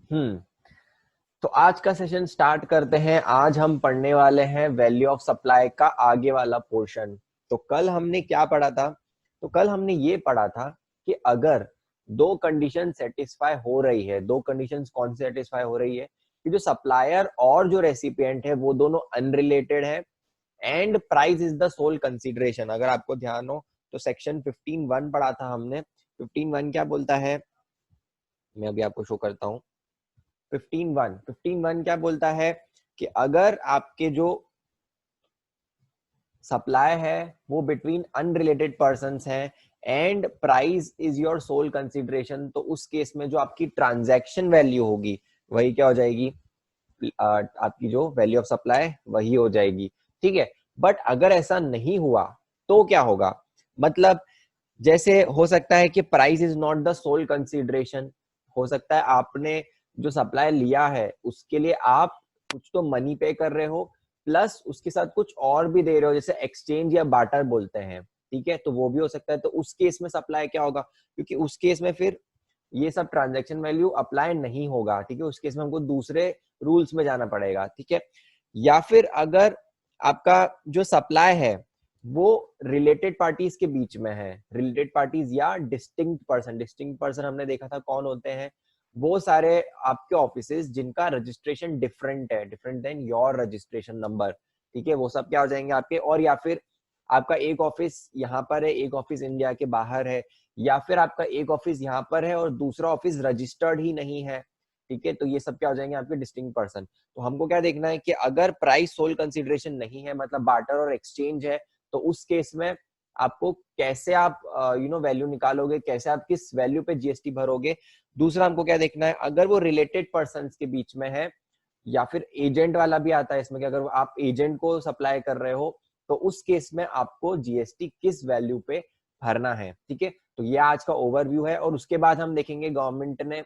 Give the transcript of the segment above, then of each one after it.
हम्म तो आज का सेशन स्टार्ट करते हैं। आज हम पढ़ने वाले हैं वैल्यू ऑफ सप्लाई का आगे वाला पोर्शन। तो कल हमने क्या पढ़ा था? तो कल हमने ये पढ़ा था कि अगर दो कंडीशन सेटिस्फाई हो रही है, दो कंडीशंस कौन से सेटिस्फाई हो रही है कि जो सप्लायर और जो रेसिपिएंट है वो दोनों अनरिलेटेड है and price is the sole consideration. अगर आपको ध्यान हो तो सेक्शन 15(1) पढ़ा था हमने। 15(1) क्या बोलता है, मैं अभी आपको शो करता हूँ। 15(1) क्या बोलता है कि अगर आपके जो सप्लाई है वो बिटवीन अनरिलेटेड पर्संस है and price is your sole consideration, तो उस केस में जो आपकी ट्रांजैक्शन वैल्यू होगी वही क्या हो जाएगी, आपकी जो वैल्यू ऑफ सप्लाई वही हो जाएगी। ठीक है, बट अगर ऐसा नहीं हुआ तो क्या होगा? मतलब जैसे हो सकता है कि price is not the sole consideration, हो सकता है आपने जो सप्लाई लिया है उसके लिए आप कुछ तो मनी पे कर रहे हो प्लस उसके साथ कुछ और भी दे रहे हो, जैसे एक्सचेंज या बार्टर बोलते हैं। ठीक है, तो वो भी हो सकता है। तो उस केस में सप्लाई क्या होगा, क्योंकि उस केस में फिर ये सब ट्रांजैक्शन वैल्यू अप्लाई नहीं होगा। ठीक है, उस केस में हमको दूसरे रूल्स में जाना पड़ेगा। ठीक है, या फिर अगर आपका जो सप्लाई है वो रिलेटेड पार्टीज के बीच में है, रिलेटेड पार्टीज या डिस्टिंक्ट पर्सन। डिस्टिंक्ट पर्सन हमने देखा था कौन होते हैं, वो सारे आपके ऑफिसेज जिनका रजिस्ट्रेशन डिफरेंट है, different than your registration number. ठीक है, वो सब क्या हो जाएंगे आपके। और या फिर आपका एक ऑफिस यहाँ पर है, एक ऑफिस इंडिया के बाहर है, या फिर आपका एक ऑफिस यहाँ पर है और दूसरा ऑफिस रजिस्टर्ड ही नहीं है। ठीक है, तो ये सब क्या हो जाएंगे आपके डिस्टिंक्ट पर्सन। तो हमको क्या देखना है कि अगर प्राइस सोल कंसीडरेशन नहीं है, मतलब बार्टर और एक्सचेंज है, तो उस केस में आपको कैसे आप वैल्यू निकालोगे, कैसे आप किस वैल्यू पे जीएसटी भरोगे। दूसरा हमको क्या देखना है, अगर वो रिलेटेड पर्संस के बीच में है या फिर एजेंट वाला भी आता है इसमें कि अगर आप एजेंट को सप्लाई कर रहे हो तो उस केस में आपको जीएसटी किस वैल्यू पे भरना है। ठीक है, तो ये आज का ओवरव्यू है। और उसके बाद हम देखेंगे गवर्नमेंट ने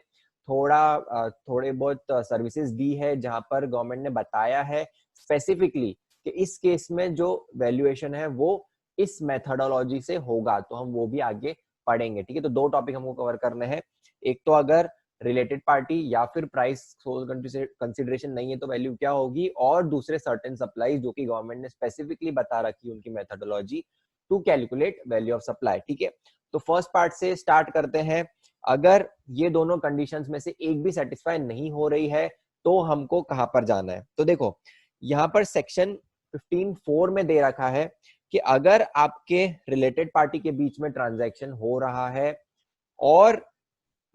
थोड़े बहुत सर्विसेज दी है जहां पर गवर्नमेंट ने बताया है स्पेसिफिकली कि इस केस में जो वैल्यूएशन है वो इस मेथडोलॉजी से होगा, तो हम वो भी आगे पढ़ेंगे। ठीक है, तो दो टॉपिक हमको कवर करने हैं। एक तो अगर रिलेटेड पार्टी या फिर प्राइस सोल कंसिडरेशन नहीं है तो वैल्यू क्या होगी, और दूसरे सर्टेन सप्लाई जो कि गवर्नमेंट ने स्पेसिफिकली बता रखी उनकी methodology to calculate value of supply. ठीक है, तो फर्स्ट पार्ट से स्टार्ट करते हैं। अगर ये दोनों कंडीशंस में से एक भी सेटिस्फाई नहीं हो रही है तो हमको कहां पर जाना है? तो देखो यहां पर सेक्शन 15(4) में दे रखा है कि अगर आपके रिलेटेड पार्टी के बीच में ट्रांजैक्शन हो रहा है और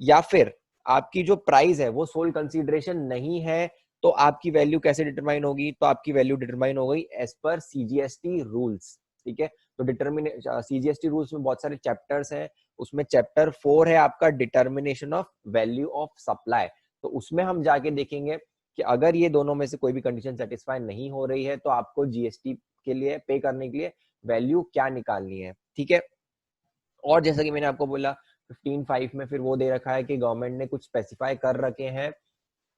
या फिर आपकी जो प्राइस है वो सोल कंसीडरेशन नहीं है, तो आपकी वैल्यू कैसे डिटरमाइन होगी? तो आपकी वैल्यू डिटरमाइन हो गई एज पर सीजीएसटी रूल्स। ठीक है, तो सीजीएसटी रूल्स में बहुत सारे चैप्टर्स हैं, उसमें चैप्टर 4 है आपका determination of value of supply. तो उसमें हम जाके देखेंगे कि अगर ये दोनों में से कोई भी कंडीशन सेटिस्फाई नहीं हो रही है तो आपको जीएसटी के लिए पे करने के लिए वैल्यू क्या निकालनी है। ठीक है, और जैसा कि मैंने आपको बोला 15(5) में फिर वो दे रखा है कि गवर्नमेंट ने कुछ स्पेसिफाई कर रखे हैं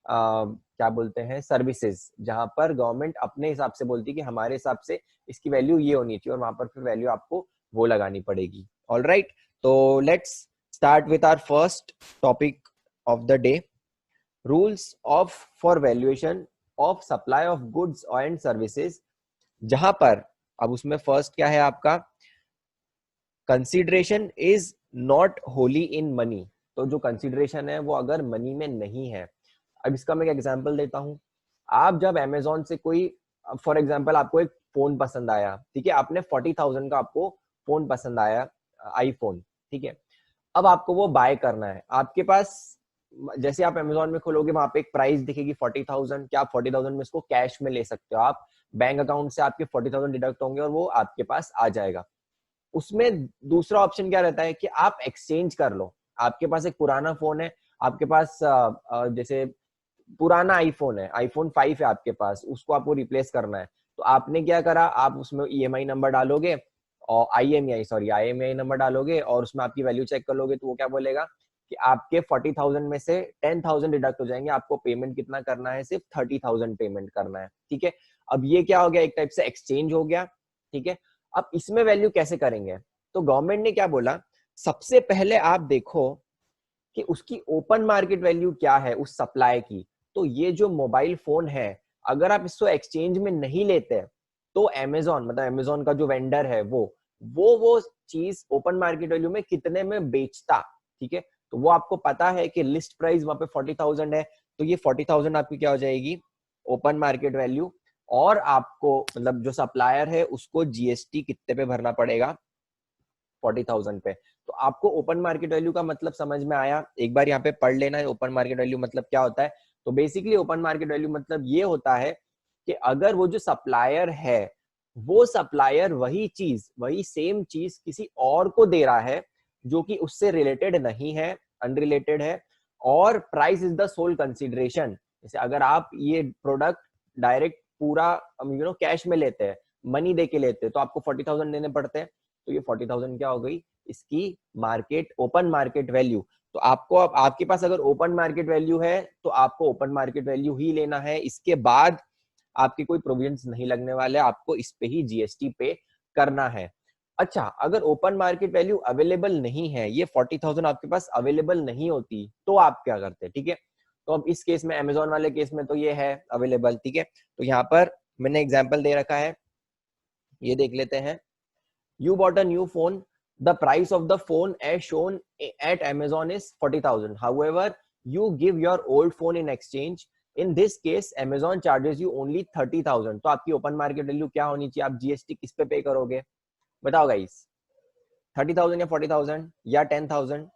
क्या बोलते हैं सर्विसेज, जहां पर गवर्नमेंट अपने हिसाब से बोलती है कि हमारे हिसाब से इसकी वैल्यू ये होनी चाहिए, और वहां पर फिर वैल्यू आपको वो लगानी पड़ेगी। ऑलराइट, तो let's start with our first topic of the day, rules of for valuation of supply of goods and services. जहां पर अब उसमें फर्स्ट क्या है आपका, consideration is not wholly in money. तो जो कंसिडरेशन है वो अगर मनी में नहीं है। अब इसका मैं एक एग्जांपल देता हूं। आप जब अमेजोन से कोई, फॉर एग्जांपल आपको एक फोन पसंद आया, ठीक है, आपने 40,000 का आपको फोन पसंद आया, आईफोन। ठीक है, अब आपको वो बाय करना है। आपके पास जैसे आप अमेजोन में खोलोगे वहां पे एक प्राइस दिखेगी 40,000, क्या आप 40,000 में इसको कैश में ले सकते हो? आप बैंक अकाउंट से आपके 40,000 डिडक्ट होंगे और वो आपके पास आ जाएगा। उसमें दूसरा ऑप्शन क्या रहता है कि आप एक्सचेंज कर लो। आपके पास एक पुराना फोन है, आपके पास जैसे पुराना आईफोन है, आईफोन 5 है आपके पास, उसको आपको रिप्लेस करना है। तो आपने क्या करा, आप उसमें ईएमआई नंबर डालोगे और आईएमईआई नंबर डालोगे और उसमें आपकी वैल्यू चेक कर लोगे, तो वो क्या बोलेगा कि आपके 40,000 में से 10,000 डिडक्ट हो जाएंगे, आपको पेमेंट कितना करना है? सिर्फ 30,000 पेमेंट करना है। ठीक है, अब ये क्या हो गया, एक टाइप से एक्सचेंज हो गया। ठीक है, अब इसमें वैल्यू कैसे करेंगे? तो गवर्नमेंट ने क्या बोला, सबसे पहले आप देखो कि उसकी ओपन मार्केट वैल्यू क्या है उस सप्लाई की। तो ये जो मोबाइल फोन है, अगर आप इसको एक्सचेंज में नहीं लेते तो अमेजोन, मतलब अमेजोन का जो वेंडर है वो चीज ओपन मार्केट वैल्यू में कितने में बेचता, ठीक है। तो वो आपको पता है कि लिस्ट प्राइस वहां पे 40,000 है, तो ये 40,000 आपकी क्या हो जाएगी, ओपन मार्केट वैल्यू। और आपको मतलब जो सप्लायर है उसको जीएसटी कितने पे भरना पड़ेगा, 40,000 पे। तो आपको ओपन मार्केट वैल्यू का मतलब समझ में आया। एक बार यहाँ पे पढ़ लेना है ओपन मार्केट वैल्यू मतलब क्या होता है। तो बेसिकली ओपन मार्केट वैल्यू मतलब ये होता है कि अगर वो जो सप्लायर है वो सप्लायर वही चीज, वही सेम चीज किसी और को दे रहा है जो कि उससे रिलेटेड नहीं है, अनरिलेटेड है, और price is the sole consideration. जैसे अगर आप ये प्रोडक्ट डायरेक्ट पूरा कैश में लेते हैं, मनी दे के लेते हैं, तो आपको 40,000 देने पड़ते हैं। तो ये 40,000 क्या हो गई, इसकी मार्केट ओपन मार्केट वैल्यू। तो आपको अब आपके पास अगर ओपन मार्केट वैल्यू है तो आपको ओपन मार्केट वैल्यू ही लेना है, इसके बाद आपके कोई प्रोविजंस नहीं लगने वाले, आपको इस पे ही जीएसटी पे करना है। अच्छा, अगर ओपन मार्केट वैल्यू अवेलेबल नहीं है, ये 40,000 आपके पास अवेलेबल नहीं होती, तो आप क्या करते हैं, ठीक है। तो अब इस केस में, अमेजोन वाले केस में तो ये है अवेलेबल, ठीक है। तो यहाँ पर मैंने एग्जाम्पल दे रखा है, ये देख लेते हैं। You bought a new phone. The price of the phone as shown at Amazon is 40,000. However, you give your old phone in exchange. In this case, Amazon charges you only 30,000. तो आपकी open market value क्या होनी चाहिए, आप GST किस पे पे करोगे, बताओ गाइस, 30,000 या 40,000 या 10,000?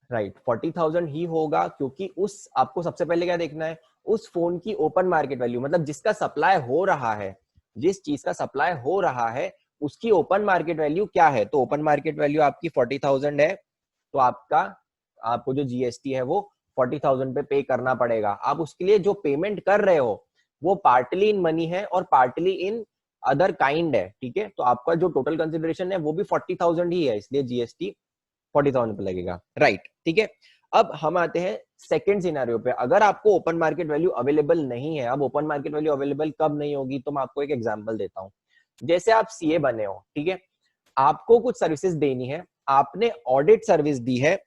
राइट, 40,000 ही होगा, क्योंकि उस आपको सबसे पहले क्या देखना है, उस फोन की ओपन मार्केट वैल्यू, मतलब जिसका सप्लाई हो रहा है, जिस चीज का सप्लाई हो रहा है उसकी ओपन मार्केट वैल्यू क्या है। तो ओपन मार्केट वैल्यू आपकी 40,000 है, तो आपका आपको जो जीएसटी है वो 40,000 पे करना पड़ेगा। आप उसके लिए जो पेमेंट कर रहे हो वो पार्टली इन मनी है और पार्टली इन अदर काइंड है, ठीक है। तो आपका जो टोटल कंसिडरेशन है वो भी 40,000 ही है, इसलिए जीएसटी 40,000 पे लगेगा, राइट, ठीक है। अब हम आते हैं सेकंड सिनेरियो पे। अगर आपको ओपन मार्केट वैल्यू अवेलेबल नहीं है, अब ओपन मार्केट वैल्यू अवेलेबल कब नहीं होगी, तो मैं आपको एक एग्जांपल देता हूं। जैसे आप सीए बने हो, ठीक है, आपको कुछ सर्विसेज देनी है, आपने ऑडिट सर्विस दी है,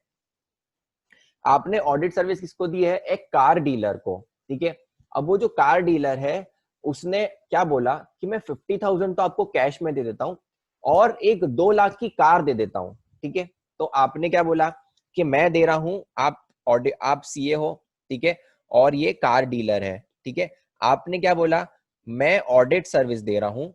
आपने ऑडिट सर्विस किसको दी है, एक कार डीलर को, ठीक है। अब वो जो कार डीलर है उसने क्या बोला कि मैं 50,000 तो आपको कैश में दे देता हूं और एक 2 लाख की कार दे देता हूं, ठीक है। तो आपने क्या बोला कि मैं दे रहा हूं, आप सीए हो, ठीक है, और ये कार डीलर है, ठीक है। आपने क्या बोला, मैं ऑडिट सर्विस दे रहा हूं,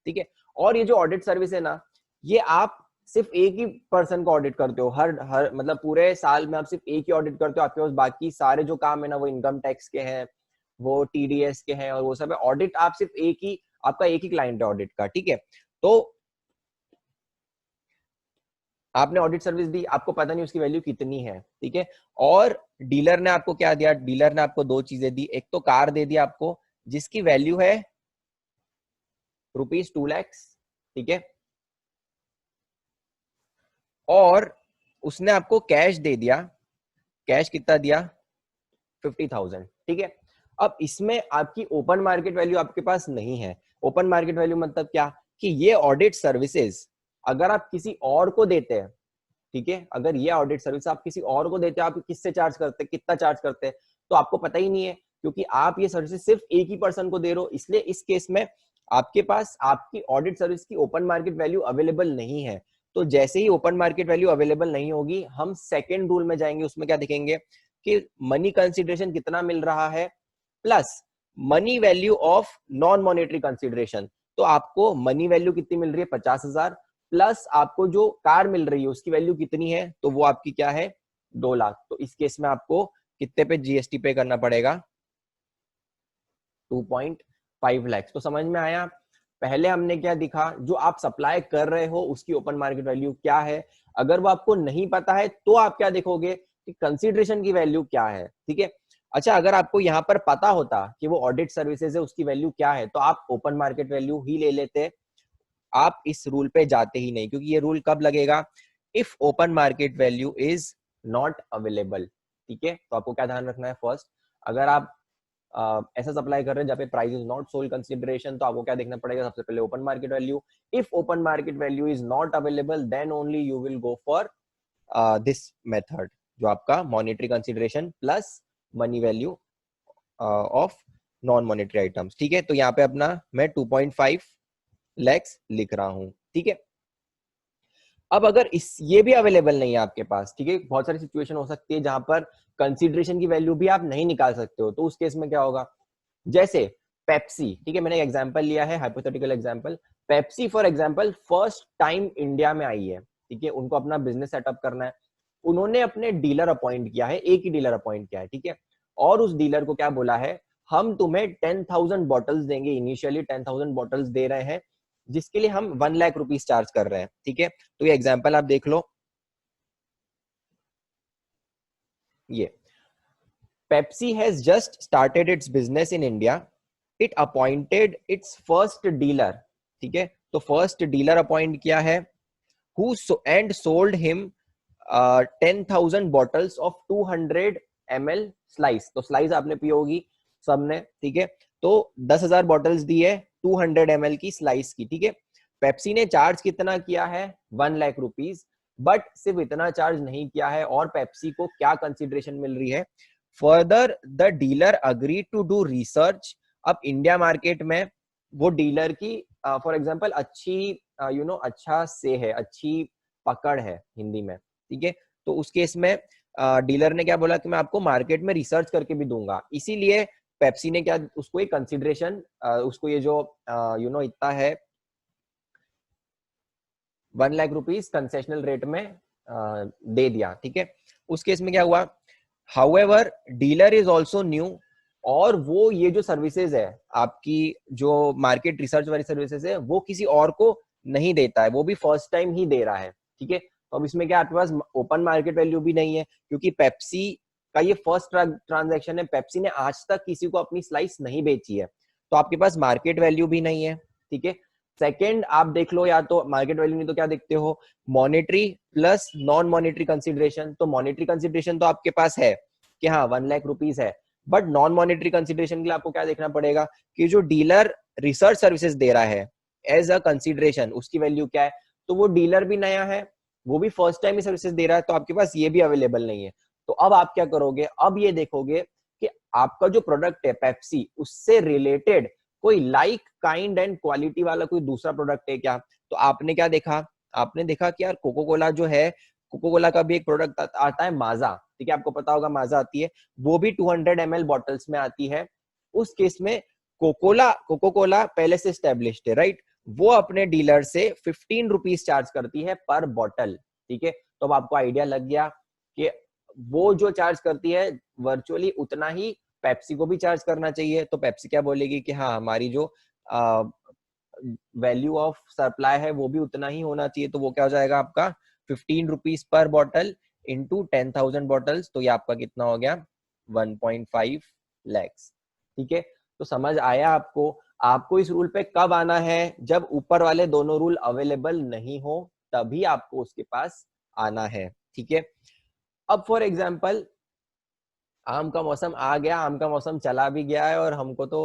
ठीक है। और ये जो ऑडिट सर्विस है ना, ये आप सिर्फ एक ही पर्सन को ऑडिट करते हो, हर हर मतलब पूरे साल में आप सिर्फ एक ही ऑडिट करते हो, आपके पास बाकी सारे जो काम है ना वो इनकम टैक्स के हैं, वो टीडीएस के हैं और वो सब है। ऑडिट आप सिर्फ एक ही, आपका एक ही क्लाइंट है ऑडिट का, ठीक है। तो आपने ऑडिट सर्विस दी, आपको पता नहीं उसकी वैल्यू कितनी है, ठीक है। और डीलर ने आपको क्या दिया, डीलर ने आपको दो चीजें दी, एक तो कार दे दी आपको जिसकी वैल्यू है ₹2 लाख, ठीक है, और उसने आपको कैश दे दिया, कैश कितना दिया, 50,000, ठीक है। अब इसमें आपकी ओपन मार्केट वैल्यू आपके पास नहीं है। ओपन मार्केट वैल्यू मतलब क्या, कि ये ऑडिट सर्विसेज अगर आप किसी और को देते हैं, ठीक है, अगर ये ऑडिट सर्विस आप किसी और को देते हैं, आप किससे चार्ज करते हैं, कितना चार्ज करते हैं, तो आपको पता ही नहीं है, क्योंकि आप ये सर्विस सिर्फ एक ही पर्सन को दे रहे हो। इसलिए इस केस में आपके पास आपकी ऑडिट सर्विस की ओपन मार्केट वैल्यू अवेलेबल नहीं है। तो जैसे ही ओपन मार्केट वैल्यू अवेलेबल नहीं होगी, हम सेकेंड रूल में जाएंगे, उसमें क्या देखेंगे कि मनी कंसिडरेशन कितना मिल रहा है plus money value of non monetary consideration. तो आपको मनी वैल्यू कितनी मिल रही है, 50,000, प्लस आपको जो कार मिल रही है उसकी वैल्यू कितनी है, तो वो आपकी क्या है, 2 लाख। तो इस केस में आपको कितने पे जीएसटी पे करना पड़ेगा, 2.5 लाख। तो समझ में आया। पहले हमने क्या दिखा, जो आप सप्लाई कर रहे हो उसकी ओपन मार्केट वैल्यू क्या है। अगर वो आपको नहीं पता है तो आप क्या देखोगे कि कंसीडरेशन की वैल्यू क्या है, ठीक है। अच्छा, अगर आपको यहाँ पर पता होता कि वो ऑडिट सर्विसेज है उसकी वैल्यू क्या है, तो आप ओपन मार्केट वैल्यू ही ले लेते, आप इस रूल पे जाते ही नहीं, क्योंकि ये रूल कब लगेगा, if open market value is not available, ठीक है। तो आपको क्या ध्यान रखना है, फर्स्ट, अगर आप ऐसा सप्लाई कर रहे हैं जहाँ पे price is not sole consideration, तो आपको क्या देखना पड़ेगा, सबसे पहले open market value. If open market value is not available then only you will go for this method, जो आपका monetary consideration plus money value of non monetary items. ठीक है, तो यहाँ पे अपना मैं 2.5 लैक्स लिख रहा हूं। ठीक है, अब अगर इस ये भी अवेलेबल नहीं है आपके पास, ठीक है, बहुत सारी सिचुएशन हो सकती है जहां पर कंसिडरेशन की वैल्यू भी आप नहीं निकाल सकते हो, तो उस केस में क्या होगा, जैसे पेप्सी, ठीक है, मैंने एक एग्जांपल लिया है, hypothetical example. Pepsi for example first time India में आई है, ठीक है, उनको अपना बिजनेस सेटअप करना है, उन्होंने अपने डीलर अपॉइंट किया है, एक ही डीलर अपॉइंट किया है, ठीक है, और उस डीलर को क्या बोला है, हम तुम्हें 10,000 बॉटल्स देंगे, इनिशियली 10,000 बॉटल्स दे रहे हैं, जिसके लिए हम 1 लाख रुपीस चार्ज कर रहे हैं। ठीक है, तो ये एग्जांपल आप देख लो, ये Pepsi has just started its business in India. It appointed its first dealer. ठीक है, तो फर्स्ट डीलर अपॉइंट किया है, who and sold him 10,000 bottles of 200 ml slice. तो स्लाइस आपने पी होगी सबने, ठीक है, तो 10,000 बॉटल्स दी है 200 ml की स्लाइस की। ठीक है, पेप्सी ने चार्ज कितना किया है, 1 लाख रुपीस, बट सिर्फ इतना चार्ज नहीं किया है, और पेप्सी को क्या कंसिडरेशन मिल रही है, further the dealer agree to do research. अब इंडिया मार्केट में वो डीलर की फॉर एग्जांपल अच्छी अच्छा से है, अच्छी पकड़ है हिंदी में, ठीक है, तो उस केस में डीलर ने क्या बोला कि मैं आपको मार्केट में रिसर्च करके भी दूंगा, इसीलिए पेप्सी ने क्या उसको एक कंसिडरेशन, उसको ये जो इतना है 1 लाख रुपीस कंसेशनल रेट में दे दिया। ठीक है, उस केस में क्या हुआ, however dealer is also new, और वो ये जो सर्विसेज है आपकी, जो मार्केट रिसर्च वाली सर्विसेज है, वो किसी और को नहीं देता है, वो भी फर्स्ट टाइम ही दे रहा है। ठीक है, तो अब इसमें क्या आपके पास ओपन मार्केट वैल्यू भी नहीं है, क्योंकि पेप्सी का ये फर्स्ट ट्रांजैक्शन है, पेप्सी ने आज तक किसी को अपनी स्लाइस नहीं बेची है, तो आपके पास मार्केट वैल्यू भी नहीं है। ठीक है, सेकेंड आप देख लो, या तो मार्केट वैल्यू नहीं तो क्या देखते हो, monetary plus non monetary consideration. तो मॉनेटरी कंसिडरेशन तो आपके पास है कि हाँ 1 लाख रुपीस है, बट नॉन मॉनेटरी कंसिडरेशन के लिए आपको क्या देखना पड़ेगा कि जो डीलर रिसर्च सर्विसेज दे रहा है एज अ कंसिडरेशन, उसकी वैल्यू क्या है, तो वो डीलर भी नया है, वो भी फर्स्ट टाइम ही सर्विसेज दे रहा है, तो आपके पास ये भी अवेलेबल नहीं है। तो अब आप क्या करोगे, अब ये देखोगे कि आपका जो प्रोडक्ट है पेप्सी, उससे रिलेटेड कोई लाइक काइंड एंड क्वालिटी वाला कोई दूसरा प्रोडक्ट है क्या। तो आपने क्या देखा, आपने देखा कि यार कोको कोला जो है, कोको कोला का भी एक प्रोडक्ट आता है माजा, ठीक है, आपको पता होगा माजा आती है, वो भी 200 ml बॉटल्स में आती है। उस केस में कोको कोला पहले से स्टेब्लिश्ड है, राइट, वो अपने डीलर से 15 रुपीज चार्ज करती है पर बॉटल। ठीक है, तो अब आपको आइडिया लग गया कि वो जो चार्ज करती है वर्चुअली उतना ही पेप्सी को भी चार्ज करना चाहिए। तो पेप्सी क्या बोलेगी कि हाँ हमारी जो वैल्यू ऑफ सप्लाई है वो भी उतना ही होना चाहिए, तो वो क्या हो जाएगा आपका 15 rupees per bottle into 10,000 bottles, तो ये आपका कितना हो गया 1.5 लैक्स। ठीक है, तो समझ आया आपको। आपको इस रूल पे कब आना है, जब ऊपर वाले दोनों रूल अवेलेबल नहीं हो, तभी आपको उसके पास आना है। ठीक है, अब फॉर एग्जाम्पल आम का मौसम आ गया, आम का मौसम चला भी गया है, और हमको तो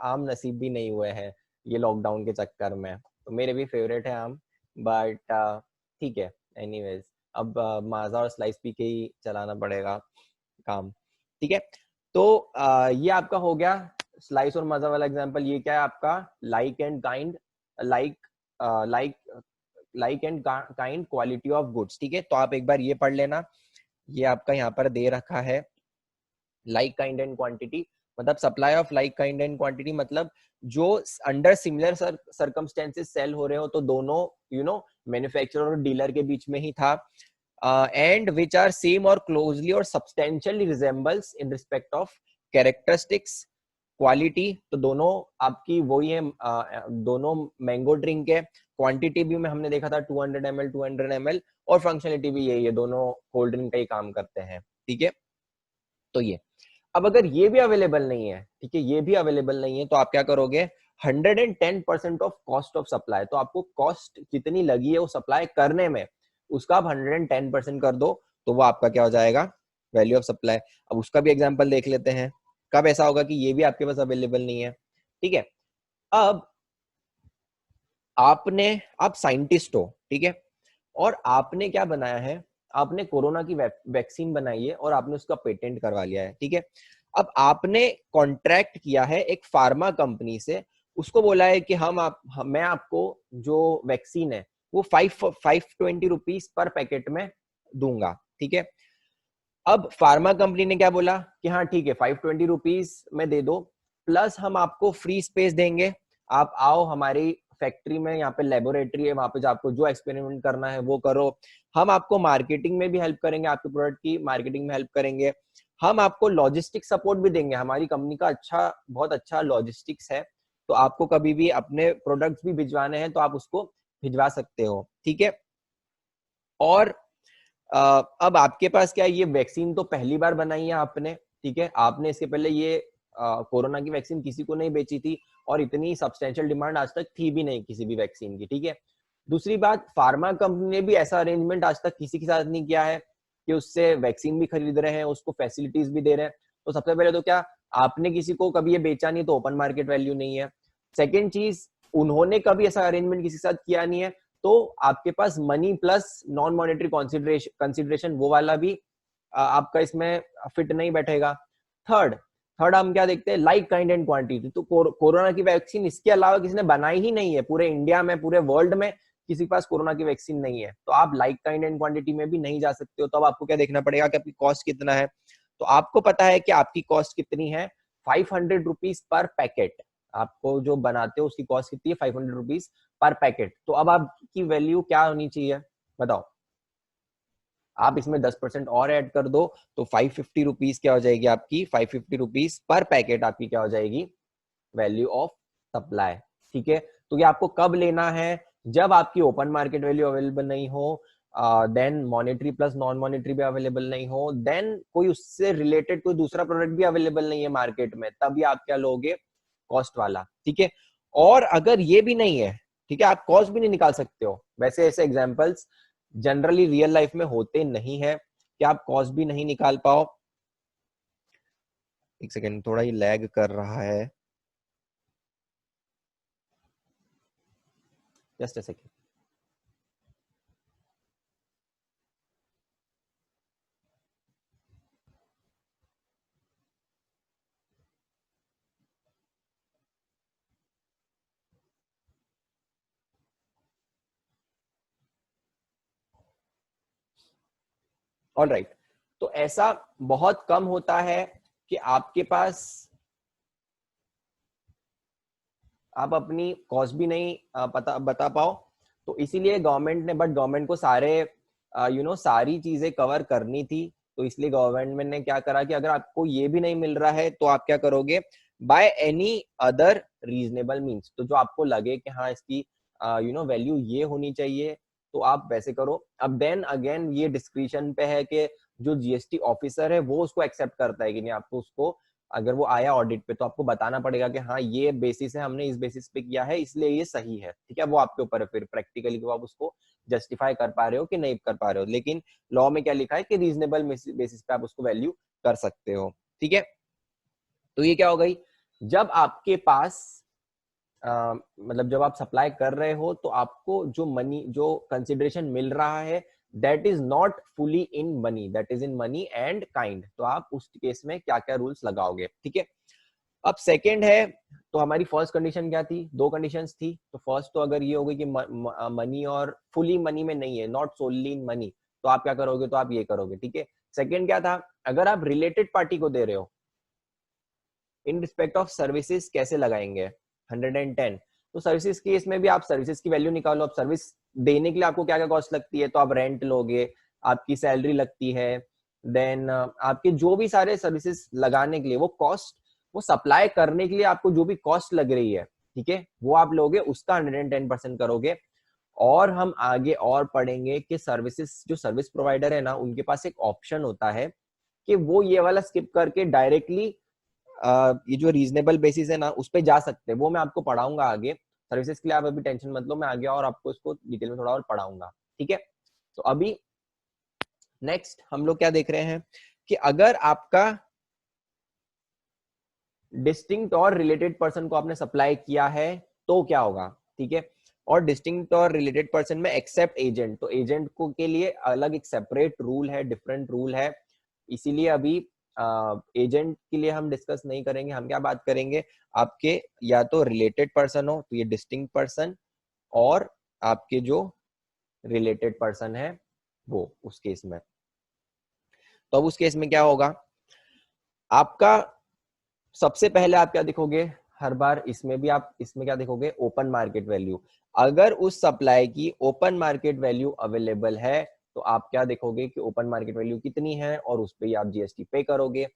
आम नसीब भी नहीं हुए हैं ये लॉकडाउन के चक्कर में, तो मेरे भी फेवरेट है आम, बट ठीक है, एनीवेज अब माजा और स्लाइस पी के ही चलाना पड़ेगा काम। ठीक है, तो ये आपका हो गया स्लाइस और माजा वाला एग्जांपल। ये क्या है आपका like and kind, like like and kind quality of goods. ठीक है, तो आप एक बार ये पढ़ लेना, ये आपका यहाँ पर दे रखा है लाइक काइंड एंड क्वांटिटी, मतलब supply of like kind and quantity, मतलब जो अंडर सिमिलर सर्कमस्टेंसेस सेल हो रहे हो, तो दोनों मैन्युफैक्चरर और डीलर के बीच में ही था, एंड विच आर सेम और क्लोजली और substantially resembles in respect of characteristics quality. तो दोनों आपकी वही है, दोनों मैंगो ड्रिंक है, क्वांटिटी भी में हमने देखा था 200 ml 200 ml, और फंक्शनलिटी भी यही है, दोनों कोल्ड ड्रिंक का ही काम करते हैं। ठीक है, तो ये अब अगर ये भी अवेलेबल नहीं है, ठीक है, ये भी अवेलेबल नहीं है, तो आप क्या करोगे 110% ऑफ कॉस्ट ऑफ सप्लाई, तो आपको कॉस्ट कितनी लगी है वो सप्लाई करने में, उसका आप 110% कर दो, तो वो आपका क्या हो जाएगा वैल्यू ऑफ सप्लाई। अब उसका भी एग्जांपल देख लेते हैं, कब ऐसा होगा कि ये भी आपके पास अवेलेबल नहीं है, ठीक है। अब आप साइंटिस्ट हो, ठीक है, और आपने क्या बनाया है, आपने कोरोना की वैक्सीन बनाई है और आपने उसका पेटेंट करवा लिया है, ठीक है। अब आपने कॉन्ट्रैक्ट किया है एक फार्मा कंपनी से, उसको बोला है कि मैं आपको जो वैक्सीन है वो 520 रुपीज पर पैकेट में दूंगा, ठीक है। अब फार्मा कंपनी ने क्या बोला कि हाँ ठीक है 520 रुपीज में दे दो, प्लस हम आपको फ्री स्पेस देंगे, आप आओ हमारी फैक्ट्री में, यहाँ पे लेबोरेटरी है, वहां पे आपको जो एक्सपेरिमेंट करना है वो करो, हम आपको मार्केटिंग में भी हेल्प करेंगे, आपके प्रोडक्ट की मार्केटिंग में हेल्प करेंगे, हम आपको लॉजिस्टिक सपोर्ट भी देंगे, हमारी कंपनी का बहुत अच्छा लॉजिस्टिक्स है, तो आपको कभी भी अपने प्रोडक्ट्स भी भिजवाने हैं तो आप उसको भिजवा सकते हो, ठीक है। और अब आपके पास क्या है, ये वैक्सीन तो पहली बार बनाई है आपने, ठीक है, आपने इसके पहले ये कोरोना की वैक्सीन किसी को नहीं बेची थी, और इतनी सब्सटेंशियल डिमांड आज तक थी भी नहीं किसी भी वैक्सीन की, ठीक है। दूसरी बात, फार्मा कंपनी ने भी ऐसा अरेंजमेंट आज तक किसी के साथ नहीं किया है कि उससे वैक्सीन भी खरीद रहे हैं, उसको फैसिलिटीज भी दे रहे हैं। तो सबसे पहले तो क्या, आपने किसी को कभी ये बेचा नहीं, तो ओपन मार्केट वैल्यू नहीं है। सेकेंड चीज, उन्होंने कभी ऐसा अरेंजमेंट किसी के साथ किया नहीं है, तो आपके पास money plus non monetary consideration वो वाला भी आपका इसमें फिट नहीं बैठेगा। थर्ड थर्ड हम क्या देखते हैं, लाइक काइंड एंड क्वांटिटी। तो कोरोना की वैक्सीन इसके अलावा किसी ने बनाई ही नहीं है, पूरे इंडिया में, पूरे वर्ल्ड में किसी के पास कोरोना की वैक्सीन नहीं है, तो आप लाइक काइंड एंड क्वांटिटी में भी नहीं जा सकते हो। तो अब आपको क्या देखना पड़ेगा कि आपकी कॉस्ट कितना है। तो आपको पता है कि आपकी कॉस्ट कितनी है, 500 रुपीज पर पैकेट। आपको जो बनाते हो उसकी कॉस्ट कितनी है, 500 रुपीज पर पैकेट। तो अब आपकी वैल्यू क्या होनी चाहिए, बताओ। आप इसमें 10% और ऐड कर दो तो 550 रुपीज क्या हो जाएगी आपकी, 550 रुपीज पर पैकेट आपकी क्या हो जाएगी, वैल्यू ऑफ सप्लाई, ठीक है। तो ये आपको कब लेना है, जब आपकी ओपन मार्केट वैल्यू अवेलेबल नहीं हो, then monetary plus non monetary भी अवेलेबल नहीं हो, देन कोई उससे रिलेटेड कोई दूसरा प्रोडक्ट भी अवेलेबल नहीं है मार्केट में, तभी आप क्या लोगे, कॉस्ट वाला, ठीक है। और अगर ये भी नहीं है, ठीक है, आप कॉस्ट भी नहीं निकाल सकते हो, वैसे ऐसे एग्जांपल्स जनरली रियल लाइफ में होते नहीं है कि आप कॉस्ट भी नहीं निकाल पाओ। एक सेकेंड, थोड़ा ही लैग कर रहा है, just a second. All right, तो ऐसा बहुत कम होता है कि आपके पास आप अपनी कॉस्ट भी नहीं बता पाओ। तो इसीलिए गवर्नमेंट ने, बट गवर्नमेंट को सारी चीजें कवर करनी थी, तो इसलिए गवर्नमेंट ने क्या करा कि अगर आपको ये भी नहीं मिल रहा है तो आप क्या करोगे, by any other reasonable means, तो जो आपको लगे कि हाँ इसकी वैल्यू ये होनी चाहिए, तो आप वैसे करो। अब देन अगेन ये डिस्क्रिप्शन पे है कि जो जीएसटी ऑफिसर है वो उसको एक्सेप्ट करता है कि नहीं, आपको उसको, अगर वो आया ऑडिट पे तो आपको बताना पड़ेगा कि हाँ ये बेसिस है, हमने इस बेसिस पे किया है इसलिए ये सही है, ठीक है। वो आपके ऊपर है फिर प्रैक्टिकली कि आप उसको जस्टिफाई कर पा रहे हो कि नहीं कर पा रहे हो, लेकिन लॉ में क्या लिखा है कि रीजनेबल बेसिस पे आप उसको वैल्यू कर सकते हो, ठीक है। तो ये क्या हो गई, जब आपके पास मतलब जब आप सप्लाई कर रहे हो तो आपको जो मनी, जो कंसिडरेशन मिल रहा है, that is not fully in money, that is in money and kind. तो आप उस केस में क्या क्या रूल्स लगाओगे, ठीक है। अब सेकेंड है, तो हमारी फर्स्ट कंडीशन क्या थी, दो कंडीशंस थी। तो फर्स्ट तो अगर ये हो गई कि मनी और फुली मनी में नहीं है, नॉट सोनली इन मनी, तो आप क्या करोगे, तो आप ये करोगे, ठीक है। सेकेंड क्या था, अगर आप रिलेटेड पार्टी को दे रहे हो, इन रिस्पेक्ट ऑफ सर्विसेज कैसे लगाएंगे, 110। तो सर्विसेज केस में भी आप सर्विसेज की वैल्यू निकालो। अब सर्विस देने के लिए आपको क्या क्या कॉस्ट लगती है, तो आप रेंट लोगे, आपकी सैलरी लगती है, देन आपके जो भी सारे सर्विसेज लगाने के लिए वो कॉस्ट, वो सप्लाई करने के लिए आपको जो भी कॉस्ट लग रही है, ठीक है, वो आप लोगे, उसका 110% करोगे। और हम आगे और पढ़ेंगे कि सर्विसेज, जो सर्विस प्रोवाइडर है ना, उनके पास एक ऑप्शन होता है कि वो ये वाला स्किप करके डायरेक्टली ये जो रीजनेबल बेसिस है ना उस पे जा सकते हैं। वो मैं आपको पढ़ाऊंगा आगे, सर्विसेज के लिए आप अभी टेंशन मत लो, मैं आगे और आपको इसको डिटेल में थोड़ा और पढ़ाऊंगा, ठीक है। तो अभी नेक्स्ट हम लोग क्या देख रहे हैं कि अगर आपका डिस्टिंक्ट और रिलेटेड पर्सन को आपने सप्लाई किया है तो क्या होगा, ठीक है। और डिस्टिंक्ट और रिलेटेड पर्सन में एक्सेप्ट एजेंट, तो एजेंट को के लिए अलग एक सेपरेट रूल है, डिफरेंट रूल है, इसीलिए अभी एजेंट के लिए हम डिस्कस नहीं करेंगे। हम क्या बात करेंगे, आपके या तो रिलेटेड पर्सन हो तो ये डिस्टिंक्ट पर्सन, और आपके जो रिलेटेड पर्सन है वो, उस केस में। तो अब उस केस में क्या होगा, आपका सबसे पहले आप क्या देखोगे, हर बार इसमें भी आप इसमें क्या देखोगे, ओपन मार्केट वैल्यू। अगर उस सप्लाई की ओपन मार्केट वैल्यू अवेलेबल है तो आप क्या देखोगे कि ओपन मार्केट वैल्यू कितनी है और उस पर आप जीएसटी पे करोगे।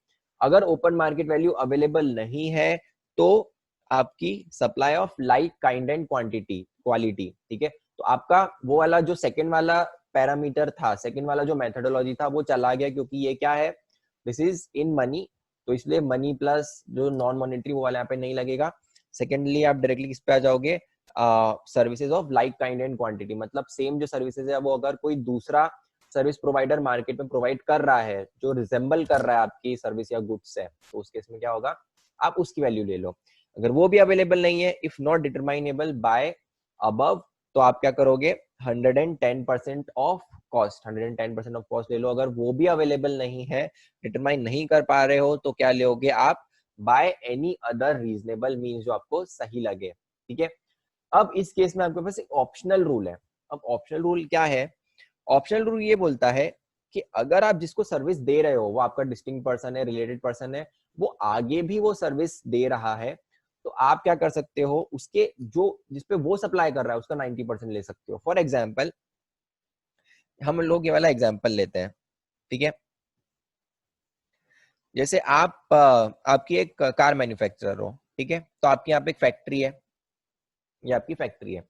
अगर ओपन मार्केट वैल्यू अवेलेबल नहीं है तो आपकी supply of like kind and quantity quality, ठीक है। तो आपका वो वाला जो सेकंड वाला पैरामीटर था, सेकंड वाला जो मेथोडोलॉजी था वो चला गया, क्योंकि ये क्या है, दिस इज इन मनी, तो इसलिए मनी प्लस जो नॉन मॉनेटरी वो वाला यहाँ पे नहीं लगेगा। सेकेंडली आप डायरेक्टली किस पे आ जाओगे, services of like kind and quantity, मतलब सेम जो सर्विसेज है वो अगर कोई दूसरा सर्विस प्रोवाइडर मार्केट में प्रोवाइड कर रहा है जो रिजेंबल कर रहा है आपकी सर्विस या गुड्स है, तो उस केस में क्या होगा, आप उसकी वैल्यू ले लो। अगर वो भी अवेलेबल नहीं है, इफ नॉट डिटरमाइनेबल बाय अबव, तो आप क्या करोगे, 110% ऑफ कॉस्ट, 110% ऑफ कॉस्ट ले लो। अगर वो भी अवेलेबल नहीं है, डिटरमाइन नहीं कर पा रहे हो, तो क्या लोगे आप, by any other reasonable means, जो आपको सही लगे, ठीक है। अब इस केस में आपके पास एक ऑप्शनल रूल है। अब ऑप्शनल रूल क्या है, ऑप्शनल रूल ये बोलता है कि अगर आप जिसको सर्विस दे रहे हो वो आपका डिस्टिंक्ट पर्सन है, रिलेटेड पर्सन है, वो आगे भी वो सर्विस दे रहा है, तो आप क्या कर सकते हो, उसके जो जिसपे वो सप्लाई कर रहा है उसका 90% ले सकते हो। फॉर एग्जाम्पल, हम लोग ये वाला एग्जाम्पल लेते हैं, ठीक है। जैसे आप आपकी एक कार मैन्युफैक्चरर हो, ठीक है, तो आपकी यहाँ पे एक फैक्ट्री है, ये आपकी फैक्ट्री है।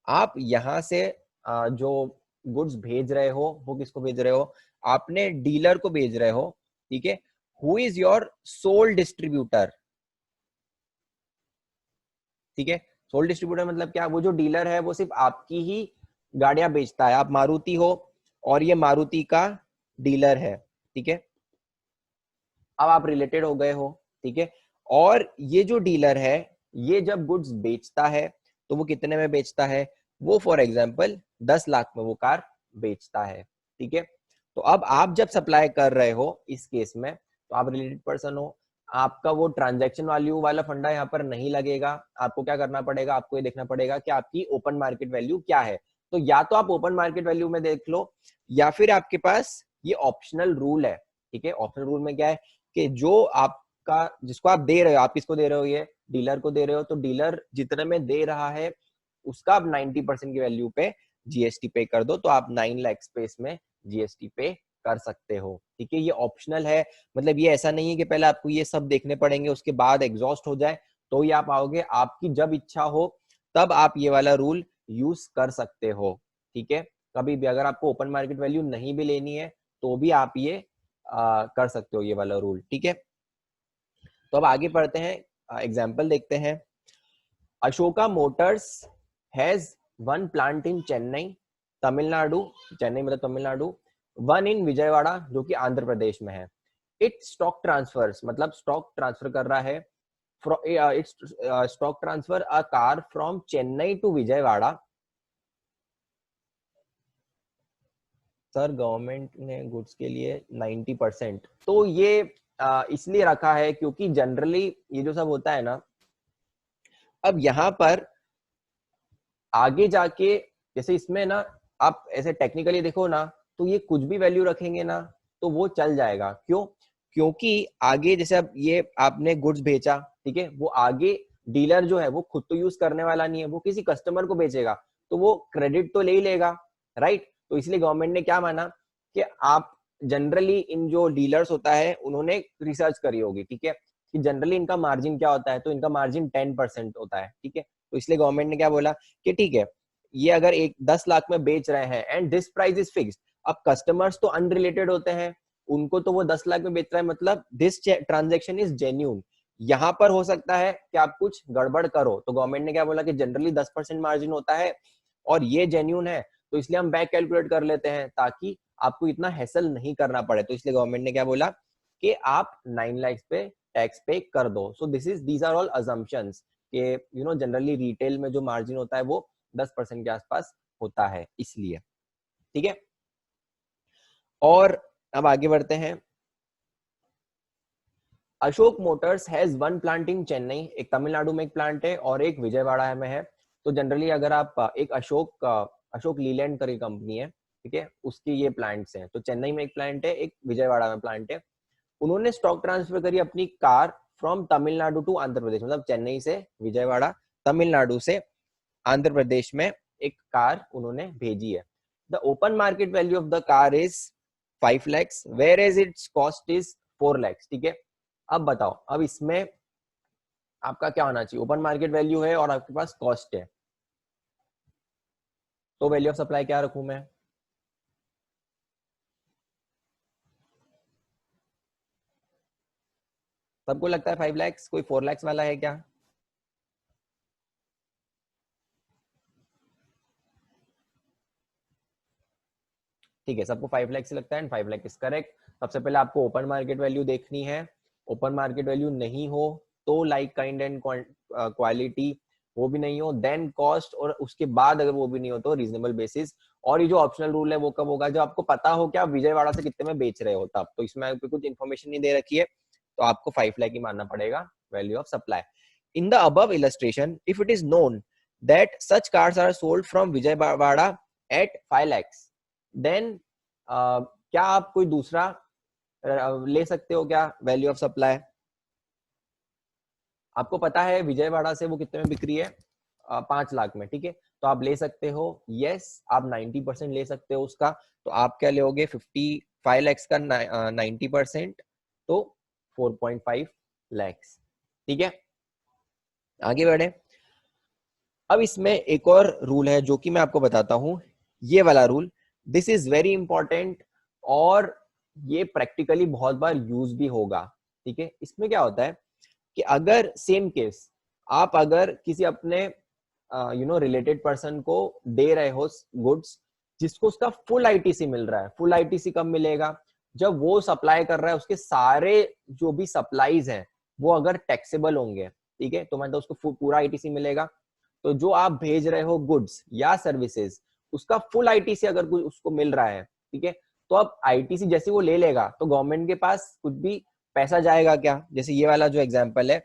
आप यहाँ से जो गुड्स भेज रहे हो वो किसको भेज रहे हो, आपने डीलर को भेज रहे हो, ठीक है। Who is your soul distributor, ठीक है। सोल डिस्ट्रीब्यूटर मतलब क्या, वो जो डीलर है वो सिर्फ आपकी ही गाड़ियां बेचता है। आप मारुति हो और ये मारुति का डीलर है, ठीक है। अब आप रिलेटेड हो गए हो, ठीक है। और ये जो डीलर है ये जब गुड्स बेचता है तो वो कितने में बेचता है, वो फॉर एग्जांपल 10 लाख में वो कार बेचता है, ठीक है। तो अब आप जब सप्लाई कर रहे हो इस केस में, तो आप रिलेटेड पर्सन हो, आपका वो ट्रांजैक्शन वैल्यू वाला फंडा यहाँ पर नहीं लगेगा। आपको क्या करना पड़ेगा, आपको ये देखना पड़ेगा कि आपकी ओपन मार्केट वैल्यू क्या है। तो या तो आप ओपन मार्केट वैल्यू में देख लो, या फिर आपके पास ये ऑप्शनल रूल है, ठीक है। ऑप्शनल रूल में क्या है कि जो आपका जिसको आप दे रहे हो, आप किसको दे रहे हो, ये डीलर को दे रहे हो, तो डीलर जितने में दे रहा है उसका आप 90% की वैल्यू पे जीएसटी पे कर दो, तो आप 9 लाख पे इसमें जीएसटी पे कर सकते हो, ठीक है। ये ऑप्शनल है, मतलब ये ऐसा नहीं है कि पहले आपको ये सब देखने पड़ेंगे उसके बाद एग्जॉस्ट हो जाए तो ही आप आओगे। आपकी जब इच्छा हो तब आप ये वाला रूल यूज कर सकते हो, ठीक है। कभी भी अगर आपको ओपन मार्केट वैल्यू नहीं भी लेनी है तो भी आप ये कर सकते हो, ये वाला रूल, ठीक है। तो अब आगे पढ़ते हैं, एग्जाम्पल देखते हैं। Ashoka Motors has one plant in Chennai Tamil Nadu, Chennai मतलब तमिलनाडु, वन इन विजयवाड़ा जो कि आंध्र प्रदेश में है। इट स्टॉक ट्रांसफर्स, मतलब स्टॉक ट्रांसफर कर रहा है, it's stock transfer a car from Chennai to Vijayawada. Sir government ने गुड्स के लिए 90%, तो ये इसलिए रखा है क्योंकि जनरली ये जो सब होता है ना, अब यहाँ पर आगे जाके जैसे इसमें ना आप ऐसे टेक्निकली देखो ना, तो ये कुछ भी वैल्यू रखेंगे ना तो वो चल जाएगा। क्यों, क्योंकि आगे जैसे अब ये आपने गुड्स बेचा, ठीक है, वो आगे डीलर जो है वो खुद तो यूज करने वाला नहीं है, वो किसी कस्टमर को बेचेगा, तो वो क्रेडिट तो ले ही लेगा, राइट। तो इसलिए गवर्नमेंट ने क्या माना कि आप जनरली इन जो डीलर्स होता है उन्होंने रिसर्च करी होगी, ठीक है, कि जनरली इनका मार्जिन क्या होता है, तो इनका मार्जिन 10% होता है, ठीक है। तो इसलिए गवर्नमेंट ने क्या बोला कि ठीक है, ये अगर एक 10 लाख में बेच रहे हैं and this price is fixed, अब कस्टमर्स तो अनरिलेटेड होते हैं, उनको तो वो 10 लाख में बेच रहा है, मतलब दिस ट्रांजेक्शन इज जेन्यून। यहाँ पर हो सकता है कि आप कुछ गड़बड़ करो, तो गवर्नमेंट ने क्या बोला कि जनरली 10% मार्जिन होता है और ये जेन्यून है, तो इसलिए हम बैक कैलकुलेट कर लेते हैं ताकि आपको इतना हैसल नहीं करना पड़े। तो इसलिए गवर्नमेंट ने क्या बोला कि आप 9 लाख पे टैक्स पे कर दो। So these are all assumptions कि यू नो जनरली रिटेल में जो मार्जिन होता है वो 10% के आसपास होता है, इसलिए। ठीक है, और अब आगे बढ़ते हैं। Ashok Motors has one plant in Chennai, एक तमिलनाडु में एक प्लांट है और एक विजयवाड़ा में है। तो जनरली अगर आप एक अशोक लीलैंड करके कंपनी है, ठीक है, उसकी ये प्लांट्स हैं। तो चेन्नई में एक प्लांट है, एक विजयवाड़ा में प्लांट है। उन्होंने स्टॉक ट्रांसफर करी अपनी car from Tamil Nadu to Andhra Pradesh, मतलब चेन्नई से विजयवाड़ा, तमिलनाडु से आंध्र प्रदेश में एक कार उन्होंने भेजी है। The open market value of the car is 5 lakhs, where is its cost is 4 lakhs। ठीक है, अब बताओ, अब इसमें आपका क्या होना चाहिए? ओपन मार्केट वैल्यू है और आपके पास कॉस्ट है, तो वैल्यू ऑफ सप्लाई क्या रखूं मैं? सबको लगता है 5 lakhs, कोई 4 lakhs वाला है क्या? ठीक है, सबको 5 lakhs से लगता है, 5 lakh इज करेक्ट। सबसे पहले आपको ओपन मार्केट वैल्यू देखनी है। ओपन मार्केट वैल्यू नहीं हो तो लाइक काइंड एंड क्वालिटी, वो भी नहीं हो, देन कॉस्ट, और उसके बाद अगर वो भी नहीं हो तो रीजनेबल बेसिस। और ये जो ऑप्शनल रूल है वो कब होगा? जब आपको पता हो कि आप विजयवाड़ा से कितने में बेच रहे हो तब। तो इसमें कुछ इन्फॉर्मेशन नहीं दे रखी है तो आपको 5 लाख ही मानना पड़ेगा value of supply. In the above illustration, if it is known that such cars are sold from Vijayawada at 5 lakhs, then क्या आप कोई दूसरा ले सकते हो क्या वैल्यू ऑफ सप्लाई? आपको पता है विजयवाड़ा से वो कितने में बिक्री है? 5 लाख में। ठीक है, तो आप ले सकते हो, यस, आप 90% ले सकते हो उसका। तो आप क्या लोगे? 55 lakhs का 90%, तो 4.5 lakhs। ठीक है, आगे बढ़े। अब इसमें एक और रूल है जो कि मैं आपको बताता हूं, ये वाला rule, this is very important और ये प्रैक्टिकली बहुत बार यूज भी होगा। ठीक है, इसमें क्या होता है कि अगर सेम केस आप अगर किसी अपने रिलेटेड पर्सन को दे रहे हो गुड्स जिसको उसका फुल आईटीसी मिल रहा है। फुल आईटीसी कब मिलेगा? जब वो सप्लाई कर रहा है, उसके सारे जो भी सप्लाईज हैं वो अगर टैक्सेबल होंगे। ठीक है, तो मतलब उसको पूरा आईटीसी मिलेगा। तो जो आप भेज रहे हो गुड्स या सर्विसेज, उसका फुल आईटीसी अगर कुछ उसको मिल रहा है, ठीक है, तो अब आईटीसी जैसे वो ले लेगा तो गवर्नमेंट के पास कुछ भी पैसा जाएगा क्या? जैसे ये वाला जो एग्जांपल है,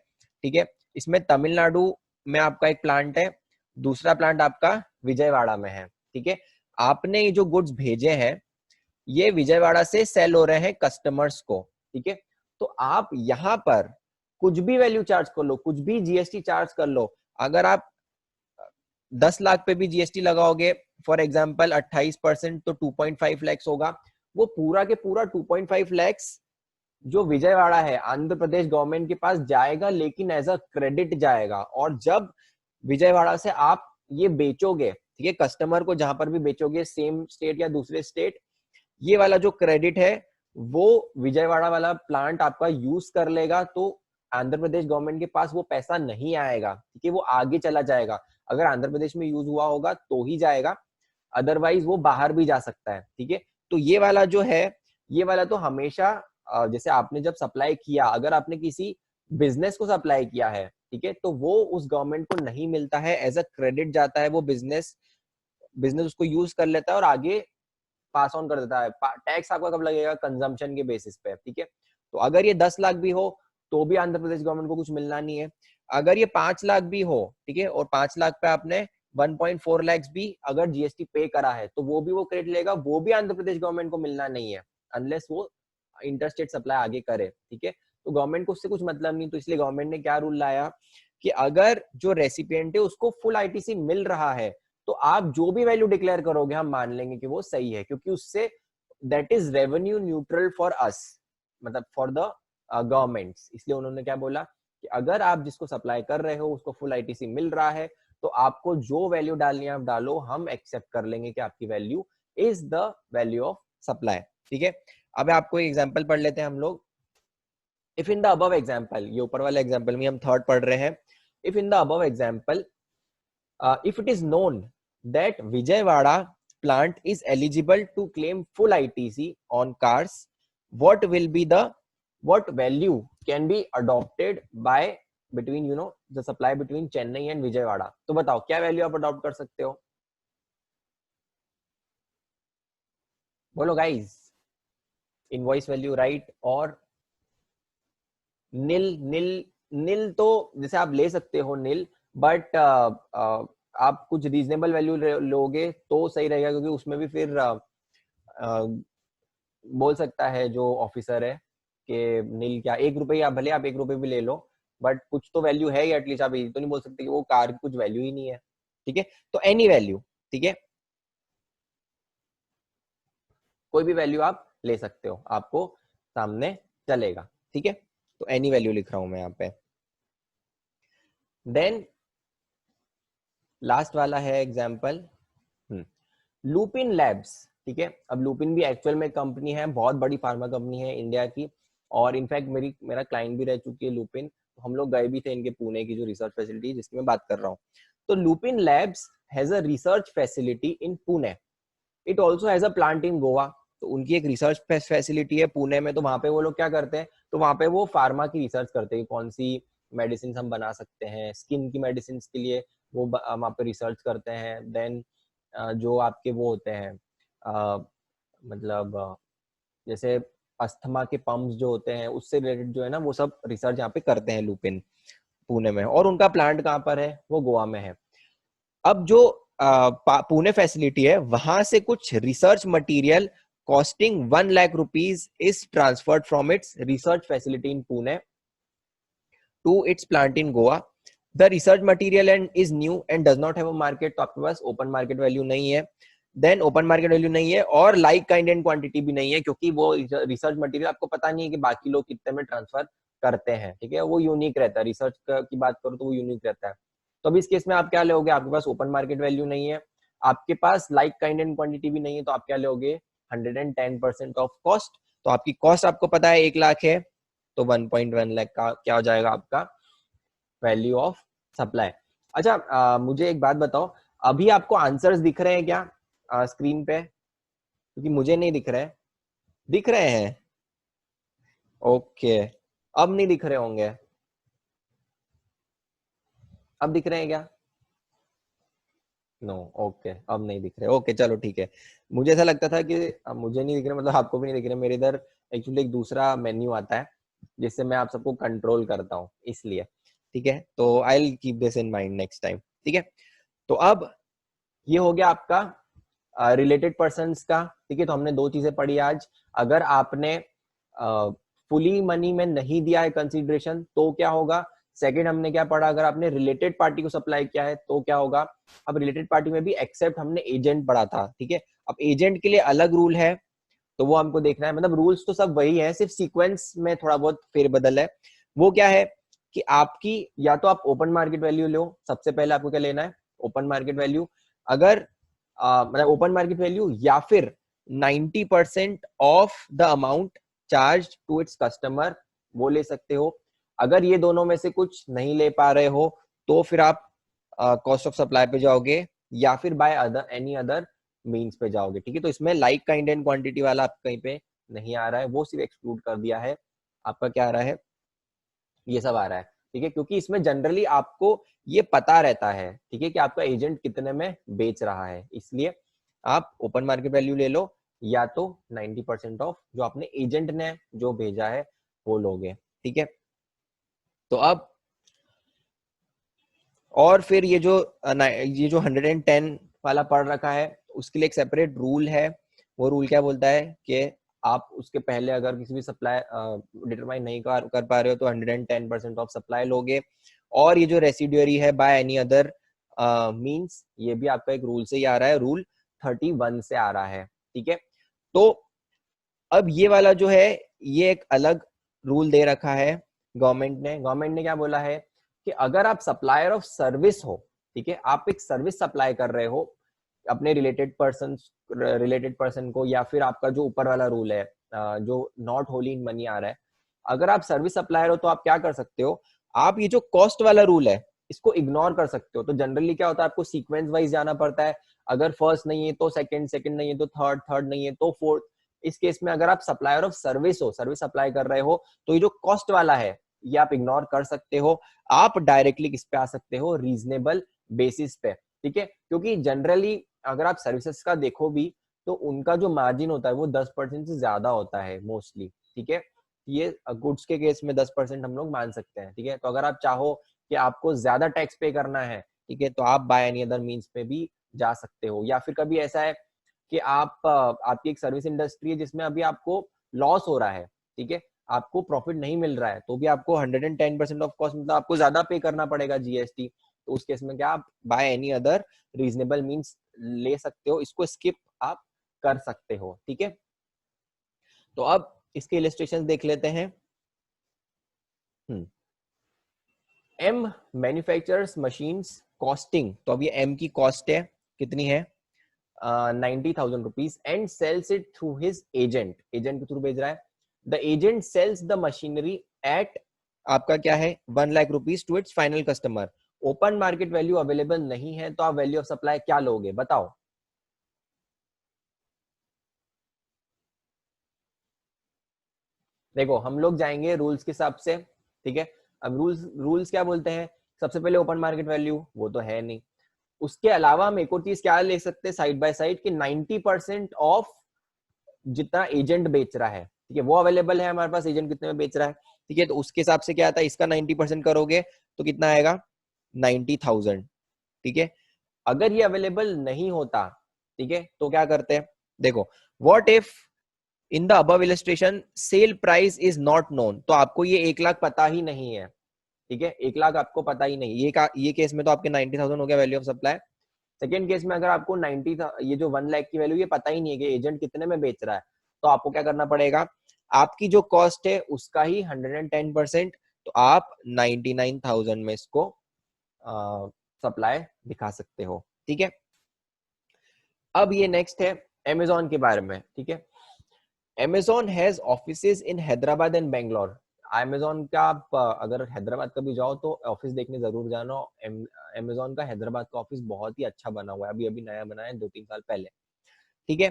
ठीक है, इसमें तमिलनाडु में आपका एक प्लांट है, दूसरा प्लांट आपका विजयवाड़ा में है। ठीक है, आपने ये जो गुड्स भेजे हैं ये विजयवाड़ा से सेल हो रहे हैं कस्टमर्स को। ठीक है, तो आप यहाँ पर कुछ भी वैल्यू चार्ज कर लो, कुछ भी जीएसटी चार्ज कर लो। अगर आप 10 लाख पे भी जीएसटी लगाओगे, फॉर एग्जांपल 28%, तो 2.5 lakhs होगा। वो पूरा के पूरा 2.5 lakhs जो विजयवाड़ा है आंध्र प्रदेश गवर्नमेंट के पास जाएगा, लेकिन एज अ क्रेडिट जाएगा। और जब विजयवाड़ा से आप ये बेचोगे, ठीक है, कस्टमर को जहां पर भी बेचोगे, सेम स्टेट या दूसरे स्टेट, ये वाला जो क्रेडिट है वो विजयवाड़ा वाला प्लांट आपका यूज कर लेगा। तो आंध्र प्रदेश गवर्नमेंट के पास वो पैसा नहीं आएगा, ठीक है, वो आगे चला जाएगा। अगर आंध्र प्रदेश में यूज हुआ होगा तो ही जाएगा, अदरवाइज वो बाहर भी जा सकता है। ठीक है, तो ये वाला जो है, ये वाला तो हमेशा जैसे आपने जब सप्लाई किया, अगर आपने किसी बिजनेस को सप्लाई किया है, ठीक है, तो वो उस गवर्नमेंट को नहीं मिलता है, एज अ क्रेडिट जाता है। वो बिजनेस उसको यूज कर लेता है और आगे पास ऑन कर देता है। टैक्स आपका कब लगेगा? कंजम्पशन के बेसिस पे। ठीक है, तो अगर ये 10 लाख भी हो तो भी आंध्र प्रदेश गवर्नमेंट को कुछ मिलना नहीं है। अगर ये 5 लाख भी हो, ठीक है, और 5 लाख पे आपने 1.4 lakhs भी अगर जीएसटी पे करा है तो वो भी वो क्रेडिट लेगा, वो भी आंध्र प्रदेश गवर्नमेंट को मिलना नहीं है अनलेस वो इंटरस्टेट सप्लाई आगे करे। ठीक है, तो गवर्नमेंट को उससे कुछ मतलब नहीं। तो इसलिए गवर्नमेंट ने क्या रूल लाया कि अगर जो रेसिपिएंट है उसको फुल आईटीसी मिल रहा है तो आप जो भी वैल्यू डिक्लेयर करोगे हम मान लेंगे कि वो सही है, क्योंकि उससे that is revenue neutral for us, मतलब फॉर द गवर्नमेंट्स। इसलिए उन्होंने क्या बोला कि अगर आप जिसको सप्लाई कर रहे हो उसको फुल आईटीसी मिल रहा है तो आपको जो वैल्यू डालनी है आप डालो, हम एक्सेप्ट कर लेंगे कि आपकी value is the value of supply. ठीक है, अब आपको एक एग्जांपल पढ़ लेते हैं हम लोग। If in the above example, ये ऊपर वाले एग्जांपल में हम थर्ड पढ़ रहे हैं। If in the above example, if it is known that Vijayawada plant is eligible to claim full ITC on cars, what will be the what value can be adopted by between the supply between Chennai and Vijayawada? तो बताओ क्या value आप adopt कर सकते हो? बोलो guys, invoice value right और नील? नील तो जैसे आप ले सकते हो नील, बट आप कुछ रीजनेबल वैल्यू लोगे तो सही रहेगा, क्योंकि उसमें भी फिर बोल सकता है जो ऑफिसर है कि नील क्या, 1 रुपये, आप भले आप 1 रुपये भी ले लो, बट कुछ तो वैल्यू है ही एटलीस्ट। आप ये तो नहीं बोल सकते कि वो कार की कुछ वैल्यू ही नहीं है। ठीक है, तो एनी वैल्यू, ठीक है, कोई भी वैल्यू आप ले सकते हो, आपको सामने चलेगा। ठीक है, तो एनी वैल्यू लिख रहा हूं मैं यहाँ पे। देन लास्ट वाला है एग्जाम्पल लुपिन लैब्स। ठीक है, अब लुपिन भी एक्चुअल में कंपनी है, बहुत बड़ी फार्मा कंपनी है इंडिया की, और इनफैक्ट मेरा क्लाइंट भी रह चुकी है लुपिन। हम लोग गए भी थे इनके पुणे की जो रिसर्च फैसिलिटी जिसकी मैं बात कर रहा हूँ। तो Lupin labs has a research facility in Pune, it also has a plant in Goa. तो उनकी एक रिसर्च फैसिलिटी है पुणे में, तो वहां पे वो लोग क्या करते हैं, तो वहां पे वो फार्मा की रिसर्च करते हैं, कौन सी मेडिसिन हम बना सकते हैं, स्किन की मेडिसिन के लिए वो वहां पे रिसर्च करते हैं। देन जो आपके वो होते हैं मतलब जैसे अस्थमा के पंप्स जो होते हैं उससे रिलेटेड जो है ना, वो सब रिसर्च यहाँ पे करते हैं लुपिन पुणे में, और उनका प्लांट कहाँ पर है, वो गोवा में है। अब जो पुणे फैसिलिटी है वहां से कुछ research material costing 1 lakh rupees is transferred from its research facility in Pune to its plant in Goa. The research material and is new and does not have a market, तो आपके पास ओपन मार्केट वैल्यू नहीं है। Then open market value नहीं है और like kind and quantity भी नहीं है, क्योंकि वो रिसर्च मटेरियल आपको पता नहीं है कि बाकी लोग कितने में ट्रांसफर करते हैं। ठीक है, वो यूनिक रहता है, रिसर्च की बात करो तो वो यूनिक रहता है। तो अभी इस केस में आप क्या लोगे, आपके पास ओपन मार्केट वैल्यू नहीं है, आपके पास लाइक काइंड एंड क्वांटिटी भी नहीं है, तो आप क्या लोगे, 110% ऑफ कॉस्ट। तो आपकी कॉस्ट आपको पता है 1 लाख है, तो 1.1 लाख का क्या हो जाएगा आपका वैल्यू ऑफ सप्लाई। अच्छा मुझे एक बात बताओ, अभी आपको आंसर्स दिख रहे हैं क्या स्क्रीन पे? क्योंकि मुझे नहीं दिख रहे। दिख रहे हैं? ओके, अब नहीं दिख रहे होंगे, अब दिख रहे हैं क्या? नो, ओके, अब नहीं दिख रहे। ओके चलो ठीक है, मुझे ऐसा लगता था कि मुझे नहीं दिख रहे, मतलब आपको भी नहीं दिख रहे। मेरे इधर एक्चुअली एक दूसरा मेन्यू आता है जिससे मैं आप सबको कंट्रोल करता हूँ, इसलिए। ठीक है, तो I will keep this in mind next time. ठीक है, तो अब ये हो गया आपका रिलेटेड पर्सन्स का। ठीक है, तो हमने 2 चीजें पढ़ी आज। अगर आपने फुली मनी में नहीं दिया है कंसीडरेशन तो क्या होगा। सेकंड हमने क्या पढ़ा, अगर आपने रिलेटेड पार्टी को सप्लाई किया है तो क्या होगा। अब रिलेटेड पार्टी में भी एक्सेप्ट हमने एजेंट पढ़ा था। ठीक है, अब एजेंट के लिए अलग रूल है, तो वो हमको देखना है। मतलब रूल्स तो सब वही है, सिर्फ सीक्वेंस में थोड़ा बहुत फेरबदल है। वो क्या है कि आपकी या तो आप ओपन मार्केट वैल्यू लो, सबसे पहले आपको क्या लेना है, ओपन मार्केट वैल्यू। अगर मतलब ओपन मार्केट वैल्यू या फिर 90% of the amount charge to its customer, वो ले सकते हो। अगर ये दोनों में से कुछ नहीं ले पा रहे हो तो फिर आप कॉस्ट ऑफ सप्लाई पे जाओगे या फिर by other any other means पे जाओगे। ठीक है, तो इसमें लाइक काइंड एंड क्वांटिटी वाला आप कहीं पे नहीं आ रहा है, वो सिर्फ एक्सक्लूड कर दिया है। आपका क्या आ रहा है, ये सब आ रहा है। ठीक है, क्योंकि इसमें जनरली आपको ये पता रहता है, ठीक है, कि आपका एजेंट कितने में बेच रहा है, इसलिए आप ओपन मार्केट वैल्यू ले लो या तो 90% ऑफ जो आपने एजेंट ने जो भेजा है वो लोगे। ठीक है, तो अब और फिर ये जो 110 वाला पढ़ रखा है उसके लिए एक सेपरेट रूल है। वो रूल क्या बोलता है कि आप उसके पहले अगर किसी भी सप्लाई डिटरमाइन नहीं कर पा रहे हो तो 110% ऑफ सप्लाई लोगे। और ये जो रेसिडुअरी है बाय एनी अदर मींस, ये भी आपका एक रूल से ही आ रहा है, रूल 31 से आ रहा है। ठीक है, तो अब ये वाला जो है ये एक अलग रूल दे रखा है गवर्नमेंट ने क्या बोला है कि अगर आप सप्लायर ऑफ सर्विस हो, ठीक है, आप एक सर्विस सप्लाई कर रहे हो अपने रिलेटेड पर्सन को, या फिर आपका जो ऊपर वाला रूल है जो नॉट होली इन मनी आ रहा है, अगर आप सर्विस सप्लायर हो तो आप क्या कर सकते हो, आप ये जो कॉस्ट वाला रूल है इसको इग्नोर कर सकते हो। तो जनरली क्या होता है, आपको सीक्वेंस वाइज जाना पड़ता है। अगर फर्स्ट नहीं है तो सेकंड, सेकंड नहीं है तो थर्ड, थर्ड नहीं है तो फोर्थ, इस केस में अगर आप सप्लायर ऑफ सर्विस हो, सर्विस सप्लाई कर रहे हो, तो ये जो कॉस्ट वाला है ये आप इग्नोर कर सकते हो। आप डायरेक्टली किस पे आ सकते हो, रीजनेबल बेसिस पे, ठीक है। क्योंकि जनरली अगर आप सर्विसेज का देखो भी तो उनका जो मार्जिन होता है वो 10% से ज्यादा होता है मोस्टली, ठीक है। ये गुड्स के केस में 10% हम लोग मान सकते हैं, ठीक है। तो अगर आप चाहो कि आपको ज्यादा टैक्स पे करना है, ठीक है, तो आप बाय एनी अदर मींस पे भी जा सकते हो। या फिर कभी ऐसा है कि आपकी एक सर्विस इंडस्ट्री है जिसमें अभी आपको लॉस हो रहा है, ठीक है, आपको प्रॉफिट नहीं मिल रहा है, तो भी आपको 110% ऑफ कॉस्ट, मतलब आपको ज्यादा पे करना पड़ेगा जीएसटी। तो उस केस में क्या आप by any other reasonable means ले सकते हो, इसको स्किप आप कर सकते हो, ठीक है। तो अब इसके इलस्ट्रेशन देख लेते हैं। एम मैन्युफैक्चरर्स मशीन्स कॉस्टिंग, तो अब ये एम की कॉस्ट है कितनी है, 90,000 rupees, and sells it through his agent, agent के थ्रू भेज रहा है। The agent sells the machinery at आपका क्या है 1 lakh rupees to its final customer. Open market value available नहीं है, तो आप वैल्यू ऑफ सप्लाई क्या लोगे बताओ। देखो हम लोग जाएंगे रूल्स के हिसाब से, ठीक है। अब रूल्स रूल्स क्या बोलते हैं, सबसे पहले ओपन मार्केट वैल्यू वो तो है नहीं, उसके अलावा हम एक और चीज क्या ले सकते हैं साइड बाय साइड कि 90% ऑफ जितना एजेंट बेच रहा है, ठीक है, वो अवेलेबल है हमारे पास, एजेंट कितने में बेच रहा है, ठीक है। तो उसके हिसाब से क्या आता है, इसका 90% करोगे तो कितना आएगा 90,000, ठीक है। अगर ये अवेलेबल नहीं होता, ठीक है, तो क्या करते हैं, देखो what if in the above illustration sale price is not known, तो आपको ये 1 लाख पता ही नहीं है, ठीक है, 1 लाख आपको पता ही नहीं, ये केस में तो आपके 90,000 हो गया value of supply. Second case में अगर आपको 90 ये जो 1 लाख की वैल्यू ये पता ही नहीं है कि एजेंट कितने में बेच रहा है, तो आपको क्या करना पड़ेगा, आपकी जो कॉस्ट है उसका ही 110%, तो आप 99,000 में इसको सप्लाई दिखा सकते हो, ठीक है। अब ये नेक्स्ट है अमेजोन के बारे में, ठीक है। Amazon has offices in Hyderabad and Bangalore. Amazon का आप अगर हैदराबाद कभी जाओ तो ऑफिस देखने जरूर जाना। Amazon का हैदराबाद का ऑफिस बहुत ही अच्छा बना हुआ है, अभी अभी नया बना है 2-3 साल पहले, ठीक है।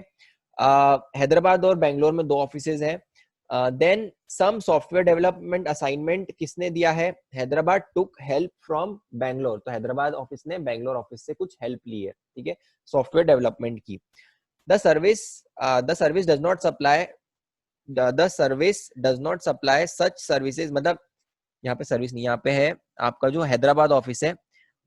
हैदराबाद और बेंगलोर में 2 ऑफिसेज हैं। Then some software development assignment किसने दिया है, Hyderabad took help from Bangalore, तो हैदराबाद ऑफिस ने बेंगलोर ऑफिस से कुछ हेल्प ली है, ठीक है, सॉफ्टवेयर डेवलपमेंट की। The service does not supply the service does not supply such services, मतलब यहाँ पे सर्विस नहीं, यहाँ पे है आपका जो हैदराबाद ऑफिस है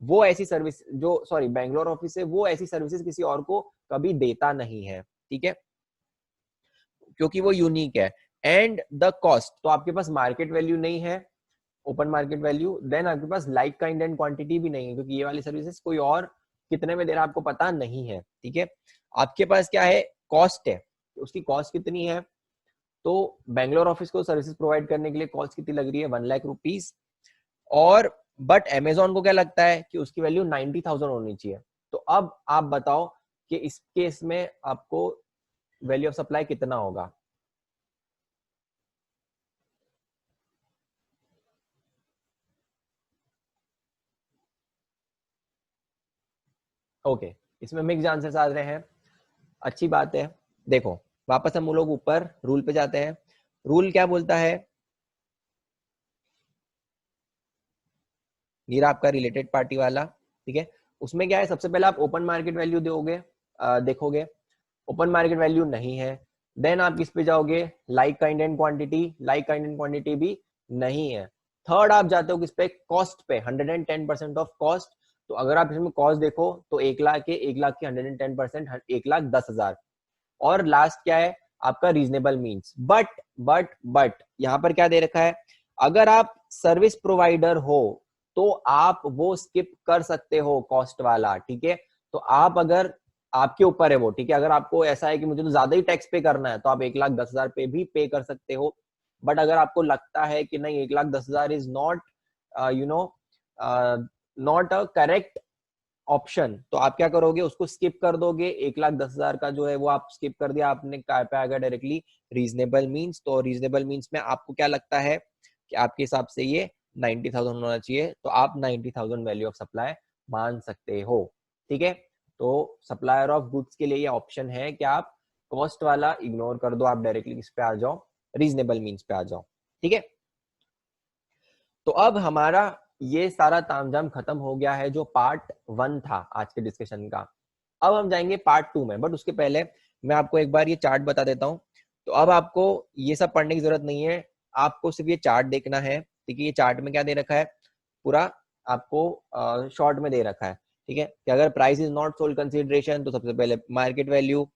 वो ऐसी सर्विस, जो सॉरी बेंगलोर ऑफिस है वो ऐसी सर्विसेज किसी और को कभी देता नहीं है, ठीक है, क्योंकि वो यूनिक है। एंड द कॉस्ट, तो आपके पास मार्केट वैल्यू नहीं है, ओपन मार्केट वैल्यू, देन आपके पास लाइक काइंड एंड क्वांटिटी भी नहीं है, क्योंकि ये वाली सर्विसेज कोई और कितने में दे रहा है आपको पता नहीं है, ठीक है। आपके पास क्या है, कॉस्ट है, उसकी कॉस्ट कितनी है, तो बेंगलोर ऑफिस को सर्विसेज प्रोवाइड करने के लिए कॉस्ट कितनी लग रही है 1 लाख रुपीज, और बट अमेजोन को क्या लगता है कि उसकी वैल्यू 90,000 होनी चाहिए। तो अब आप बताओ कि इस केस में आपको वैल्यू ऑफ सप्लाई कितना होगा। ओके, इसमें मिक्स आंसर्स आ रहे हैं, अच्छी बात है। देखो वापस हम लोग ऊपर रूल पे जाते हैं। रूल क्या बोलता है, ये रहा आपका रिलेटेड पार्टी वाला, ठीक है। उसमें क्या है, सबसे पहले आप ओपन मार्केट वैल्यू दोगे, देखोगे, ओपन मार्केट वैल्यू नहीं है। देन आप किस पे जाओगे, like kind and quantity, like kind and quantity भी नहीं है। थर्ड आप जाते हो किस पे, कॉस्ट पे, 110% ऑफ कॉस्ट। तो अगर आप इसमें कॉस्ट देखो तो 1 लाख के 1 लाख की 110%, 1,10,000। और लास्ट क्या है आपका रीजनेबल मीन्स, बट यहाँ पर क्या दे रखा है, अगर आप सर्विस प्रोवाइडर हो तो आप वो स्किप कर सकते हो कॉस्ट वाला, ठीक है। तो आप अगर आपके ऊपर है वो, ठीक है, अगर आपको ऐसा है कि मुझे तो ज्यादा ही टैक्स पे करना है तो आप 1,10,000 पे भी पे कर सकते हो। बट अगर आपको लगता है कि नहीं 1,10,000 is not you know not a correct option, तो आप क्या करोगे, उसको स्किप कर दोगे, 1,10,000 का जो है वो आप स्किप कर दिया आपने, काय पे आ गया डायरेक्टली रीजनेबल मीन्स। तो रीजनेबल मीन्स में आपको क्या लगता है कि आपके हिसाब से ये 90,000 होना चाहिए, तो आप 90,000 वैल्यू ऑफ सप्लाई मान सकते हो, ठीक है। तो सप्लायर ऑफ गुड्स के लिए ये ऑप्शन है कि आप कॉस्ट वाला इग्नोर कर दो, आप डायरेक्टली किस पे आ जाओ, रीजनेबल मीन्स पे आ जाओ, ठीक है। तो अब हमारा ये सारा तामझाम खत्म हो गया है जो पार्ट 1 था आज के डिस्कशन का। अब हम जाएंगे पार्ट 2 में, बट उसके पहले मैं आपको एक बार ये चार्ट बता देता हूँ। तो अब आपको ये सब पढ़ने की जरूरत नहीं है, आपको सिर्फ ये चार्ट देखना है, ठीक है। ये चार्ट में क्या दे रखा है, पूरा आपको शॉर्ट में दे रखा है, ठीक है, कि अगर price is not sold consideration तो सबसे पहले मार्केट वैल्यू,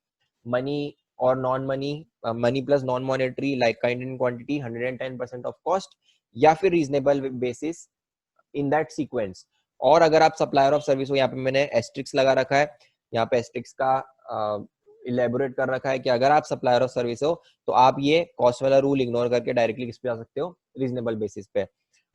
मनी और non money, money plus non monetary like kind and quantity, 110% of cost, या फिर reasonable basis in that sequence. और अगर आप सप्लायर ऑफ सर्विस हो, यहाँ पे मैंने एस्ट्रिक्स लगा रखा है, यहाँ पे एस्ट्रिक्स का इलेबोरेट कर रखा है कि अगर आप सप्लायर ऑफ सर्विस हो तो आप ये कॉस्ट वाला रूल इग्नोर करके डायरेक्टली किस पे आ सकते हो, रीजनेबल बेसिस पे।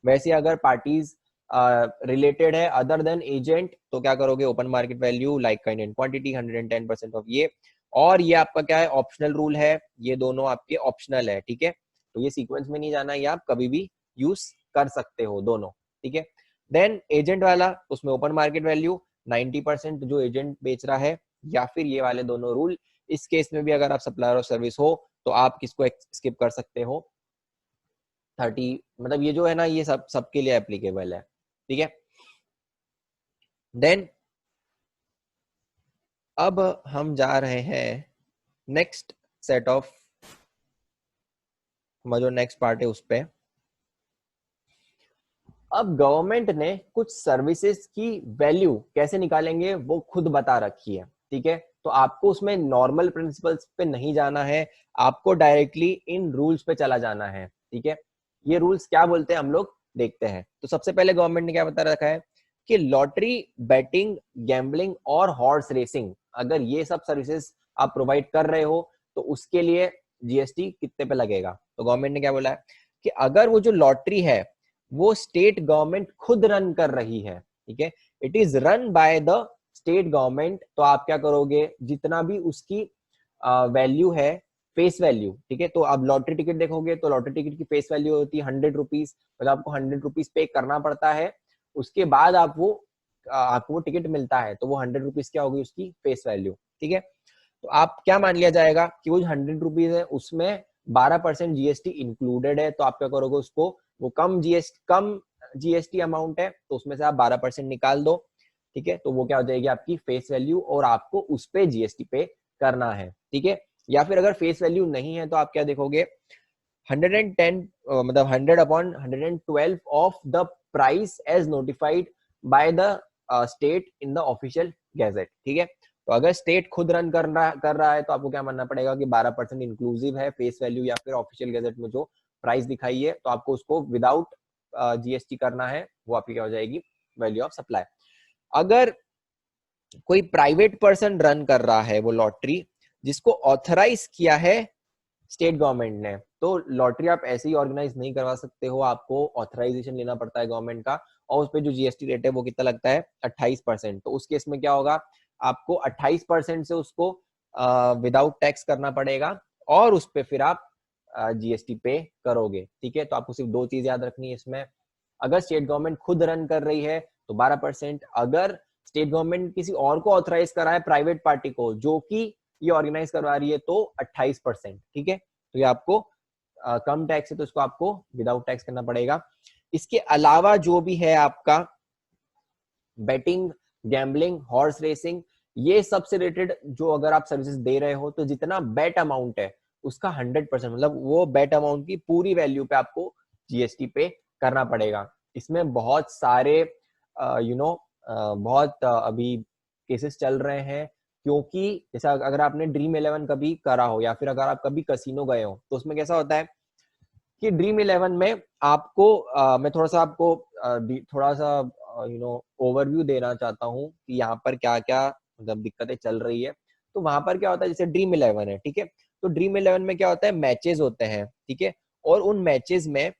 वैसे अगर पार्टीज रिलेटेड है अदर देन एजेंट तो क्या करोगे, open market value like kind and quantity, 110% of ये। और ये आपका क्या है, ऑप्शनल रूल है, ये दोनों आपके ऑप्शनल है, ठीक है। तो ये सीक्वेंस में नहीं जाना, ये आप कभी भी यूज कर सकते हो दोनों, ठीक है। देन एजेंट वाला, उसमें ओपन मार्केट वैल्यू 90% जो एजेंट बेच रहा है, या फिर ये वाले दोनों रूल। इस केस में भी अगर आप सप्लायर ऑफ सर्विस हो तो आप किसको स्किप कर सकते हो, 30, मतलब ये जो है ना, ये सबके लिए एप्लीकेबल है, ठीक है। देन अब हम जा रहे हैं नेक्स्ट सेट ऑफ, हमारा जो नेक्स्ट पार्ट है उस पे। अब गवर्नमेंट ने कुछ सर्विसेज की वैल्यू कैसे निकालेंगे वो खुद बता रखी है, ठीक है। तो आपको उसमें नॉर्मल प्रिंसिपल्स पे नहीं जाना है, आपको डायरेक्टली इन रूल्स पे चला जाना है, ठीक है। ये रूल्स क्या बोलते हैं हम लोग देखते हैं। तो सबसे पहले गवर्नमेंट ने क्या बता रखा है कि लॉटरी, बैटिंग, गैम्बलिंग और हॉर्स रेसिंग, अगर ये सब सर्विसेज आप प्रोवाइड कर रहे हो तो उसके लिए जीएसटी कितने पे लगेगा। तो गवर्नमेंट ने क्या बोला है कि अगर वो जो लॉटरी है वो स्टेट गवर्नमेंट खुद रन कर रही है, ठीक है, it is run by the state government, तो आप क्या करोगे, जितना भी उसकी वैल्यू है, फेस वैल्यू, ठीक है। तो आप लॉटरी टिकट देखोगे तो लॉटरी टिकट की फेस वैल्यू होती है 100 रुपीज, मतलब आपको 100 रुपीज पे करना पड़ता है, उसके बाद आपको वो टिकट मिलता है, तो वो 100 रुपीज क्या होगी, उसकी फेस वैल्यू, ठीक है। तो आप क्या मान लिया जाएगा कि वो 100 रुपीज है उसमें 12% जीएसटी इंक्लूडेड है, तो आप क्या करोगे, उसको वो कम जीएसटी अमाउंट है तो उसमें से आप 12% निकाल दो, ठीक है। तो वो क्या हो जाएगी, आपकी फेस वैल्यू, और आपको उस पे जीएसटी पे करना है, ठीक है। या फिर अगर फेस वैल्यू नहीं है तो आप क्या देखोगे, 110 मतलब 100/112 of the price as notified by the state in the official gazette, ठीक है। तो अगर स्टेट खुद रन कर रहा है तो आपको क्या मानना पड़ेगा कि 12% इंक्लूसिव है फेस वैल्यू या फिर ऑफिशियल गैजेट में जो प्राइस दिखाई है, तो आपको उसको विदाउट जीएसटी करना है, वो आपकी क्या हो जाएगी, वैल्यू ऑफ सप्लाई। अगर कोई प्राइवेट पर्सन रन कर रहा है वो लॉटरी, जिसको ऑथराइज किया है स्टेट गवर्नमेंट ने, तो लॉटरी आप ऐसे ही ऑर्गेनाइज नहीं करवा सकते हो, आपको ऑथराइजेशन लेना पड़ता है गवर्नमेंट का, और उस पर जो जीएसटी रेट है वो कितना लगता है, 28%। तो उस केस में क्या होगा, आपको 28% से उसको विदाउट टैक्स करना पड़ेगा, और उस पर फिर आप जीएसटी पे करोगे, ठीक है। तो आपको सिर्फ दो चीज याद रखनी है इसमें, अगर स्टेट गवर्नमेंट खुद रन कर रही है तो 12%, अगर स्टेट गवर्नमेंट किसी और को ऑथराइज करा है, प्राइवेट पार्टी को जो कि ये ऑर्गेनाइज करवा रही है, तो 28%, ठीक है। तो ये आपको कम टैक्स है तो इसको आपको विदाउट टैक्स करना पड़ेगा। इसके अलावा जो भी है आपका बेटिंग, गैम्बलिंग, हॉर्स रेसिंग, ये सबसे रिलेटेड जो अगर आप सर्विसेज दे रहे हो तो जितना बेट अमाउंट है उसका 100%, मतलब वो बेट अमाउंट की पूरी वैल्यू पे आपको जीएसटी पे करना पड़ेगा। इसमें बहुत सारे बहुत अभी केसेस चल रहे हैं, क्योंकि जैसा अगर आपने ड्रीम 11 कभी करा हो या फिर अगर आप कभी कसिनो गए हो तो उसमें कैसा होता है कि ड्रीम 11 में आपको मैं थोड़ा सा आपको थोड़ा सा ओवरव्यू देना चाहता हूँ कि यहाँ पर क्या क्या मतलब दिक्कतें चल रही है। तो वहां पर क्या होता है, जैसे ड्रीम 11 है, ठीक है। तो ड्रीम 11 में क्या होता है, मैचेस होते हैं, ठीक है। और उन मैचेस में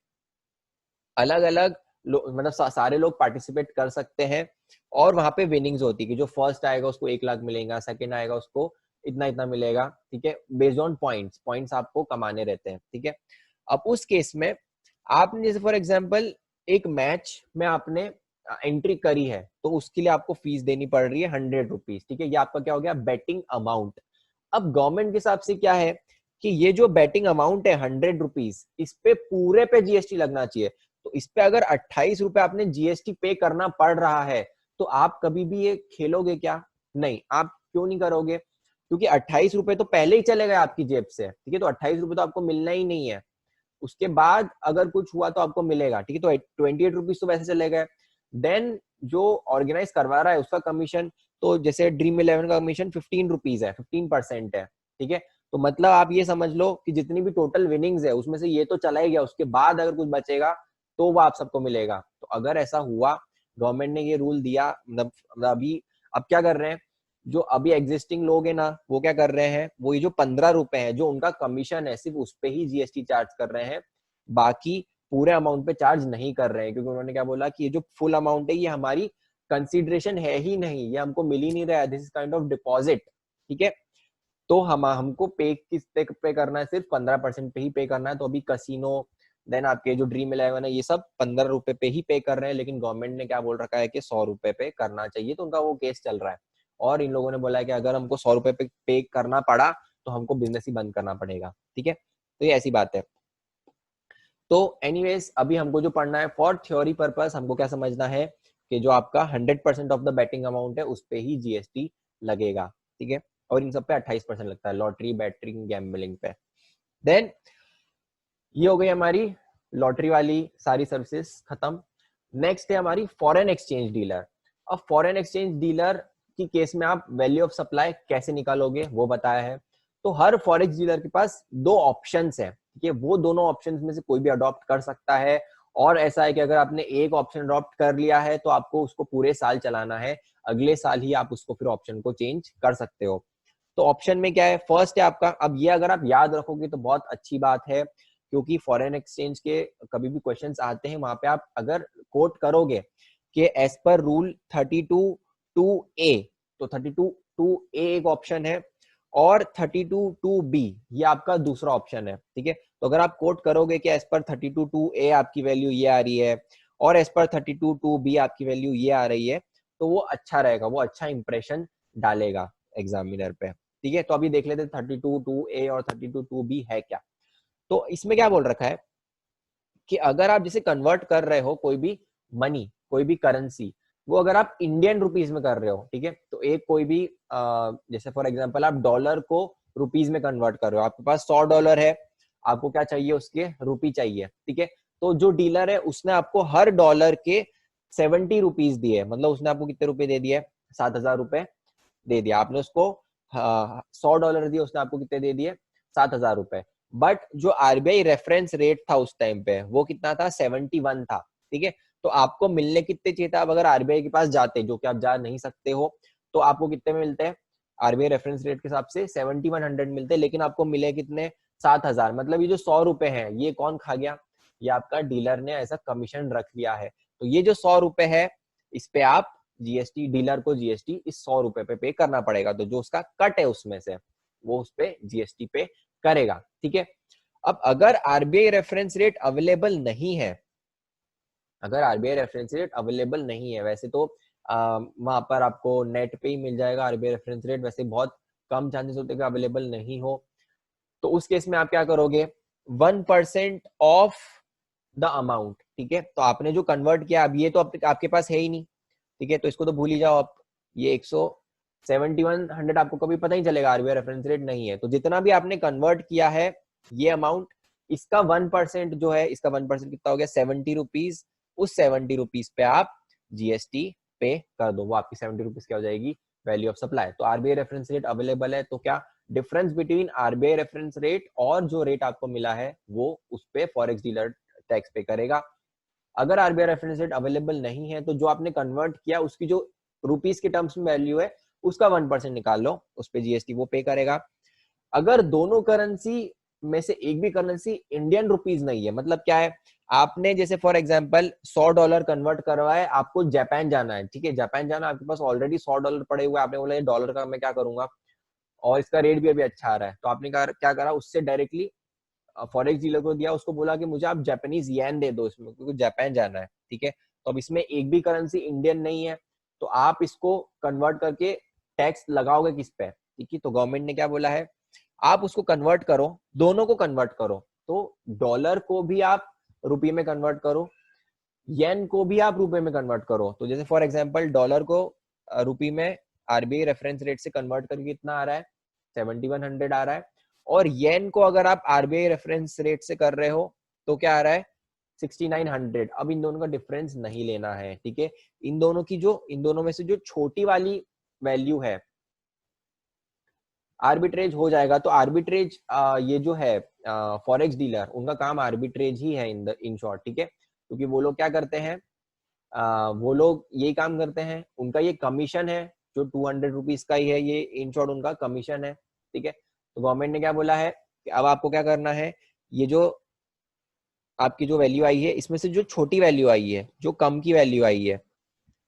अलग अलग मतलब सारे लोग पार्टिसिपेट कर सकते हैं, और वहां पे विनिंग्स होती है कि जो फर्स्ट आएगा उसको 1 लाख मिलेगा, सेकंड आएगा उसको इतना इतना मिलेगा, ठीक है, बेस्ड ऑन पॉइंट्स आपको कमाने रहते हैं, ठीक है। अब उस केस में आपने जैसे फॉर एग्जांपल एक मैच में आपने एंट्री करी है, तो उसके लिए आपको फीस देनी पड़ रही है 100 रुपीज, ठीक है। ये आपका क्या हो गया, बेटिंग अमाउंट। अब गवर्नमेंट के हिसाब से क्या है कि ये जो बेटिंग अमाउंट है 100 रुपीज, इस पे पूरे पे जीएसटी लगना चाहिए। तो इस पे अगर 28 रुपए आपने जीएसटी पे करना पड़ रहा है तो आप कभी भी ये खेलोगे क्या? नहीं, आप क्यों नहीं करोगे? क्योंकि 28 रुपए तो पहले ही चले गए आपकी जेब से, ठीक है, तो 28 रुपए तो आपको मिलना ही नहीं है। उसके बाद अगर कुछ हुआ तो आपको मिलेगा, ठीक है, तो 28 रुपीज तो वैसे चले गए। देन जो ऑर्गेनाइज करवा रहा है उसका कमीशन, तो जैसे ड्रीम 11 का कमीशन 15 रुपीज है, 15% है, ठीक है। तो मतलब आप ये समझ लो कि जितनी भी टोटल विनिंग्स है उसमें से ये तो चला ही गया, उसके बाद अगर कुछ बचेगा तो वो आप सबको मिलेगा। तो अगर ऐसा हुआ, गवर्नमेंट ने ये रूल दिया, मतलब अभी अब क्या कर रहे हैं, जो अभी एग्जिस्टिंग लोग हैं ना, वो क्या कर रहे हैं, वो ये जो 15 रुपए है जो उनका कमीशन है सिर्फ उस पे ही जीएसटी चार्ज कर रहे हैं, बाकी पूरे अमाउंट पे चार्ज नहीं कर रहे हैं। क्योंकि उन्होंने क्या बोला कि ये जो फुल अमाउंट है ये हमारी कंसिडरेशन है ही नहीं, ये हमको मिल ही नहीं रहा है, this is kind of deposit, ठीक है। तो हमको पे किस पे करना है, सिर्फ 15% पे ही पे करना है। तो अभी कसिनो, देन आपके जो ड्रीम 11 है, ये सब 15 रुपए पे ही पे कर रहे हैं, लेकिन गवर्नमेंट ने क्या बोल रखा है कि 100 रुपए पे करना चाहिए, तो उनका वो केस चल रहा है। और इन लोगों ने बोला है कि अगर हमको 100 रुपए पे करना पड़ा तो हमको बिजनेस ही बंद करना पड़ेगा, ठीक है। तो ये ऐसी बात है। तो एनीवेज अभी हमको जो पढ़ना है फॉर थ्योरी पर्पस, हमको क्या समझना है कि जो आपका 100% ऑफ द बैटिंग अमाउंट है उस पे ही जीएसटी लगेगा, ठीक है। और इन सब पे 28% लगता है, लॉटरी, बैटिंग, गैम्बलिंग पे। देन ये हो गई हमारी लॉटरी वाली सारी सर्विसेज खत्म। नेक्स्ट है हमारी फॉरेन एक्सचेंज डीलर। अब फॉरेन एक्सचेंज डीलर की केस में आप वैल्यू ऑफ सप्लाई कैसे निकालोगे वो बताया है। तो हर फॉरेक्स डीलर के पास दो ऑप्शंस है, ठीक है, वो दोनों ऑप्शंस में से कोई भी अडॉप्ट कर सकता है। और ऐसा है कि अगर आपने एक ऑप्शन अडॉप्ट कर लिया है तो आपको उसको पूरे साल चलाना है, अगले साल ही आप उसको फिर ऑप्शन को चेंज कर सकते हो। तो ऑप्शन में क्या है, फर्स्ट है आपका, अब ये अगर आप याद रखोगे तो बहुत अच्छी बात है, क्योंकि फॉरेन एक्सचेंज के कभी भी क्वेश्चंस आते हैं वहां पे आप अगर कोट करोगे कि एज पर रूल 32(2)(a), तो 32(2)(a) एक ऑप्शन है और 32(2)(b ये आपका दूसरा ऑप्शन है, ठीक है। तो अगर आप कोट करोगे कि एज पर 32(2)(a) आपकी वैल्यू ये आ रही है और एज पर 32(2)(b आपकी वैल्यू ये आ रही है, तो वो अच्छा रहेगा, वो अच्छा इंप्रेशन डालेगा एग्जामिनर पे, ठीक है। तो अभी देख लेते 32(2)(a) और 32(2)(b है क्या। तो इसमें क्या बोल रखा है कि अगर आप जैसे कन्वर्ट कर रहे हो कोई भी मनी, कोई भी करेंसी, वो अगर आप इंडियन रुपीज में कर रहे हो, ठीक है, तो एक कोई भी जैसे फॉर एग्जांपल आप डॉलर को रुपीज में कन्वर्ट कर रहे हो, आपके पास $100 है, आपको क्या चाहिए, उसके रुपी चाहिए, ठीक है। तो जो डीलर है उसने आपको हर डॉलर के 70 रुपीज दिए, मतलब उसने आपको कितने रुपए दे दिए, 7,000 रुपए दे दिया आपने उसको। $100 दिए, उसने आपको कितने दे दिए, 7,000 रुपए। बट जो आरबीआई रेफरेंस रेट था उस टाइम पे वो कितना था, 71 था, ठीक है। तो आपको मिलने कितने चाहिए था, अब अगर आरबीआई के पास जाते, जो कि आप जा नहीं सकते हो, तो आपको कितने में मिलते हैं, आरबीआई रेफरेंस रेट के हिसाब से 7100 मिलते, लेकिन आपको मिले कितने, 7,000। मतलब ये जो 100 रुपए है ये कौन खा गया, ये आपका डीलर ने ऐसा कमीशन रख लिया है। तो ये जो 100 रुपए है इस पे आप जीएसटी, डीलर को जीएसटी इस 100 रुपए पे करना पड़ेगा, तो जो उसका कट है उसमें से वो उस पे जीएसटी पे करेगा, ठीक है। अब अगर आरबीआई रेफरेंस रेट अवेलेबल नहीं है, अगर आरबीआई रेफरेंस रेट अवेलेबल नहीं है, वैसे तो वहां पर आपको नेट पे ही मिल जाएगा आरबीआई रेफरेंस रेट, वैसे बहुत कम चांसेस होते हैं कि अवेलेबल नहीं हो, तो उस केस में आप क्या करोगे, 1% ऑफ द अमाउंट, ठीक है। तो आपने जो कन्वर्ट किया, अब ये तो आपके पास है ही नहीं, ठीक है, तो इसको तो भूल ही जाओ आप। ये 171 आपको कभी पता ही चलेगा, आरबीआई रेफरेंस रेट नहीं है, तो जितना भी आपने कन्वर्ट किया है ये अमाउंट, इसका 1% जो है, इसका 1% कितना हो गया, 70 रुपीज। उस 70 रुपीज पे आप जीएसटी पे कर दो, वो आपकी 70 रुपीज क्या हो जाएगी, वैल्यू ऑफ सप्लाई। तो आरबीआई रेफरेंस रेट अवेलेबल है, तो क्या difference between RBI reference rate और जो रेट आपको मिला है वो उस पे फॉरेक्स डीलर टैक्स पे करेगा। अगर आरबीआई रेफरेंस रेट अवेलेबल नहीं है तो जो आपने कन्वर्ट किया उसकी जो रुपीस के टर्म्स में वैल्यू है उसका 1% निकाल लो, उस पे जीएसटी वो पे करेगा। अगर दोनों करेंसी में से एक भी करेंसी इंडियन रुपीज नहीं है, मतलब क्या है, आपने जैसे फॉर एग्जांपल $100 कन्वर्ट करवाए, आपको जापान जाना है, ठीक है, जापान जाना, आपके पास ऑलरेडी $100 पड़े हुए, आपने बोला ये डॉलर का मैं क्या करूंगा, और इसका रेट भी अभी अच्छा आ रहा है, तो आपने क्या करा, उससे डायरेक्टली फॉरेक्स डीलर को दिया, उसको बोला कि मुझे आप जापानीज येन दे दो इसमें, क्योंकि जापान जाना है, ठीक है। तो अब इसमें एक भी करेंसी इंडियन नहीं है, तो आप इसको कन्वर्ट करके टैक्स लगाओगे किस पे, ठीक है। तो गवर्नमेंट ने क्या बोला है, आप उसको कन्वर्ट करो, दोनों को कन्वर्ट करो। तो डॉलर को भी आप रुपये में कन्वर्ट करो, येन को भी आप रुपये में कन्वर्ट करो। तो जैसे फॉर एग्जांपल डॉलर को रुपये में आरबीआई रेफरेंस रेट से कन्वर्ट करके कितना आ रहा है, 7100 आ रहा है। और येन को अगर आप आरबीआई रेफरेंस रेट से कर रहे हो तो क्या आ रहा है, 6900। अब इन दोनों का डिफरेंस नहीं लेना है, ठीक है। इन दोनों में से जो छोटी वाली वैल्यू है, आर्बिट्रेज हो जाएगा। तो आर्बिट्रेज ये जो है फॉरेक्स डीलर, उनका काम आर्बिट्रेज ही है इन शॉर्ट, ठीक है। क्योंकि वो लोग क्या करते हैं, वो लोग यही काम करते हैं, उनका ये कमीशन है जो 200 रुपीज का ही है, ये इन शॉर्ट उनका कमीशन है, ठीक है। तो गवर्नमेंट ने क्या बोला है कि अब आपको क्या करना है, ये जो आपकी जो वैल्यू आई है इसमें से जो छोटी वैल्यू आई है, जो कम की वैल्यू आई है,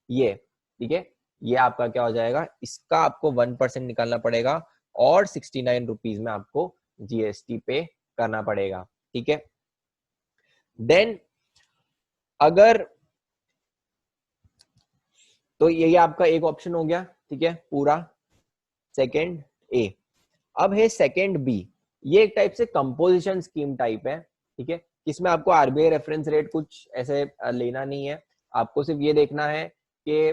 ये ठीक है, ये आपका क्या हो जाएगा, इसका आपको 1% निकालना पड़ेगा और 69 रुपीज में आपको जीएसटी पे करना पड़ेगा, ठीक है। देन अगर तो यही आपका एक ऑप्शन हो गया, ठीक है, पूरा सेकंड ए। अब है सेकंड बी, ये एक टाइप से कंपोजिशन स्कीम टाइप है, ठीक है। इसमें आपको आरबीआई रेफरेंस रेट कुछ ऐसे लेना नहीं है, आपको सिर्फ ये देखना है कि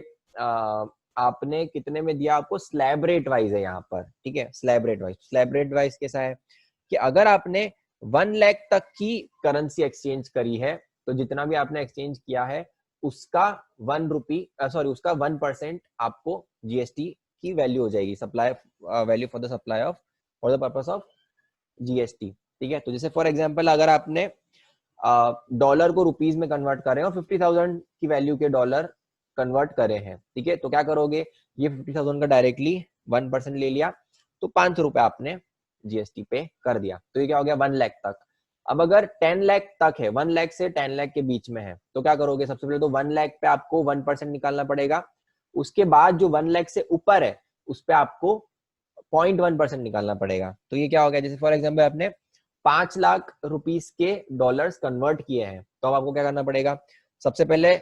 आपने कितने में दिया, आपको स्लैब रेट वाइज है यहाँ पर, ठीक है। स्लैब रेट वाइज कैसा है कि अगर आपने 1 लाख तक की करेंसी एक्सचेंज करी है, तो जितना भी आपने एक्सचेंज किया है उसका 1% आपको जीएसटी की वैल्यू हो जाएगी, supply value for the supply of for the purpose of GST, ठीक है। तो जैसे फॉर एग्जांपल अगर आपने डॉलर को रुपीज में कन्वर्ट कर रहे हैं और 50,000 की वैल्यू के डॉलर कन्वर्ट करे हैं, ठीक है, तो क्या करोगे, ये 50,000 का डायरेक्टली 1% ले लिया, तो 500 रुपए आपने जीएसटी पे कर दिया, तो ये क्या हो गया 1 लाख तक। अब अगर 10 लाख तक है, 1 लाख से 10 लाख के बीच में है, तो क्या करोगे, सबसे पहले तो 1 लाख पे आपको 1% निकालना पड़ेगा, उसके बाद जो 1 लाख से ऊपर है उस पे आपको 0.1% निकालना पड़ेगा। तो ये क्या हो गया, जैसे फॉर एग्जाम्पल आपने 5 लाख रुपीस के डॉलर्स कन्वर्ट किए हैं, तो अब आपको क्या करना पड़ेगा, सबसे पहले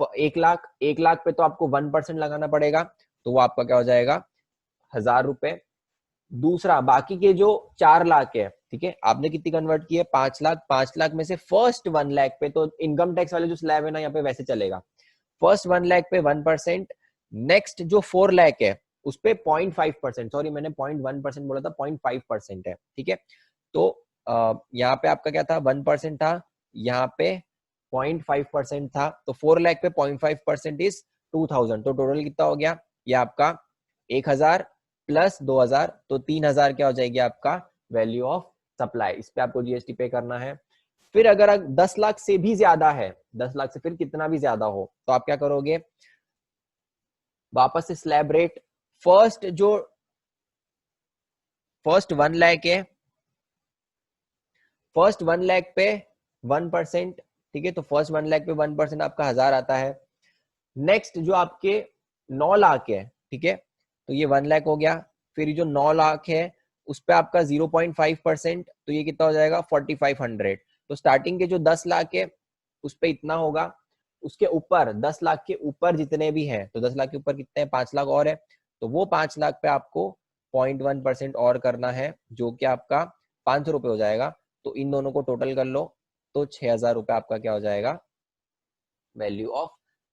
1 लाख पे तो आपको 1% लगाना पड़ेगा, तो वो आपका क्या हो जाएगा 1000 रुपए। दूसरा बाकी के जो 4 लाख है, ठीक है, आपने कितनी कन्वर्ट की है 5 लाख में से फर्स्ट 1 लाख पे तो इनकम टैक्स वाले जो स्लैब है ना यहाँ पे वैसे चलेगा, फर्स्ट 1 लाख पे 1%, नेक्स्ट जो 4 लाख है उस पे 0.5%, सॉरी मैंने 0.1% बोला था, 0.5% है, ठीक है। तो यहाँ पे आपका क्या था 1% था, यहाँ पे 0.5% था, तो 4 लाख पे 0.5% इज 2000, तो टोटल कितना हो गया, ये आपका 1000 प्लस 2000, तो 3000 क्या हो जाएगी आपका वैल्यू ऑफ सप्लाई, इस पे आपको जीएसटी पे करना है। फिर अगर 10 लाख से भी ज्यादा है, 10 लाख से फिर कितना भी ज्यादा हो, तो आप क्या करोगे, वापस से स्लैब रेट, फर्स्ट 1 लाख है, फर्स्ट 1 लाख पे 1%, ठीक है, तो फर्स्ट 1 लाख पे 1% आपका 1000 आता है। नेक्स्ट जो आपके 9 लाख है, ठीक है, तो ये 1 लाख हो गया, फिर जो 9 लाख है उस पे आपका 0.5%, तो ये कितना हो जाएगा 4500। तो स्टार्टिंग के जो 10 लाख है उस पे इतना होगा, उसके ऊपर 10 लाख के ऊपर जितने भी हैं, तो 10 लाख के ऊपर कितने हैं 5 लाख और है, तो वो 5 लाख पे आपको 0.1% और करना है, जो कि आपका 500 रुपए हो जाएगा। तो इन दोनों को टोटल कर लो, तो 6000 रुपए आपका क्या हो जाएगा वैल्यू ऑफ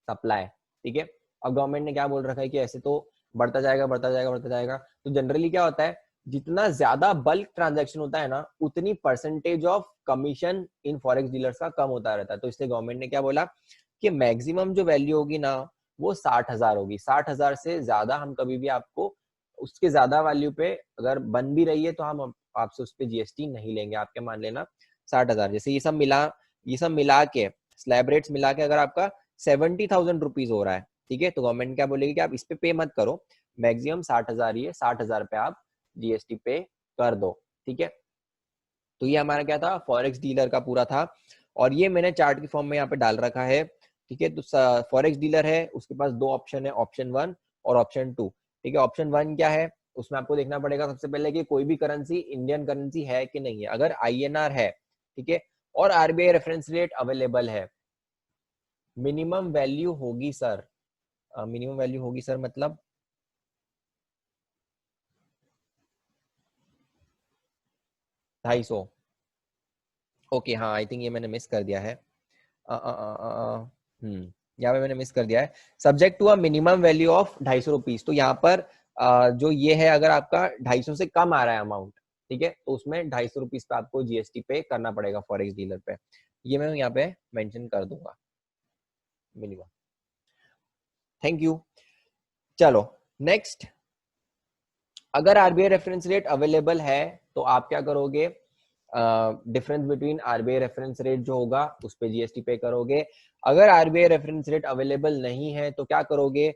सप्लाई, ठीक है। अब गवर्नमेंट ने क्या बोल रखा है कि ऐसे तो बढ़ता जाएगा बढ़ता जाएगा बढ़ता जाएगा, तो जनरली क्या होता है, जितना ज्यादा बल्क ट्रांजैक्शन होता है ना, उतनी percentage of commission in forex dealers का कम होता रहता है। तो इसलिए गवर्नमेंट ने क्या बोला कि मैक्सिमम जो वैल्यू होगी ना वो 60,000 होगी, 60,000 से ज्यादा हम कभी भी आपको उसके ज्यादा वैल्यू पे अगर बन भी रही है तो हम आपसे उस पर जीएसटी नहीं लेंगे, आपके मान लेना 60,000। जैसे ये सब मिला के स्लैब रेट्स मिला के अगर आपका 70,000 रुपीज हो रहा है, ठीक है, तो गवर्नमेंट क्या बोलेगी कि आप इस पे मत करो, मैक्सिमम 60,000 ही है, 60,000 पे आप जीएसटी पे कर दो, ठीक है। तो ये हमारा क्या था फॉरेक्स डीलर का पूरा था, और ये मैंने चार्ट की फॉर्म में यहाँ पे डाल रखा है, ठीक है। तो फॉरेक्स डीलर है, उसके पास 2 ऑप्शन है, ऑप्शन 1 और ऑप्शन 2, ठीक है। ऑप्शन 1 क्या है, उसमें आपको देखना पड़ेगा सबसे पहले कि कोई भी करेंसी इंडियन करेंसी है कि नहीं है, अगर आईएनआर है, ठीक है, और आरबीआई रेफरेंस रेट अवेलेबल है, मिनिमम वैल्यू होगी सर, मिनिमम वैल्यू होगी सर मतलब 250। ओके हाँ, आई थिंक ये मैंने मिस कर दिया है। यहाँ पे मैंने मिस कर दिया है, subject to a minimum value of 250 rupees. तो यहाँ पर जो ये है, अगर आपका 250 से कम आ रहा है अमाउंट, ठीक है, तो उसमें 250 रुपीज पे आपको जीएसटी पे करना पड़ेगा फॉरेक्स डीलर पे। ये मैं यहाँ पे मेंशन कर दूंगा मिनिमम। Thank you. चलो नेक्स्ट, अगर आरबीआई रेफरेंस रेट अवेलेबल है तो आप क्या करोगे, difference between RBI reference rate जो होगा उस पे जीएसटी पे करोगे। अगर आरबीआई रेफरेंस रेट अवेलेबल नहीं है तो क्या करोगे,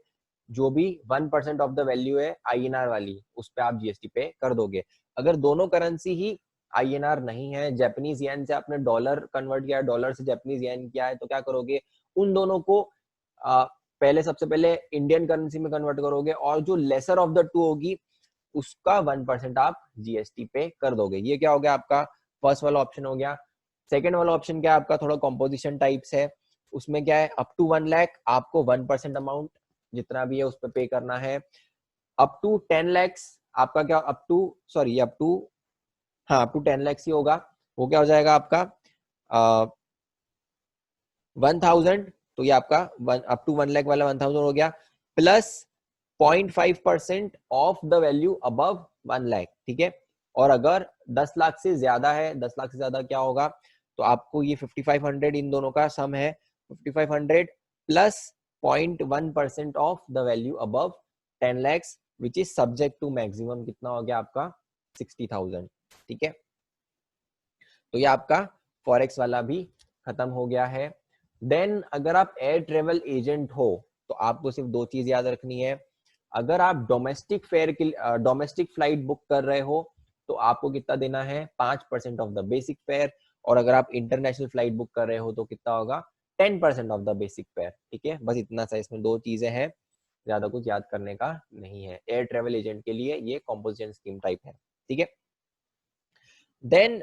जो भी 1% ऑफ द वैल्यू है आईएनआर वाली, उस पे आप जीएसटी पे कर दोगे। अगर दोनों करेंसी ही आईएनआर नहीं है, जापानीज येन से आपने डॉलर कन्वर्ट किया है, डॉलर से जापानीज येन किया है, तो क्या करोगे, उन दोनों को पहले सबसे पहले इंडियन करेंसी में कन्वर्ट करोगे, और जो लेसर ऑफ द टू होगी उसका 1% आप जीएसटी पे कर दोगे। ये क्या हो गया आपका फर्स्ट वाला ऑप्शन हो गया। सेकंड वाला ऑप्शन क्या है आपका, थोड़ा कॉम्पोजिशन टाइप्स है, उसमें क्या है, अप टू 1 लाख आपको 1% अमाउंट जितना भी है उस पर पे करना है। अप टू 10 लैक्स आपका क्या, अप टू 10 लैक्स ही होगा, वो क्या हो जाएगा आपका 1000। तो ये आपका अप टू 1 लाख वाला 1000 हो गया, plus 0.5% of the value above 1 lakh, ठीक है। और अगर 10 लाख से ज्यादा है, 10 लाख से ज्यादा क्या होगा, तो आपको ये 5500 इन दोनों का सम है, 5500 plus 0.1% of the value above 10 lakhs which is subject to maximum कितना हो गया आपका 60,000, ठीक है। तो ये आपका फॉरेक्स वाला भी खत्म हो गया है। देन अगर आप एयर ट्रेवल एजेंट हो तो आपको सिर्फ दो चीज याद रखनी है, अगर आप डोमेस्टिक फेयर के डोमेस्टिक फ्लाइट बुक कर रहे हो तो आपको कितना देना है, 5% ऑफ द बेसिक फेयर, और अगर आप इंटरनेशनल फ्लाइट बुक कर रहे हो तो कितना होगा, 10% ऑफ द बेसिक फेयर, ठीक है। बस इतना सा इसमें दो चीजें हैं, ज्यादा कुछ याद करने का नहीं है। एयर ट्रेवल एजेंट के लिए ये कॉम्पोजिशन स्कीम टाइप है, ठीक है। देन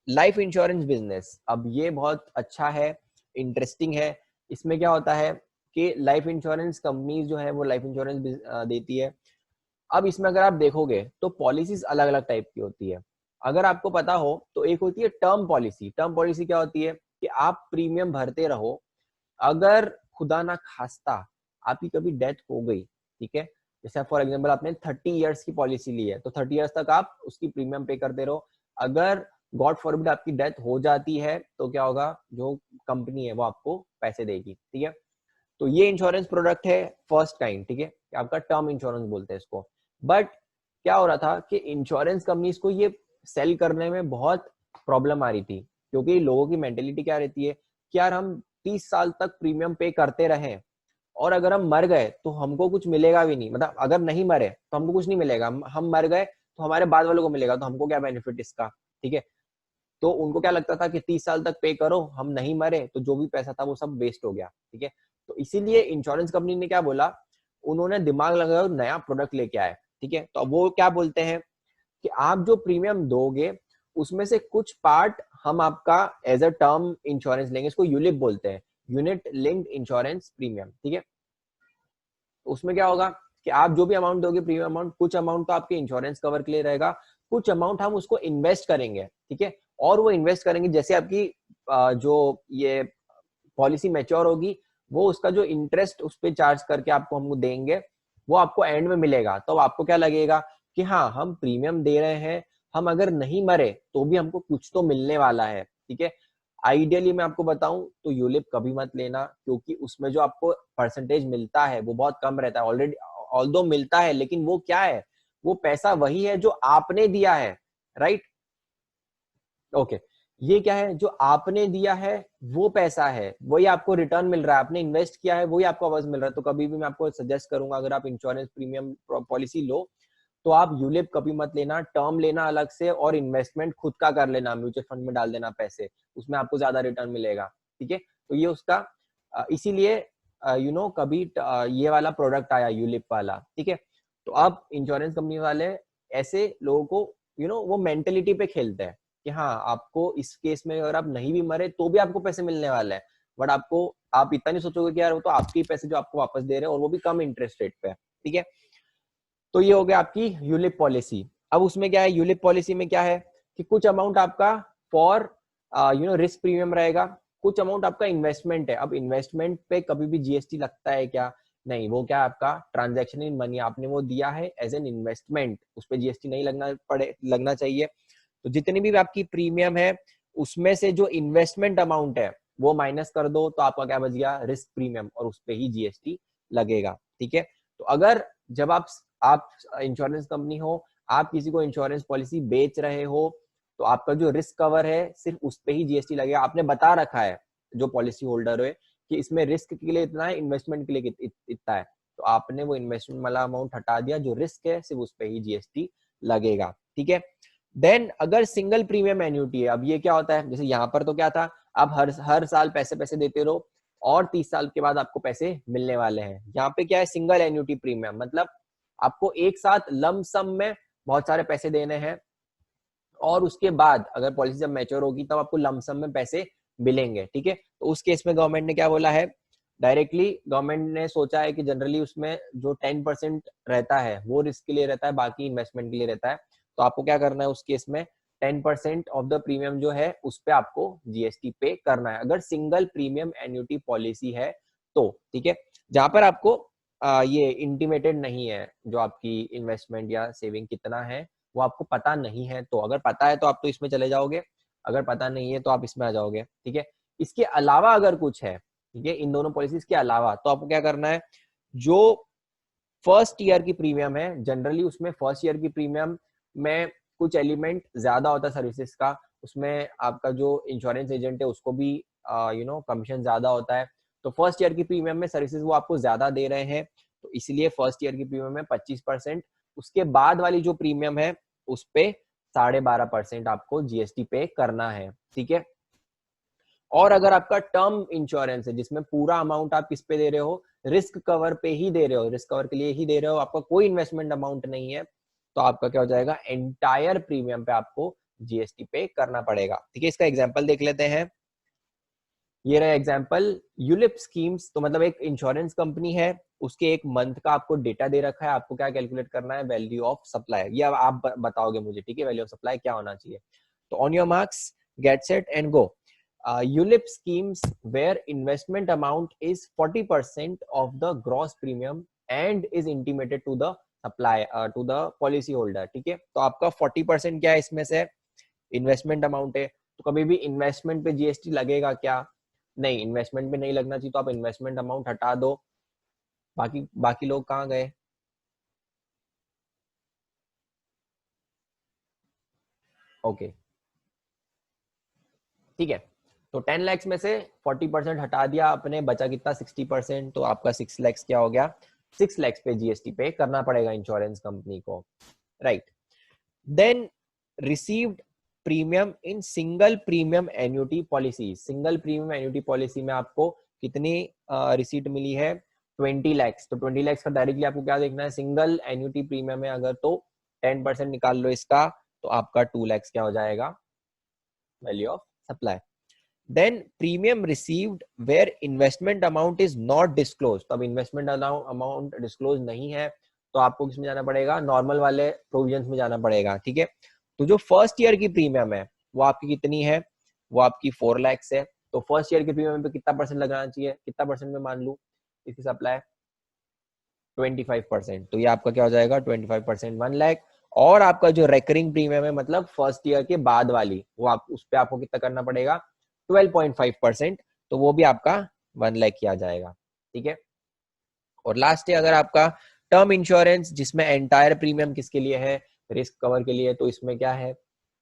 लाइफ इंश्योरेंस बिजनेस, अब ये बहुत अच्छा है, इंटरेस्टिंग है। इसमें क्या होता है कि लाइफ इंश्योरेंस कंपनी जो है वो लाइफ इंश्योरेंस देती है। अब इसमें अगर आप देखोगे तो पॉलिसीज अलग अलग टाइप की होती है। अगर आपको पता हो तो एक होती है टर्म पॉलिसी। टर्म पॉलिसी क्या होती है कि आप प्रीमियम भरते रहो, अगर खुदा ना खास्ता आपकी कभी डेथ हो गई, ठीक है, जैसे फॉर एग्जांपल आपने 30 इयर्स की पॉलिसी ली है तो 30 इयर्स तक आप उसकी प्रीमियम पे करते रहो। अगर गॉड फॉरबिड आपकी डेथ हो जाती है तो क्या होगा, जो कंपनी है वो आपको पैसे देगी, ठीक है। तो ये इंश्योरेंस प्रोडक्ट है फर्स्ट काइंड, ठीक है, आपका टर्म इंश्योरेंस बोलते हैं इसको। बट क्या हो रहा था कि इंश्योरेंस कंपनीज को ये सेल करने में बहुत प्रॉब्लम आ रही थी, क्योंकि लोगों की मेंटेलिटी क्या रहती है कि यार हम 30 साल तक प्रीमियम पे करते रहे और अगर हम मर गए तो हमको कुछ मिलेगा भी नहीं, मतलब अगर नहीं मरे तो हमको कुछ नहीं मिलेगा, हम मर गए तो हमारे बाद वालों को मिलेगा, तो हमको क्या बेनिफिट इसका, ठीक है। तो उनको क्या लगता था कि 30 साल तक पे करो, हम नहीं मरे तो जो भी पैसा था वो सब वेस्ट हो गया, ठीक है। तो इसीलिए इंश्योरेंस कंपनी ने क्या बोला, उन्होंने दिमाग लगाया, नया प्रोडक्ट लेके आए, ठीक है। तो अब वो क्या बोलते हैं कि आप जो प्रीमियम दोगे उसमें से कुछ पार्ट हम आपका एज अ टर्म इंश्योरेंस लेंगे, इसको यूलिप बोलते हैं, यूनिट लिंक्ड इंश्योरेंस प्रीमियम, ठीक है। तो उसमें क्या होगा कि आप जो भी अमाउंट दोगे प्रीमियम अमाउंट, कुछ अमाउंट तो आपके इंश्योरेंस कवर के लिए रहेगा, कुछ अमाउंट हम उसको इन्वेस्ट करेंगे, ठीक है। और वो इन्वेस्ट करेंगे जैसे आपकी जो ये पॉलिसी मैच्योर होगी वो उसका जो इंटरेस्ट उस पर चार्ज करके आपको हमको देंगे वो आपको एंड में मिलेगा। तो आपको क्या लगेगा कि हाँ हम प्रीमियम दे रहे हैं, हम अगर नहीं मरे तो भी हमको कुछ तो मिलने वाला है, ठीक है। आइडियली मैं आपको बताऊं तो यूलिप कभी मत लेना, क्योंकि उसमें जो आपको परसेंटेज मिलता है वो बहुत कम रहता है। ऑलरेडी ऑल्दो मिलता है लेकिन वो क्या है, वो पैसा वही है जो आपने दिया है, राइट, ओके। ये क्या है, जो आपने दिया है वो पैसा है, वही आपको रिटर्न मिल रहा है, आपने इन्वेस्ट किया है वही आपको वापस मिल रहा है। तो कभी भी मैं आपको सजेस्ट करूंगा अगर आप इंश्योरेंस प्रीमियम पॉलिसी लो तो आप यूलिप कभी मत लेना, टर्म लेना अलग से और इन्वेस्टमेंट खुद का कर लेना, म्यूचुअल फंड में डाल देना पैसे, उसमें आपको ज्यादा रिटर्न मिलेगा, ठीक है। तो ये उसका इसीलिए कभी ये वाला प्रोडक्ट आया यूलिप वाला, ठीक है। तो अब इंश्योरेंस कंपनी वाले ऐसे लोगों को वो मेंटेलिटी पे खेलते हैं कि हाँ आपको इस केस में अगर आप नहीं भी मरे तो भी आपको पैसे मिलने वाले हैं, बट आप इतना नहीं सोचोगे कि यार वो तो आपके पैसे जो आपको वापस दे रहे हैं और वो भी कम इंटरेस्ट रेट पे, ठीक है। तो ये हो गया आपकी यूलिप पॉलिसी। अब उसमें क्या है, यूलिप पॉलिसी में क्या है कि कुछ अमाउंट आपका फॉर रिस्क प्रीमियम रहेगा, कुछ अमाउंट आपका इन्वेस्टमेंट है। अब इन्वेस्टमेंट पे कभी भी जीएसटी लगता है क्या? नहीं, वो क्या आपका ट्रांजैक्शन इन मनी, आपने वो दिया है एज एन इन्वेस्टमेंट, उस पर जीएसटी नहीं लगना चाहिए। तो जितनी भी आपकी प्रीमियम है उसमें से जो इन्वेस्टमेंट अमाउंट है वो माइनस कर दो, तो आपका क्या बच गया? रिस्क प्रीमियम, और उस पर ही जीएसटी लगेगा। ठीक है, तो अगर जब आप इंश्योरेंस कंपनी हो, आप किसी को इंश्योरेंस पॉलिसी बेच रहे हो, तो आपका जो रिस्क कवर है सिर्फ उस पे ही जीएसटी लगेगा। आपने बता रखा है जो पॉलिसी होल्डर है कि इसमें रिस्क के लिए इतना है, इन्वेस्टमेंट के लिए इतना है, तो आपने वो इन्वेस्टमेंट वाला अमाउंट हटा दिया, जो रिस्क है सिर्फ उस पे ही जीएसटी लगेगा। ठीक है, देन अगर सिंगल प्रीमियम एन्युटी है, अब ये क्या होता है? जैसे यहाँ पर तो क्या था, आप हर साल पैसे पैसे देते रहो और 30 साल के बाद आपको पैसे मिलने वाले हैं। यहाँ पे क्या है? सिंगल एन्युटी प्रीमियम, मतलब आपको एक साथ लम सम में बहुत सारे पैसे देने हैं, और उसके बाद अगर पॉलिसी जब मैच्योर होगी तब आपको लमसम में पैसे मिलेंगे। ठीक है, तो उस केस में गवर्नमेंट ने क्या बोला है? डायरेक्टली गवर्नमेंट ने सोचा है कि जनरली उसमें जो 10% रहता है वो रिस्क के लिए रहता है, बाकी इन्वेस्टमेंट के लिए रहता है। तो आपको क्या करना है उस केस में? 10% ऑफ द प्रीमियम जो है उस पे आपको जीएसटी पे करना है, अगर सिंगल प्रीमियम एन्युटी पॉलिसी है तो। ठीक है, जहां पर आपको ये इंटीमेटेड नहीं है जो आपकी इन्वेस्टमेंट या सेविंग कितना है वो आपको पता नहीं है, तो अगर पता है तो आप तो इसमें चले जाओगे, अगर पता नहीं है तो आप इसमें आ जाओगे। ठीक है, इसके अलावा अगर कुछ है, ठीक है, इन दोनों पॉलिसीज के अलावा, तो आपको क्या करना है? जो फर्स्ट ईयर की प्रीमियम है, जनरली उसमें फर्स्ट ईयर की प्रीमियम में कुछ एलिमेंट ज्यादा होता है सर्विसेज का, उसमें आपका जो इंश्योरेंस एजेंट है उसको भी कमीशन ज्यादा होता है। तो फर्स्ट ईयर की प्रीमियम में सर्विसेज वो आपको ज्यादा दे रहे हैं, तो इसलिए फर्स्ट ईयर की प्रीमियम में 25%, उसके बाद वाली जो प्रीमियम है उस पे 12.5% आपको जीएसटी पे करना है। ठीक है, और अगर आपका टर्म इंश्योरेंस है जिसमें पूरा अमाउंट आप किस पे दे रहे हो? रिस्क कवर पे ही दे रहे हो, रिस्क कवर के लिए ही दे रहे हो, आपका कोई इन्वेस्टमेंट अमाउंट नहीं है, तो आपका क्या हो जाएगा? एंटायर प्रीमियम पे आपको जीएसटी पे करना पड़ेगा। ठीक है, इसका एग्जांपल देख लेते हैं। ये रहा एग्जांपल, यूलिप स्कीम्स, तो मतलब एक इंश्योरेंस कंपनी है, उसके एक मंथ का आपको डेटा दे रखा है, आपको क्या कैलकुलेट करना है? वैल्यू ऑफ सप्लाई, ये अब आप बताओगे मुझे। ठीक है, वैल्यू ऑफ सप्लाई क्या होना चाहिए? तो on your marks, get set and go. ULIP schemes where investment amount is 40% of the gross premium and is intimated to the supply to the policy holder। ठीक है, तो आपका 40% क्या है इसमें से? इन्वेस्टमेंट अमाउंट है, तो कभी भी इन्वेस्टमेंट पे जीएसटी लगेगा क्या? नहीं, इन्वेस्टमेंट पे नहीं लगना चाहिए, तो आप इन्वेस्टमेंट अमाउंट हटा दो। बाकी बाकी लोग कहाँ गए? ओके, ठीक है, तो 10 लाख में से 40% हटा दिया आपने, बचा कितना? 60%, तो आपका 6 लाख क्या हो गया? 6 लाख पे जीएसटी पे करना पड़ेगा इंश्योरेंस कंपनी को, right? Then received premium in single premium annuity policy, single premium annuity policy में आपको कितनी रिसीट मिली है? 20 लाख। तो 20 लाख का डायरेक्टली आपको क्या देखना है? सिंगल एन्युटी प्रीमियम है अगर, तो 10% निकाल लो इसका, तो आपका 2 लाख क्या हो जाएगा? Value of supply. Then premium received where investment amount is not disclose, तो अब इन्वेस्टमेंट अमाउंट डिस्क्लोज नहीं है, तो आपको किसमें जाना पड़ेगा? नॉर्मल वाले प्रोविजंस में जाना पड़ेगा। ठीक है, तो जो फर्स्ट ईयर की प्रीमियम है वो आपकी कितनी है? वो आपकी 4 लाख है, तो फर्स्ट ईयर की प्रीमियम पे कितना परसेंट लगाना चाहिए? कितना परसेंट में मान लू इसकी सप्लाई? 25%, तो ये आपका क्या हो जाएगा? 25%, 1 लाख। और आपका जो रेकरिंग प्रीमियम है, मतलब फर्स्ट ईयर के बाद वाली, वो आप उस पे आपको कितना करना पड़ेगा? 12.5%, तो वो भी आपका 1 लाख किया जाएगा। ठीक है, और लास्ट है अगर आपका टर्म इंश्योरेंस, जिसमें एंटायर प्रीमियम किसके लिए है? रिस्क कवर के लिए, तो इसमें क्या है?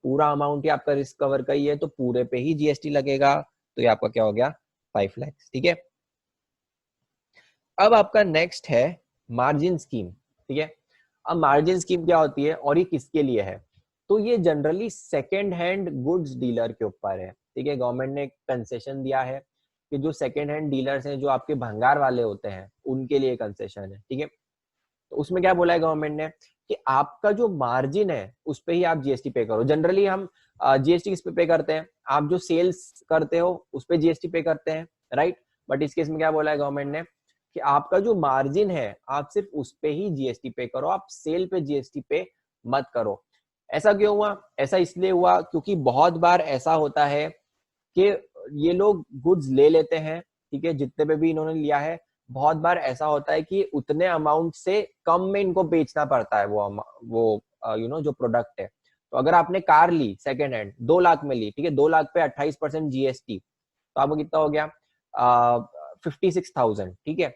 पूरा अमाउंट ही आपका रिस्क कवर का ही है, तो पूरे पे ही जीएसटी लगेगा, तो ये आपका क्या हो गया? 5 लाख। ठीक है, अब आपका नेक्स्ट है मार्जिन स्कीम। ठीक है, अब मार्जिन स्कीम क्या होती है और ये किसके लिए है? तो ये generally second hand goods dealer के ऊपर है। ठीक है, गवर्नमेंट ने कंसेशन दिया है कि जो सेकेंड हैंड डीलर्स हैं, जो आपके भंगार वाले होते हैं, उनके लिए कंसेशन है। ठीक है, तो उसमें क्या बोला है गवर्नमेंट ने कि आपका जो मार्जिन है उस पे ही आप जीएसटी पे करो। जनरली हम जीएसटी किस पे करते हैं? आप जो सेल्स करते हो उस पे जीएसटी पे करते हैं, राइट? बट इस केस में क्या बोला है गवर्नमेंट ने कि आपका जो मार्जिन है आप सिर्फ उस पे ही जीएसटी पे करो, आप सेल पे जीएसटी पे मत करो। ऐसा क्यों हुआ? ऐसा इसलिए हुआ क्योंकि बहुत बार ऐसा होता है कि ये लोग गुड्स ले लेते हैं, ठीक है, जितने पे भी इन्होंने लिया है। बहुत बार ऐसा होता है कि उतने अमाउंट से कम में इनको बेचना पड़ता है वो जो प्रोडक्ट है। तो अगर आपने कार ली सेकेंड हैंड 2 लाख में ली, ठीक है, 2 लाख पे 28% जीएसटी, तो आपको कितना हो गया? 56,000, ठीक है।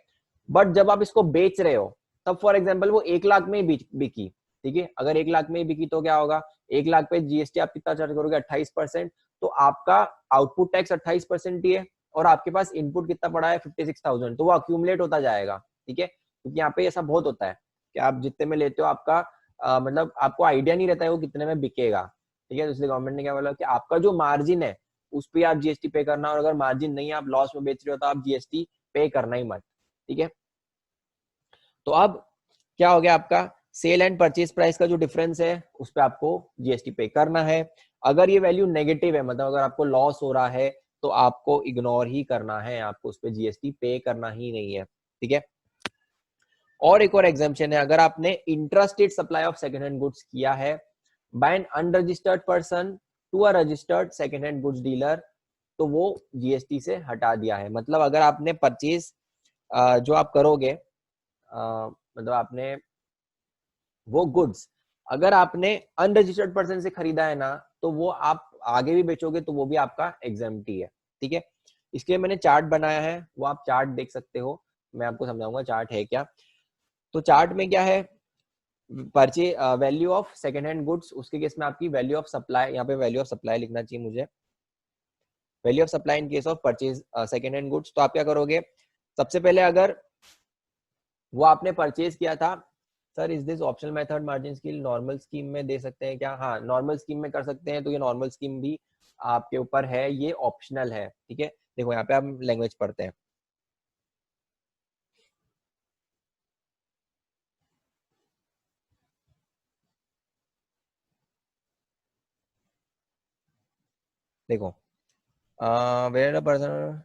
बट जब आप इसको बेच रहे हो तब फॉर एग्जाम्पल वो 1 लाख में ही बिकी, ठीक है। अगर 1 लाख में ही बिकी तो क्या होगा? 1 लाख पे जीएसटी आप कितना चार्ज करोगे? 28%। तो आपका आउटपुट टैक्स 28% ही है और आपके पास इनपुट कितना पड़ा है? 56,000। तो वो अक्यूमुलेट होता जाएगा, ठीक है। क्योंकि यहाँ पे ऐसा बहुत होता है कि आप जितने में लेते हो आपका मतलब आपको आइडिया नहीं रहता है वो कितने में बिकेगा, ठीक है। तो इसलिए गवर्नमेंट ने क्या बोला कि आपका जो मार्जिन है उस पर आप जीएसटी पे करना, और अगर मार्जिन नहीं है, आप लॉस में बेच रहे हो, तो आप जीएसटी पे करना ही मत, ठीक है। तो अब क्या हो गया? आपका सेल एंड परचेज प्राइस का जो डिफरेंस है उस पर आपको जीएसटी पे करना है। अगर ये वैल्यू नेगेटिव है, मतलब अगर आपको लॉस हो रहा है, तो आपको इग्नोर ही करना है, आपको उस पर जीएसटी पे करना ही नहीं है, ठीक है। और एक और एग्जाम्पशन है, अगर आपने intrastate supply of second hand goods किया है by an unregistered person to a registered second hand goods dealer, तो वो जीएसटी से हटा दिया है। मतलब अगर आपने परचेज जो आप करोगे, मतलब आपने वो गुड्स अगर आपने अनरजिस्टर्ड पर्सन से खरीदा है ना, तो वो आप आगे भी बेचोगे तो वो भी आपका एग्जाम्प्ट ही है, ठीक है। इसलिए मैंने चार्ट बनाया है, वो आप चार्ट देख सकते हो, मैं आपको समझाऊंगा चार्ट है क्या। तो चार्ट में क्या है? Purchase value of second hand goods, उसके केस में आपकी वैल्यू ऑफ सप्लाई, यहाँ पे वैल्यू ऑफ सप्लाई लिखना चाहिए मुझे, value of supply in case of purchase second hand goods. तो आप क्या करोगे? सबसे पहले अगर वो आपने परचेज किया था, sir is this optional method margin scheme normal scheme में दे सकते हैं क्या? हाँ, नॉर्मल स्कीम में कर सकते हैं। तो ये नॉर्मल स्कीम भी आपके ऊपर है, ये ऑप्शनल है, ठीक है। देखो यहाँ पे हम लैंग्वेज पढ़ते हैं। देखो where a person,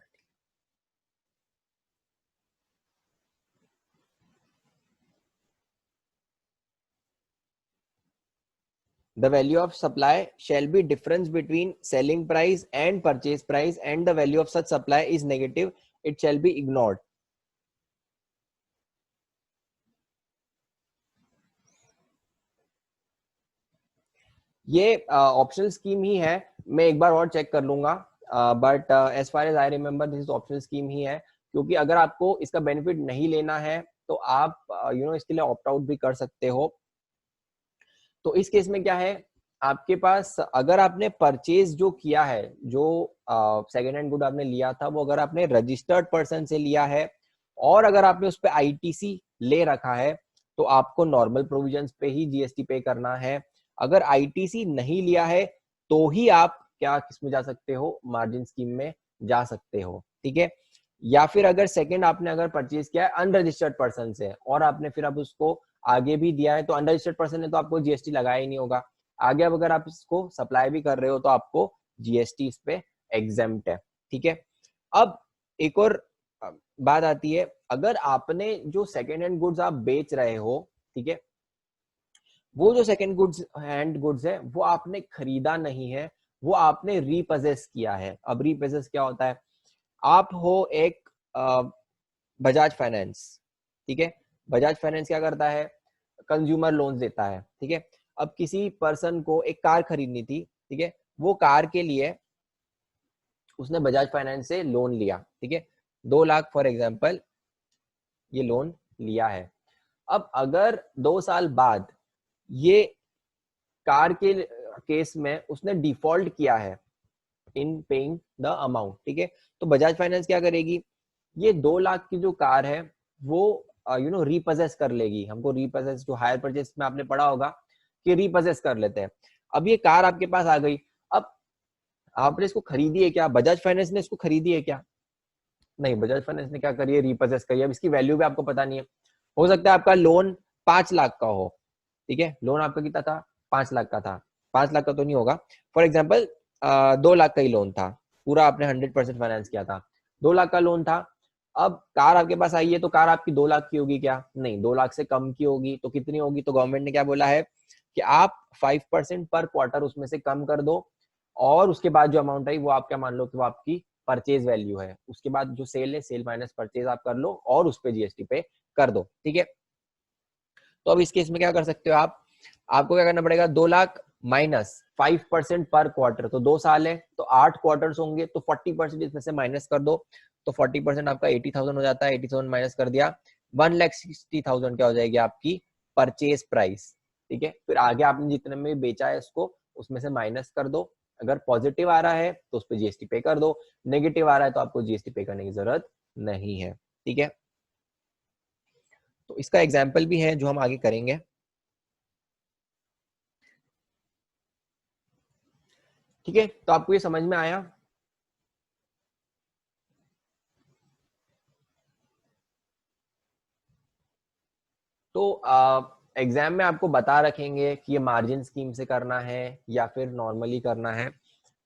the value of supply shall be difference between selling price and purchase price, and the value of such supply is negative, it shall be ignored. ये ऑप्शनल स्कीम ही है, मैं एक बार और चेक कर लूंगा, but as far as I remember this is optional scheme ही है। क्योंकि अगर आपको इसका बेनिफिट नहीं लेना है तो आप इसके लिए ऑप्ट आउट भी कर सकते हो। तो इस केस में क्या है? आपके पास अगर आपने परचेज जो किया है, जो सेकेंड हैंड गुड आपने लिया था, वो अगर आपने रजिस्टर्ड पर्सन से लिया है और अगर आपने उस पर आईटीसी ले रखा है, तो आपको नॉर्मल प्रोविजंस पे ही जीएसटी पे करना है। अगर आईटीसी नहीं लिया है तो ही आप क्या किसमें जा सकते हो? मार्जिन स्कीम में जा सकते हो, ठीक है। या फिर अगर सेकंड आपने अगर परचेज किया है अनरजिस्टर्ड पर्सन से और आपने फिर अब उसको आगे भी दिया है, तो अनरजिस्टर्ड पर्सन ने तो आपको जीएसटी लगाया ही नहीं होगा। आगे अब अगर आप इसको सप्लाई भी कर रहे हो तो आपको जीएसटी इस पे एग्जेम्प्ट है, ठीक है। अब एक और बात आती है, अगर आपने जो सेकेंड हैंड गुड्स आप बेच रहे हो, ठीक है, वो जो सेकेंड गुड्स हैंड गुड्स है वो आपने खरीदा नहीं है, वो आपने रीपजेस किया है। अब रीपजेस क्या होता है? आप हो एक बजाज फाइनेंस, ठीक है। बजाज फाइनेंस क्या करता है? कंज्यूमर लोन्स देता है, ठीक है। अब किसी पर्सन को एक कार खरीदनी थी, ठीक है, वो कार के लिए उसने बजाज फाइनेंस से लोन लिया, ठीक है, 2 लाख फॉर एग्जांपल ये लोन लिया है। अब अगर 2 साल बाद ये कार के केस में उसने डिफॉल्ट किया है इन पेइंग द अमाउंट, ठीक है, तो बजाज फाइनेंस क्या करेगी? ये 2 लाख की जो कार है वो रीपजेस कर लेगी। हमको रीपजेस जो हायर परचेस में आपने पढ़ा होगा कि रीपजेस कर लेते हैं। अब ये कार आपके पास आ गई, अब आपने इसको खरीदी है क्या? बजाज फाइनेंस ने इसको खरीदी है क्या? नहीं, बजाज फाइनेंस ने क्या करी है? रीपजेस करी है। अब इसकी वैल्यू भी आपको पता नहीं है। हो सकता है आपका लोन 5 लाख का हो, ठीक है, लोन आपका कितना था? 5 लाख का था। 5 लाख का तो नहीं होगा, फॉर एग्जाम्पल 2 लाख का ही लोन था, पूरा आपने 100% फाइनेंस किया था, 2 लाख का लोन था। अब कार आपके पास आई है तो कार आपकी 2 लाख की होगी क्या? नहीं, 2 लाख से कम की होगी। तो कितनी होगी? तो गवर्नमेंट ने क्या बोला है कि आप 5% पर क्वार्टर उसमें से कम कर दो, और उसके बाद जो अमाउंट आई वो आप क्या मान लो कि वो आपकी परचेज वैल्यू है। उसके बाद जो सेल है, सेल माइनस परचेज आप कर लो और उस पे जीएसटी पे कर दो, ठीक है। तो अब इस केस में क्या कर सकते हो आप, आपको क्या करना पड़ेगा, 2 लाख माइनस 5% पर क्वार्टर, तो 2 साल है तो 8 क्वार्टर्स होंगे, तो 40% इसमें से माइनस कर दो, तो 40% आपका 80,000 हो जाता है। 80,000 माइनस कर दिया, 1,60,000 क्या हो जाएगी आपकी परचेज प्राइस, ठीक है। फिर आगे आपने जितने में बेचा है उसको उसमें से माइनस कर दो। अगर पॉजिटिव आ रहा है तो उस पर जीएसटी पे कर दो, नेगेटिव आ रहा है तो आपको जीएसटी पे करने की जरूरत नहीं है, ठीक है। तो इसका एग्जाम्पल भी है जो हम आगे करेंगे, ठीक है। तो आपको ये समझ में आया। तो एग्जाम में आपको बता रखेंगे कि ये मार्जिन स्कीम से करना है या फिर नॉर्मली करना है।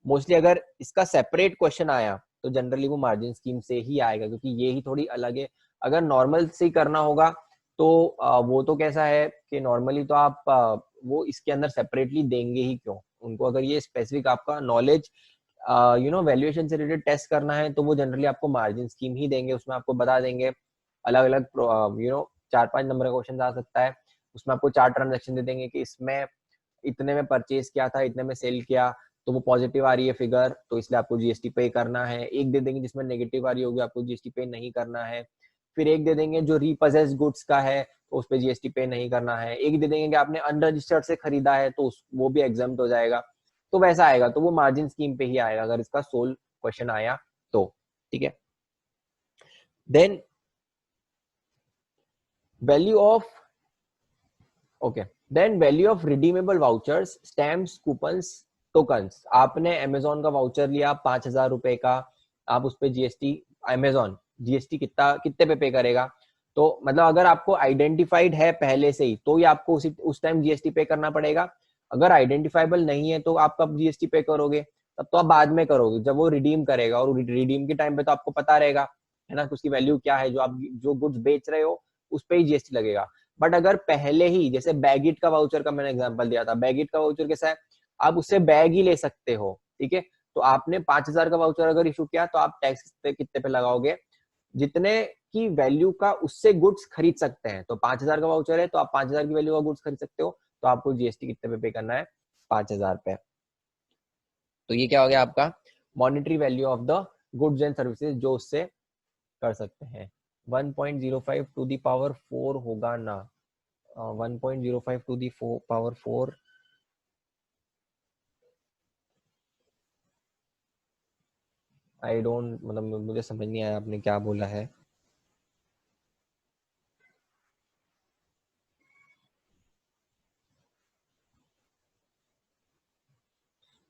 मोस्टली अगर इसका सेपरेट क्वेश्चन आया तो जनरली वो मार्जिन स्कीम से ही आएगा, क्योंकि ये ही थोड़ी अलग है। अगर नॉर्मल से ही करना होगा तो वो तो कैसा है कि नॉर्मली तो आप वो इसके अंदर सेपरेटली देंगे ही क्यों उनको। अगर ये स्पेसिफिक आपका नॉलेज वैल्यूएशन से रिलेटेड टेस्ट करना है तो वो जनरली आपको मार्जिन स्कीम ही देंगे। उसमें आपको बता देंगे अलग अलग 4-5 नंबर का क्वेश्चन आ सकता है, उसमें आपको 4 ट्रांजेक्शन दे देंगे कि इसमें इतने में परचेज किया था, इतने में सेल किया, तो वो पॉजिटिव आ रही है फिगर, तो इसलिए आपको जीएसटी पे करना है। एक दे देंगे जिसमें नेगेटिव आ रही होगी, आपको जीएसटी पे नहीं करना है। फिर एक दे देंगे जो रीपोजेस गुड्स का है तो उस पर जीएसटी पे नहीं करना है। एक दे देंगे कि आपने अनरजिस्टर्ड से खरीदा है तो वो भी एग्जाम्प्ट हो जाएगा। तो वैसा आएगा, तो वो मार्जिन स्कीम पे ही आएगा अगर इसका सोल क्वेश्चन आया तो, ठीक है। Then value of okay then value of redeemable vouchers, stamps, coupons, tokens. आपने अमेजोन का वाउचर लिया 5,000 रुपए का, आप उस पर जीएसटी, अमेजोन जीएसटी कितने पे करेगा, तो मतलब अगर आपको आइडेंटिफाइड है पहले से ही तो ये आपको उस टाइम जीएसटी पे करना पड़ेगा। अगर आइडेंटिफाइबल नहीं है तो आप कब जीएसटी पे करोगे, तब तो आप बाद में करोगे जब वो रिडीम करेगा, और रिडीम के टाइम पे तो आपको पता रहेगा है ना उसकी वैल्यू क्या है, जो आप जो गुड्स बेच रहे हो उस पर ही जीएसटी लगेगा। बट अगर पहले ही, जैसे बैगिट का वाउचर का मैंने एग्जांपल दिया था, बैगिट का वाउचर कैसा है, आप उससे बैग ही ले सकते हो, ठीक है। तो आपने 5,000 का वाउचर अगर इशू किया तो आप टैक्स कितने पे लगाओगे, जितने की वैल्यू का उससे गुड्स खरीद सकते हैं। तो 5,000 का वाउचर है तो आप 5,000 की वैल्यू का गुड्स खरीद सकते हो, तो आपको जीएसटी कितने पे करना है, 5,000 पे। तो ये क्या हो गया आपका monetary value of the goods and services जो उससे कर सकते हैं। 1.05 टू दी पावर 4 होगा ना, 1.05 to the power 4, I don't, मतलब मुझे समझ नहीं आया आपने क्या बोला है।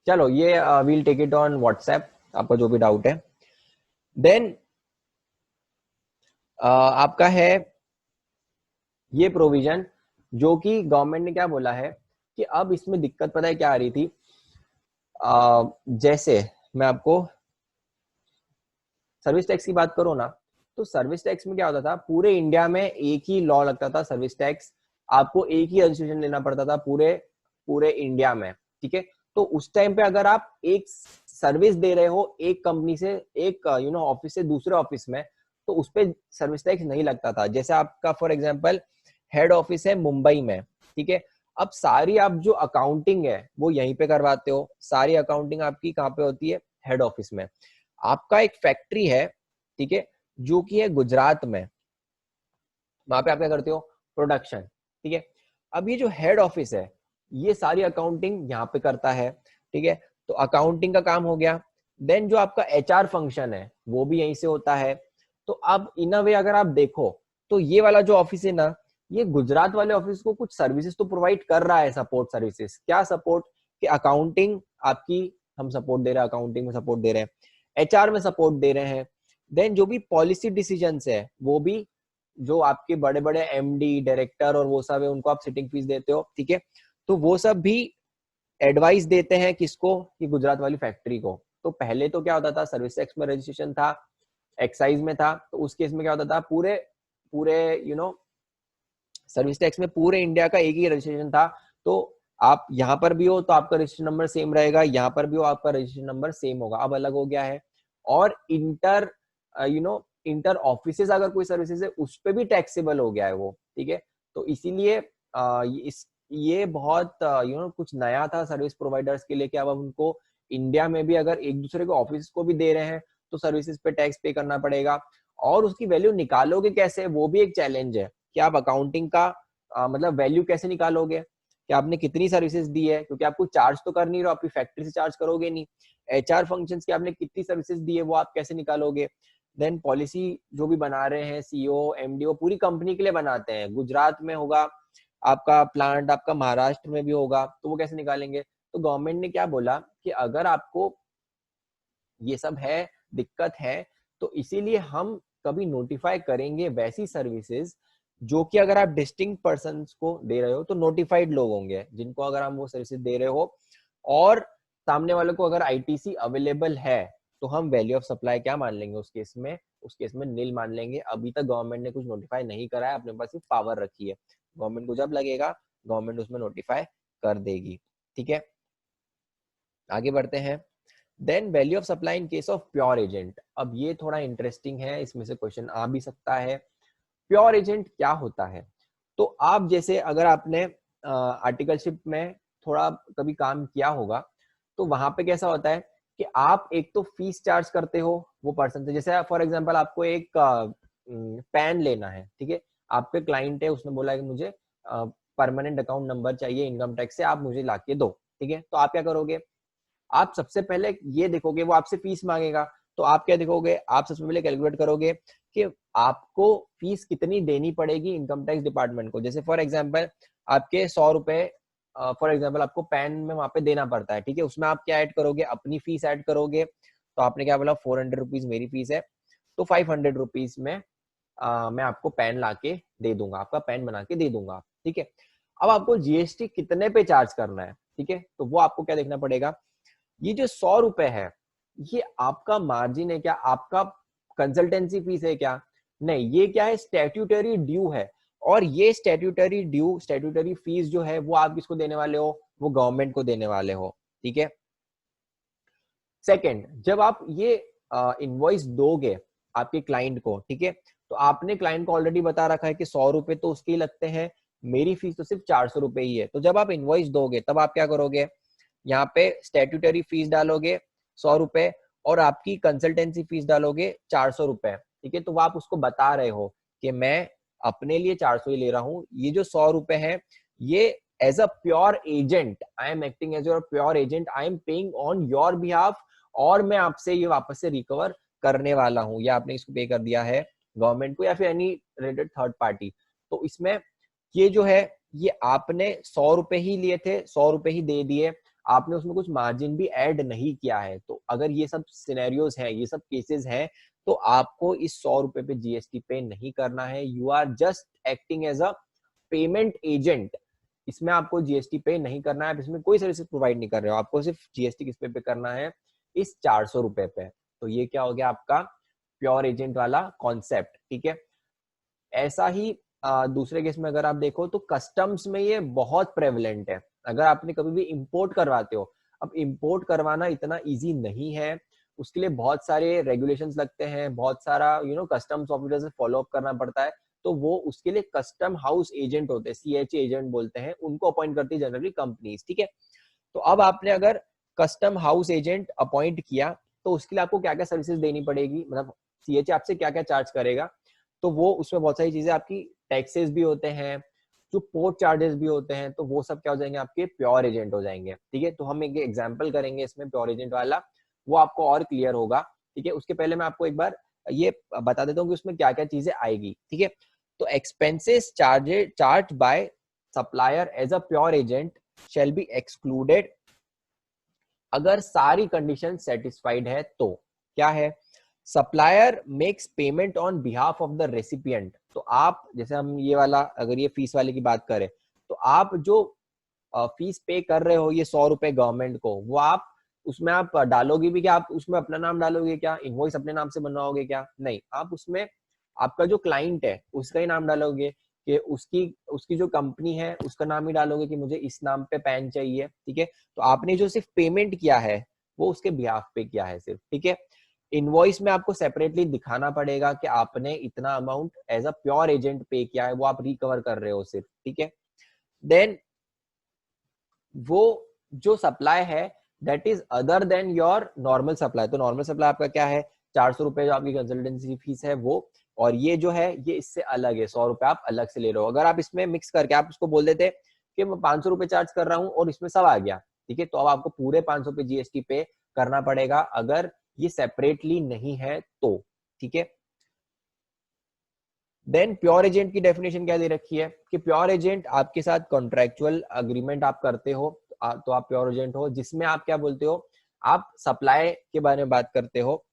चलो ये we'll take it on WhatsApp, आपका जो भी डाउट है। देन आपका है ये प्रोविजन जो कि गवर्नमेंट ने क्या बोला है कि अब इसमें दिक्कत पता है क्या आ रही थी, जैसे मैं आपको सर्विस टैक्स की बात करो ना, तो सर्विस टैक्स में क्या होता था, पूरे इंडिया में एक ही लॉ लगता था सर्विस टैक्स, आपको एक ही रजिस्ट्रेशन लेना पड़ता था पूरे पूरे इंडिया में, ठीक है। तो उस टाइम पे अगर आप एक सर्विस दे रहे हो एक कंपनी से, एक ऑफिस से दूसरे ऑफिस में, तो उस पर सर्विस टैक्स नहीं लगता था। जैसे आपका फॉर एग्जाम्पल हेड ऑफिस है मुंबई में, ठीक है। अब सारी आप जो अकाउंटिंग है वो यहीं पे करवाते हो, सारी अकाउंटिंग आपकी कहाँ पे होती है, हेड ऑफिस में। आपका एक फैक्ट्री है, ठीक है, जो कि है गुजरात में, वहां पे आप क्या करते हो, प्रोडक्शन, ठीक है। अब ये जो हेड ऑफिस है ये सारी अकाउंटिंग यहाँ पे करता है, ठीक है। तो अकाउंटिंग का काम हो गया। देन जो आपका एचआर फंक्शन है वो भी यहीं से होता है। तो अब इन अ वे अगर आप देखो तो ये वाला जो ऑफिस है ना, ये गुजरात वाले ऑफिस को कुछ सर्विसेज तो प्रोवाइड कर रहा है, सपोर्ट सर्विसेज। क्या सपोर्ट, कि अकाउंटिंग आपकी हम सपोर्ट दे रहे हैं, अकाउंटिंग में सपोर्ट दे रहे हैं, एचआर में सपोर्ट दे रहे हैं। देन जो भी पॉलिसी डिसीजंस है वो भी, जो आपके बड़े बड़े एमडी डायरेक्टर और वो सब है उनको आप सिटिंग फीस देते हो, ठीक है। तो वो सब भी एडवाइस देते हैं किसको, कि गुजरात वाली फैक्ट्री को। तो पहले तो क्या होता था, सर्विस टैक्स में रजिस्ट्रेशन था, एक्साइज में था, तो उस केस में क्या होता था, पूरे पूरे सर्विस टैक्स में पूरे इंडिया का एक ही रजिस्ट्रेशन था। तो आप यहाँ पर भी हो तो आपका रजिस्ट्रेशन नंबर सेम रहेगा, यहाँ पर भी हो आपका रजिस्ट्रेशन नंबर सेम होगा। अब अलग हो गया है। और इंटर इंटर ऑफिसेज अगर कोई सर्विसेज है उस पे भी टैक्सेबल हो गया है वो, ठीक है। तो इसीलिए ये बहुत कुछ नया था सर्विस प्रोवाइडर्स के लिए कि अब उनको इंडिया में भी अगर एक दूसरे के ऑफिस को भी दे रहे हैं तो सर्विसेज पे टैक्स पे करना पड़ेगा। और उसकी वैल्यू निकालोगे कैसे, वो भी एक चैलेंज है कि आप अकाउंटिंग का मतलब वैल्यू कैसे निकालोगे कि आपने कितनी सर्विसेज दी है, क्योंकि आपको चार्ज तो कर नहीं रहे हो, आपकी फैक्ट्री से चार्ज करोगे नहीं। एचआर फंक्शंस की आपने कितनी सर्विसेज दी है वो आप कैसे निकालोगे। देन पॉलिसी जो भी बना रहे हैं सीईओ एमडी, वो पूरी कंपनी के लिए बनाते हैं। गुजरात में होगा आपका प्लांट, आपका महाराष्ट्र में भी होगा, तो वो कैसे निकालेंगे। तो गवर्नमेंट ने क्या बोला कि अगर आपको ये सब है, दिक्कत है, तो इसीलिए हम कभी नोटिफाई करेंगे वैसी सर्विसेज जो कि अगर आप डिस्टिंक्ट पर्सन्स को दे रहे हो तो नोटिफाइड लोग होंगे जिनको अगर हम वो सर्विसेज दे रहे हो, और सामने वाले को अगर आईटीसी अवेलेबल है तो हम वैल्यू ऑफ सप्लाई क्या मान लेंगे उस केस में, उस केस में नील मान लेंगे। अभी तक गवर्नमेंट ने कुछ नोटिफाई नहीं करा है, अपने पास सिर्फ पावर रखी है। गवर्नमेंट को जब लगेगा गवर्नमेंट उसमें नोटिफाई कर देगी, ठीक है। आगे बढ़ते हैं। Then value of supply in case of pure agent. अब ये थोड़ा इंटरेस्टिंग है, इसमें से क्वेश्चन आ भी सकता है। प्योर एजेंट क्या होता है। तो आप जैसे अगर आपने आर्टिकलशिप में थोड़ा कभी काम किया होगा तो वहां पे कैसा होता है कि आप एक तो फीस चार्ज करते हो वो पर्सन से। जैसे फॉर एग्जांपल आपको एक पैन लेना है, ठीक है, आपके क्लाइंट है, उसने बोला कि मुझे परमानेंट अकाउंट नंबर चाहिए इनकम टैक्स से, आप मुझे लाके दो, ठीक है। तो आप क्या करोगे, आप सबसे पहले ये देखोगे, वो आपसे फीस मांगेगा, तो आप क्या देखोगे, आप सबसे पहले कैलकुलेट करोगे कि आपको फीस कितनी देनी पड़ेगी इनकम टैक्स डिपार्टमेंट को। जैसे फॉर एग्जांपल आपके 100 रुपए फॉर एग्जांपल आपको पैन में वहां पे देना पड़ता है, ठीक है। उसमें आप क्या ऐड करोगे, अपनी फीस ऐड करोगे। तो आपने क्या बोला, 400 रुपीज मेरी फीस है, तो 500 रुपीज में मैं आपको पैन ला के दे दूंगा, आपका पैन बना के दे दूंगा, ठीक है। अब आपको जीएसटी कितने पे चार्ज करना है, ठीक है, तो वो आपको क्या देखना पड़ेगा। ये जो 100 रुपए है ये आपका मार्जिन है क्या, आपका कंसल्टेंसी फीस है क्या, नहीं, ये क्या है, स्टैट्यूटरी ड्यू है। और ये स्टैट्यूटरी ड्यू, स्टैट्यूटरी फीस जो है वो आप किसको देने वाले हो, वो गवर्नमेंट को देने वाले हो, ठीक है। सेकंड, जब आप ये इनवॉइस दोगे आपके क्लाइंट को, ठीक है, तो आपने क्लाइंट को ऑलरेडी बता रखा है कि 100 रुपए तो उसके ही लगते हैं, मेरी फीस तो सिर्फ 400 रुपए ही है। तो जब आप इनवॉइस दोगे तब आप क्या करोगे, यहाँ पे स्टैट्यूटरी फीस डालोगे 100 रुपए और आपकी कंसल्टेंसी फीस डालोगे 400 रुपए, ठीक है। तो वो आप उसको बता रहे हो कि मैं अपने लिए 400 ही ले रहा हूँ, ये जो 100 रुपए है ये as a pure agent I am acting as your pure agent, I am paying on your behalf, और मैं आपसे ये वापस से रिकवर करने वाला हूँ, या आपने इसको पे कर दिया है गवर्नमेंट को या फिर एनी रिलेटेड थर्ड पार्टी। तो इसमें ये जो है ये आपने 100 रुपए ही लिए थे, 100 रुपए ही दे दिए, आपने उसमें कुछ मार्जिन भी ऐड नहीं किया है। तो अगर ये सब सिनेरियोज हैं, ये सब केसेस हैं, तो आपको इस 100 रुपए पे जीएसटी पे नहीं करना है। You are just acting as a payment agent, इसमें आपको जीएसटी पे नहीं करना है, आप इसमें कोई सर्विस प्रोवाइड नहीं कर रहे हो, आपको सिर्फ जीएसटी किस पे करना है, इस 400 रुपए पे। तो ये क्या हो गया आपका प्योर एजेंट वाला कॉन्सेप्ट, ठीक है। ऐसा ही दूसरे केस में अगर आप देखो तो कस्टम्स में ये बहुत प्रेवलेंट है। अगर आपने कभी भी इंपोर्ट करवाते हो, अब इंपोर्ट करवाना इतना इजी नहीं है, उसके लिए बहुत सारे रेगुलेशंस लगते हैं, बहुत सारा कस्टम्स ऑफिसर से फॉलो अप करना पड़ता है। तो वो उसके लिए कस्टम हाउस एजेंट होते हैं, सीएचए एजेंट बोलते हैं, उनको अपॉइंट करती है जनरली कंपनीज, ठीक है। तो अब आपने अगर कस्टम हाउस एजेंट अपॉइंट किया तो उसके लिए आपको क्या क्या सर्विसेज देनी पड़ेगी, मतलब सीएचए आपसे क्या क्या चार्ज करेगा। तो वो उसमें बहुत सारी चीजें, आपकी टैक्सेस भी होते हैं, जो पोर्ट चार्जेस भी होते हैं, तो वो सब क्या हो जाएंगे, आपके प्योर एजेंट हो जाएंगे, ठीक है। तो हम एक एग्जांपल करेंगे इसमें प्योर एजेंट वाला, वो आपको और क्लियर होगा, ठीक है। उसके पहले मैं आपको एक बार ये बता देता हूँ कि उसमें क्या क्या चीजें आएगी, ठीक है। तो expenses charge by supplier as a pure agent shall be excluded अगर सारी कंडीशन सेटिस्फाइड है। तो क्या है, supplier makes payment on behalf of the recipient. तो आप जैसे हम ये वाला अगर ये फीस वाले की बात करें, तो आप जो फीस पे कर रहे हो ये 100 रुपए गवर्नमेंट को, वो आप उसमें आप डालोगे भी क्या, आप उसमें अपना नाम डालोगे क्या, इनवॉइस अपने नाम से बनवाओगे क्या, नहीं, आप उसमें आपका जो क्लाइंट है उसका ही नाम डालोगे कि उसकी उसकी जो कंपनी है उसका नाम ही डालोगे कि मुझे इस नाम पे पैन चाहिए, ठीक है। तो आपने जो सिर्फ पेमेंट किया है वो उसके बिहाफ पे किया है सिर्फ, ठीक है। इनवॉइस में आपको सेपरेटली दिखाना पड़ेगा कि आपने इतना amount as a pure agent pay किया है, वो आप रिकवर कर रहे हो सिर्फ, ठीक है। देन वो जो सप्लाई है that is other than your normal supply. तो नॉर्मल सप्लाई आपका क्या है, 400 रुपए जो आपकी कंसल्टेंसी फीस है वो, और ये जो है ये इससे अलग है, 100 रुपए आप अलग से ले रहे हो। अगर आप इसमें मिक्स करके आप उसको बोल देते कि मैं 500 रुपए चार्ज कर रहा हूँ और इसमें सब आ गया, ठीक है, तो अब आपको पूरे 500 रुपए जीएसटी पे करना पड़ेगा अगर ये सेपरेटली नहीं है तो, ठीक है। देन प्योर एजेंट की डेफिनेशन क्या दे रखी है कि प्योर एजेंट आपके साथ कॉन्ट्रेक्चुअल अग्रीमेंट आप करते हो तो आप प्योर एजेंट हो, जिसमें आप क्या बोलते हो, आप सप्लाई के बारे में बात करते हो।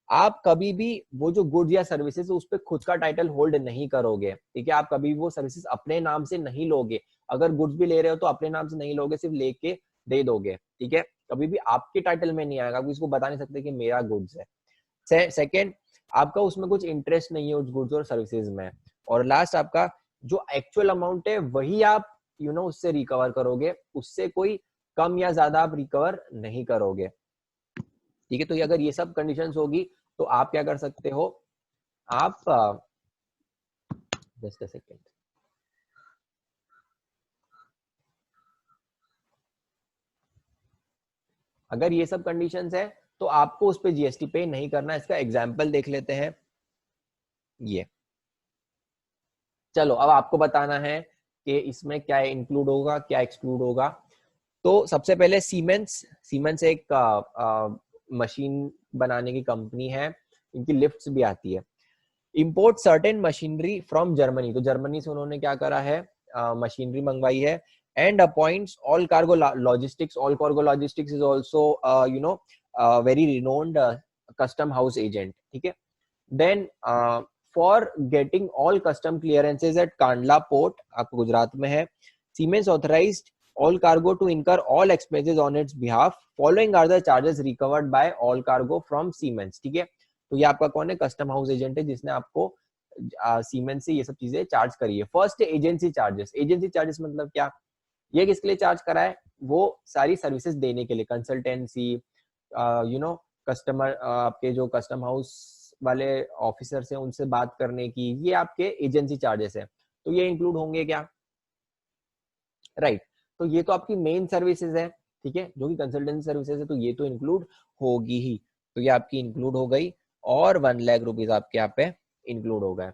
आप कभी भी वो जो गुड्स या सर्विसेज उस पर खुद का टाइटल होल्ड नहीं करोगे, ठीक है। आप कभी भी वो सर्विसेज अपने नाम से नहीं लोगे, अगर गुड्स भी ले रहे हो तो अपने नाम से नहीं लोगे, सिर्फ लेके दे दोगे, ठीक है। कभी भी आपके टाइटल में नहीं आएगा, किसी को बता नहीं सकते कि मेरा गुड्स है। सेकेंड, आपका उसमें कुछ इंटरेस्ट नहीं है उस गुड्स और सर्विसेज में। और लास्ट, आपका जो एक्चुअल अमाउंट है वही आप उससे रिकवर करोगे, उससे कोई कम या ज्यादा आप रिकवर नहीं करोगे, ठीक है। तो अगर ये सब कंडीशंस होगी तो आप क्या कर सकते हो, आप जस्ट अ सेकेंड, अगर ये सब कंडीशंस है तो आपको उस पर जीएसटी पे नहीं करना। इसका एग्जाम्पल देख लेते हैं। ये चलो अब आपको बताना है कि इसमें क्या इंक्लूड होगा क्या एक्सक्लूड होगा। तो सबसे पहले सीमेंस एक मशीन बनाने की कंपनी है, इनकी लिफ्ट्स भी आती है। Import certain machinery from Germany, तो जर्मनी से उन्होंने क्या करा है, मशीनरी मंगवाई है। And appoints all cargo logistics, all cargo logistics is also very renowned custom house agent, ठीक है। Then for getting all custom clearances at Kandla port, आपको गुजरात में है, Siemens authorised all cargo to incur all expenses on its behalf, following are the charges recovered by all cargo from Siemens, ठीक है। तो ये आपका कौन है, कस्टम हाउस एजेंट है जिसने आपको सीमेंस से ये सब चीजें चार्ज करी है। First agency charges, agency charges मतलब क्या, ये किसके लिए चार्ज करा है, वो सारी सर्विसेज देने के लिए, कंसल्टेंसी, कस्टमर, आपके जो कस्टम हाउस वाले ऑफिसर्स हैं उनसे बात करने की, ये आपके एजेंसी चार्जेस है। तो ये इंक्लूड होंगे क्या, राइट। तो ये तो आपकी मेन सर्विसेज है, ठीक है, जो कि कंसल्टेंसी सर्विसेज है, तो ये तो इंक्लूड होगी ही। तो ये आपकी इंक्लूड हो गई और 1 लाख रुपीज आपके यहाँ पे इंक्लूड हो गए।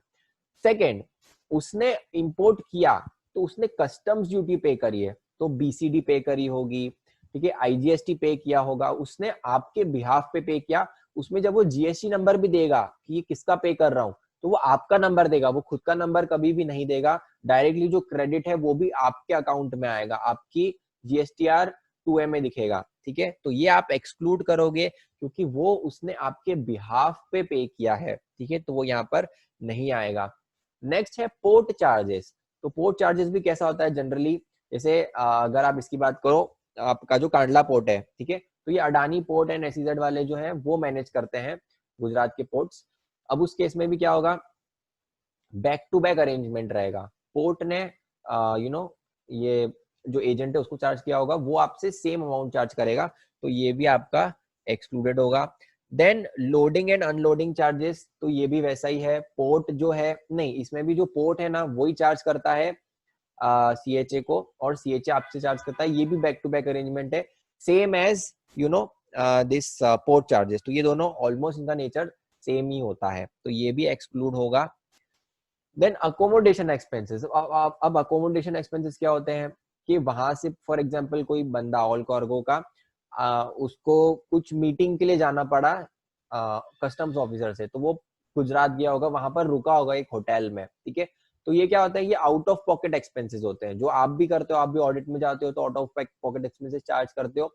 सेकेंड, उसने इंपोर्ट किया तो उसने कस्टम्स ड्यूटी पे करी है, तो बीसीडी पे करी होगी, ठीक है, आईजीएसटी पे किया होगा, उसने आपके बिहाफ पे किया। उसमें जब वो जीएसटी नंबर भी देगा कि ये किसका पे कर रहा हूं, तो वो आपका नंबर देगा, वो खुद का नंबर कभी भी नहीं देगा। डायरेक्टली जो क्रेडिट है वो भी आपके अकाउंट में आएगा, आपकी जीएसटीआर 2A में दिखेगा, ठीक है। तो ये आप एक्सक्लूड करोगे क्योंकि वो उसने आपके बिहाफ पे किया है, ठीक है, तो वो यहाँ पर नहीं आएगा। नेक्स्ट है पोर्ट चार्जेस। तो पोर्ट चार्जेस भी कैसा होता है जनरली, जैसे अगर आप इसकी बात करो, आपका जो कांडला पोर्ट है, ठीक है, तो ये अडानी पोर्ट एंड एसईजेड वाले जो हैं वो मैनेज करते हैं गुजरात के पोर्ट्स। अब उस केस में भी क्या होगा, बैक टू बैक अरेंजमेंट रहेगा। पोर्ट ने ये जो एजेंट है उसको चार्ज किया होगा, वो आपसे सेम अमाउंट चार्ज करेगा, तो ये भी आपका एक्सक्लूडेड होगा। Then loading and unloading charges, तो ये भी वैसा ही है। पोर्ट जो है, नहीं, इसमें भी जो पोर्ट है ना वही चार्ज करता है सीएचए को, और सीएचए आपसे चार्ज करता है। ये भी बैक टू बैक अरेंजमेंट है, same as this port charges. तो ये दोनों ऑलमोस्ट इनका नेचर सेम ही होता है, तो ये भी एक्सक्लूड होगा। Then accommodation expenses. अब अकोमोडेशन एक्सपेंसेस क्या होते हैं कि वहां से फॉर एग्जांपल कोई बंदा ऑल कार्गो का उसको कुछ मीटिंग के लिए जाना पड़ा कस्टम्स ऑफिसर से, तो वो गुजरात गया होगा, वहां पर रुका होगा एक होटल में, ठीक है। तो ये क्या होता है, ये आउट ऑफ पॉकेट एक्सपेंसेस होते हैं, जो आप भी करते हो, आप भी ऑडिट में जाते हो तो out of pocket expenses charge करते हो।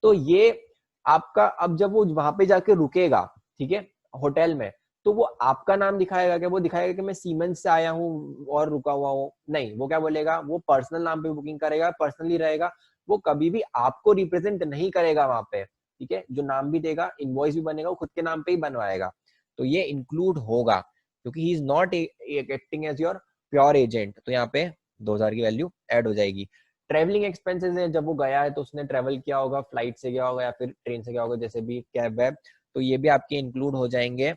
तो ये आपका, अब जब वो वहां पे जाके रुकेगा, ठीक है, होटल में, तो वो आपका नाम दिखाएगा क्या, वो दिखाएगा कि मैं सीमेंस से आया हूँ और रुका हुआ हूँ, नहीं, वो क्या बोलेगा, वो पर्सनल नाम पे बुकिंग करेगा, पर्सनली रहेगा, वो कभी भी आपको रिप्रेजेंट नहीं करेगा वहां पे, ठीक है। जो नाम भी देगा, इनवॉइस भी बनेगा, वो खुद के नाम पे ही बनवाएगा। तो ये इंक्लूड होगा क्योंकि he is not acting as your pure agent, तो यहाँ पे 2000 की वैल्यू ऐड हो जाएगी। ट्रेवलिंग एक्सपेंसेस है, जब वो गया है तो उसने ट्रेवल किया होगा, फ्लाइट से गया होगा या फिर ट्रेन से गया होगा, जैसे भी कैब वैब, तो ये भी आपके इंक्लूड हो जाएंगे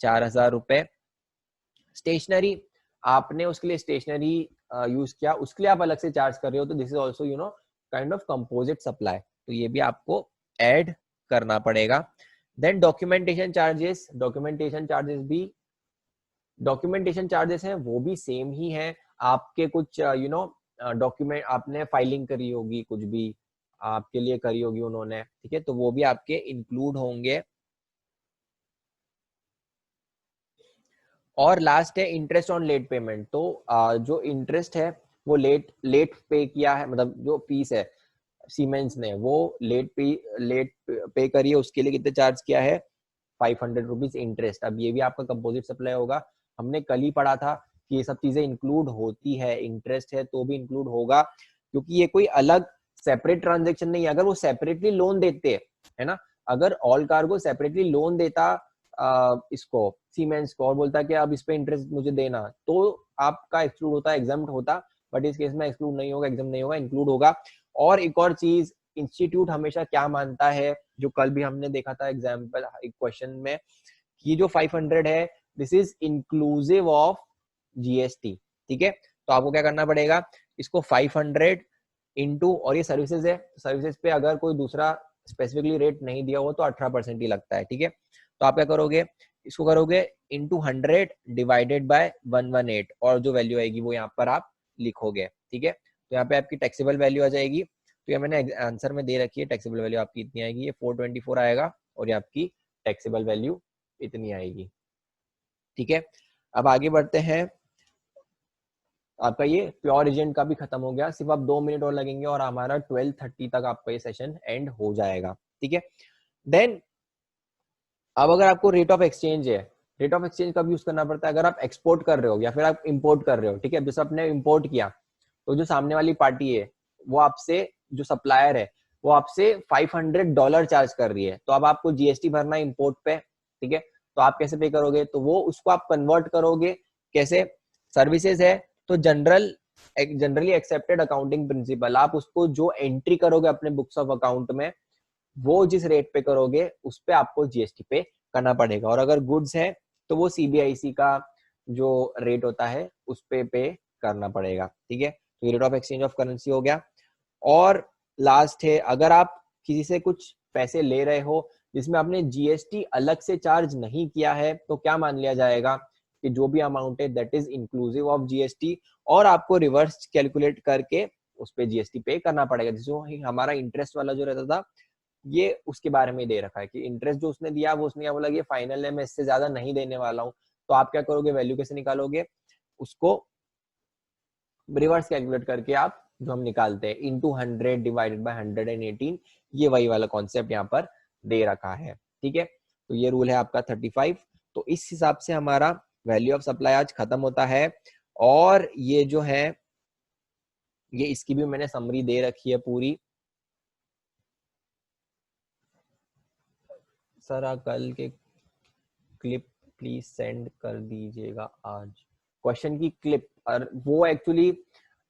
4000 रुपए। स्टेशनरी, आपने उसके लिए स्टेशनरी यूज किया, उसके लिए आप अलग से चार्ज कर रहे हो, तो this is also you know kind of composite supply, तो ये भी आपको ऐड करना पड़ेगा। Then documentation charges, documentation charges हैं वो भी सेम ही है। आपके कुछ यू नो डॉक्यूमेंट आपने फाइलिंग करी होगी, कुछ भी आपके लिए करी होगी उन्होंने, ठीक है, तो वो भी आपके इंक्लूड होंगे। और लास्ट है इंटरेस्ट ऑन लेट पेमेंट, तो जो इंटरेस्ट है वो लेट पे किया है, मतलब जो फीस है सीमेंस ने वो लेट पे करी है, उसके लिए कितने चार्ज किया है, 500 रुपीज इंटरेस्ट। अब ये भी आपका कंपोजिट सप्लाई होगा। हमने कल ही पढ़ा था कि ये सब चीजें इंक्लूड होती है, इंटरेस्ट है तो भी इंक्लूड होगा, क्योंकि ये कोई अलग सेपरेट ट्रांजेक्शन नहीं है। अगर वो सेपरेटली लोन देते है ना, अगर ऑल कार्गो सेपरेटली लोन देता इसको सीमेंस को और बोलता है कि अब इस पे इंटरेस्ट मुझे देना, तो आपका एक्सक्लूड होता, एग्जाम्प्ट होता, बट इस केस में एक्सक्लूड नहीं होगा, एग्जाम नहीं होगा, इंक्लूड होगा। और एक और चीज, इंस्टीट्यूट हमेशा क्या मानता है, जो कल भी हमने देखा था एग्जाम्पल एक क्वेश्चन में, कि जो 500 है this is inclusive of GST, ठीक है। तो आपको क्या करना पड़ेगा, इसको 500 इंटू, और ये सर्विसेज है, सर्विसेज पे अगर कोई दूसरा स्पेसिफिकली रेट नहीं दिया हो तो 18% ही लगता है, ठीक है। तो आप क्या करोगे, इसको करोगे इंटू 100 डिवाइडेड बाय 118, और जो वैल्यू आएगी वो यहाँ पर आप लिखोगे, ठीक है। तो यहाँ पे आपकी टैक्सेबल वैल्यू आ जाएगी, तो ये मैंने आंसर में दे रखी है, टैक्सेबल वैल्यू आपकी इतनी आएगी, ये 424 आएगा, और ये आपकी टैक्सेबल वैल्यू इतनी आएगी, ठीक है। अब आगे बढ़ते हैं, आपका ये प्योर एजेंट का भी खत्म हो गया, सिर्फ अब 2 मिनट और लगेंगे और हमारा 12:30 तक आपका ये सेशन एंड हो जाएगा, ठीक है। देन अब अगर आपको रेट ऑफ एक्सचेंज है, रेट ऑफ एक्सचेंज कब यूज करना पड़ता है, अगर आप एक्सपोर्ट कर रहे हो या फिर आप इंपोर्ट कर रहे हो, ठीक है। जैसे आपने इंपोर्ट किया, तो जो सामने वाली पार्टी है वो आपसे, जो सप्लायर है वो आपसे $500 चार्ज कर रही है, तो अब आपको जीएसटी भरना है इंपोर्ट पे, ठीक है। तो आप कैसे पे करोगे, तो वो उसको आप कन्वर्ट करोगे कैसे, सर्विसेज है तो जनरली एक्सेप्टेड अकाउंटिंग प्रिंसिपल, आप उसको जो एंट्री करोगे अपने बुक्स ऑफ अकाउंट में, वो जिस रेट पे करोगे उस पे आपको जीएसटी पे करना पड़ेगा। और अगर गुड्स है तो वो सीबीआईसी का जो रेट होता है उस पे करना पड़ेगा, ठीक है। तो rate of exchange of currency हो गया। और लास्ट है, अगर आप किसी से कुछ पैसे ले रहे हो जिसमें आपने जीएसटी अलग से चार्ज नहीं किया है, तो क्या मान लिया जाएगा कि जो भी अमाउंट है that is inclusive of GST, और आपको रिवर्स कैलकुलेट करके उस पे जीएसटी पे करना पड़ेगा। जैसे हमारा इंटरेस्ट वाला जो रहता था, ये उसके बारे में दे रखा है कि इंटरेस्ट जो उसने दिया वो उसने क्या बोला कि फाइनल है, मैं इससे ज्यादा नहीं देने वाला हूँ, तो आप क्या करोगे, वैल्यू कैसे निकालोगे, उसको रिवर्स कैलकुलेट करके आप जो हम निकालते हैं इंटू 100 डिवाइडेड बाय 118, ये वही वाला कॉन्सेप्ट यहाँ पर दे रखा है, ठीक है। तो ये रूल है आपका 35। तो इस हिसाब से हमारा वैल्यू ऑफ सप्लाई आज खत्म होता है। और ये जो है, ये इसकी भी मैंने समरी दे रखी है पूरी। सर कल के क्लिप प्लीज सेंड कर दीजिएगा आज, क्वेश्चन की क्लिप, और वो एक्चुअली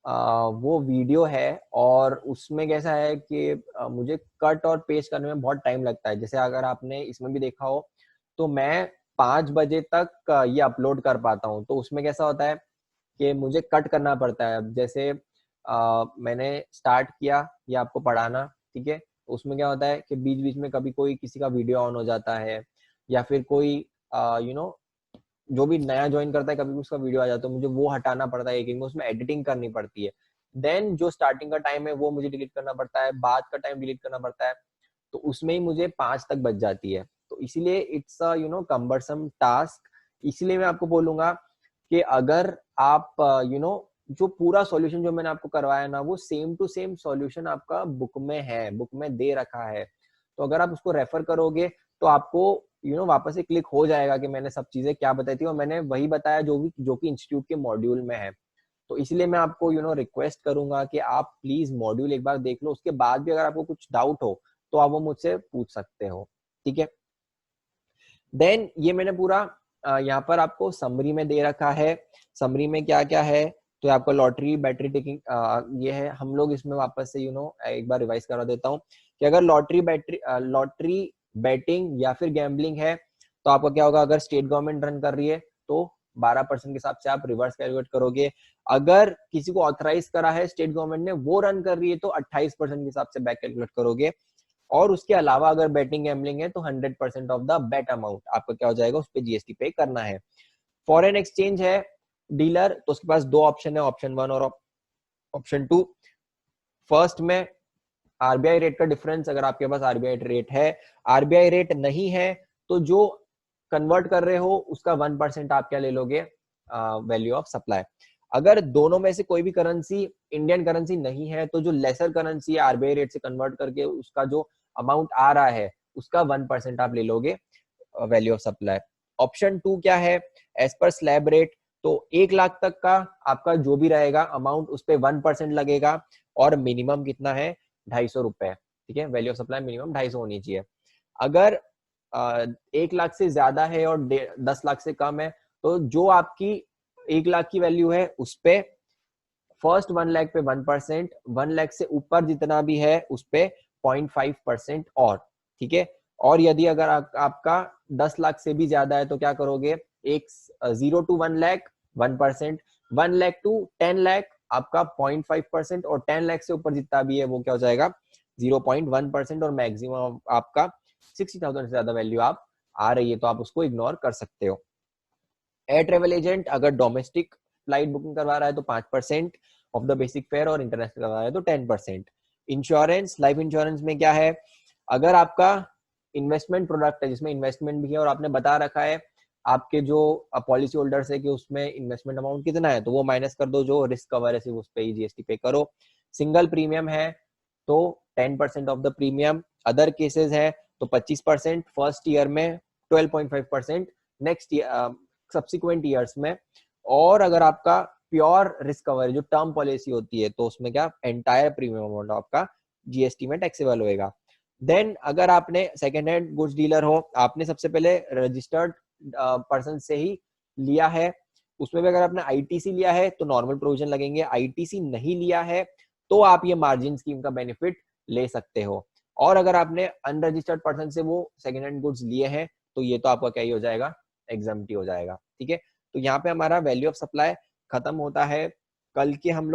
वो वीडियो है, और उसमें कैसा है कि मुझे कट और पेस्ट करने में बहुत टाइम लगता है। जैसे अगर आपने इसमें भी देखा हो तो मैं 5 बजे तक ये अपलोड कर पाता हूँ, तो उसमें कैसा होता है कि मुझे कट करना पड़ता है। जैसे मैंने स्टार्ट किया ये आपको पढ़ाना, ठीक है, तो उसमें क्या होता है कि बीच बीच में कभी कोई किसी का वीडियो ऑन हो जाता है, या फिर कोई यू नो जो भी नया ज्वाइन करता है कभी भी उसका वीडियो आ जाता है, मुझे वो हटाना पड़ता है, एक उसमें एडिटिंग करनी पड़ती है। देन जो स्टार्टिंग का टाइम है वो मुझे डिलीट करना पड़ता है, बाद का टाइम डिलीट करना पड़ता है, तो उसमें ही मुझे 5 तक बच जाती है। तो इसीलिए इट्स अ कम्बरसम टास्क। इसीलिए मैं आपको बोलूंगा कि अगर आप जो पूरा सॉल्यूशन जो मैंने आपको करवाया ना, वो सेम टू सेम सॉल्यूशन आपका बुक में है, बुक में दे रखा है। तो अगर आप उसको रेफर करोगे तो आपको वापस से क्लिक हो जाएगा कि मैंने सब चीजें क्या बताई थी, और मैंने वही बताया जो कि इंस्टीट्यूट के मॉड्यूल में है। तो इसलिए मैं आपको रिक्वेस्ट करूंगा कि आप प्लीज मॉड्यूल एक बार देख लो, उसके बाद भी अगर आपको कुछ डाउट हो तो आप वो मुझसे पूछ सकते हो, ठीक है। देन ये मैंने पूरा यहाँ पर आपको समरी में दे रखा है, समरी में क्या क्या है, तो आपको लॉटरी बैटरी टिकिंग ये है। हम लोग इसमें वापस से एक बार रिवाइज करा देता हूँ कि अगर लॉटरी बैटिंग या फिर गैम्बलिंग है तो आपका क्या होगा, अगर स्टेट गवर्नमेंट रन कर रही है तो 12% के हिसाब से आप रिवर्स कैलकुलेट करोगे। अगर किसी को ऑथराइज करा है स्टेट गवर्नमेंट ने, वो रन कर रही है तो 28% के हिसाब से बैक कैलकुलेट करोगे। और उसके अलावा अगर बैटिंग गैम्बलिंग है तो 100% ऑफ द बेट अमाउंट आपका क्या हो जाएगा, उस पर जीएसटी पे करना है। फॉरेन एक्सचेंज है डीलर, तो उसके पास दो ऑप्शन है, ऑप्शन 1 और ऑप्शन 2। फर्स्ट में आरबीआई रेट का डिफरेंस, अगर आपके पास आरबीआई रेट है, आरबीआई रेट नहीं है तो जो कन्वर्ट कर रहे हो उसका 1% आप क्या ले लोगे, वैल्यू ऑफ सप्लाई। अगर दोनों में से कोई भी करेंसी इंडियन करेंसी नहीं है तो जो लेसर करेंसी है आरबीआई रेट से कन्वर्ट करके उसका जो अमाउंट आ रहा है उसका 1% आप ले लोगे वैल्यू ऑफ सप्लाई। ऑप्शन 2 क्या है, एज पर स्लैब रेट, तो 1 लाख तक का आपका जो भी रहेगा अमाउंट उस पर 1% लगेगा और मिनिमम कितना है, 250 रुपए। ठीक है, वैल्यू ऑफ सप्लाई मिनिमम 250 होनी चाहिए। अगर 1 लाख से ज्यादा है और 10 लाख से कम है तो जो आपकी 1 लाख की वैल्यू है उस पे फर्स्ट 1 लाख पे 1%, 1 लाख से ऊपर जितना भी है उस पे 0.5% और। ठीक है, और यदि अगर आपका 10 लाख से भी ज्यादा है तो क्या करोगे, एक 0 to 1 लाख 1%, 1 लाख टू 10 लाख आपका 0.5% और 10 लाख से ऊपर जितना भी है वो क्या हो जाएगा 0.1% और मैक्सिमम आपका 60,000 से ज्यादा वैल्यू आप आ रही है तो आप उसको इग्नोर कर सकते हो। एयर ट्रेवल एजेंट अगर डोमेस्टिक फ्लाइट बुकिंग करवा रहा है तो 5% ऑफ द बेसिक फेयर और इंटरनेशनल करवा रहा है तो 10%। इंश्योरेंस, लाइफ इंश्योरेंस में क्या है, अगर आपका इन्वेस्टमेंट प्रोडक्ट है जिसमें इन्वेस्टमेंट भी है और आपने बता रखा है आपके जो पॉलिसी होल्डर्स है कि उसमें इन्वेस्टमेंट अमाउंट कितना है तो वो माइनस कर दो, जो रिस्क कवर है सिर्फ उस पर ही जीएसटी पे करो। सिंगल प्रीमियम है तो 10% of the premium, other cases है तो 25%, फर्स्ट ईयर में 12.5%, नेक्स्ट ईयर सब्सिक्वेंट ईयर्स में। और अगर आपका प्योर रिस्क कवर जो टर्म पॉलिसी होती है तो उसमें क्या एंटायर प्रीमियम अमाउंट आपका जीएसटी में टैक्सेबल होएगा। देन अगर आपने सेकेंड हैंड गुड्स डीलर हो, आपने सबसे पहले रजिस्टर्ड पर्सन से ही लिया है, उसमें भी अगर आपने आईटीसी लिया है तो नॉर्मल प्रोविजन लगेंगे, आईटीसी नहीं लिया है तो आप ये मार्जिन स्कीम का बेनिफिट ले सकते हो। और अगर आपने अनरजिस्टर्ड पर्सन से वो सेकेंड हैंड गुड्स लिए हैं तो ये तो आपका क्या ही हो जाएगा, एग्जम्प्ट हो जाएगा। ठीक है, तो यहाँ पे हमारा वैल्यू ऑफ सप्लाई खत्म होता है। कल के हम लोग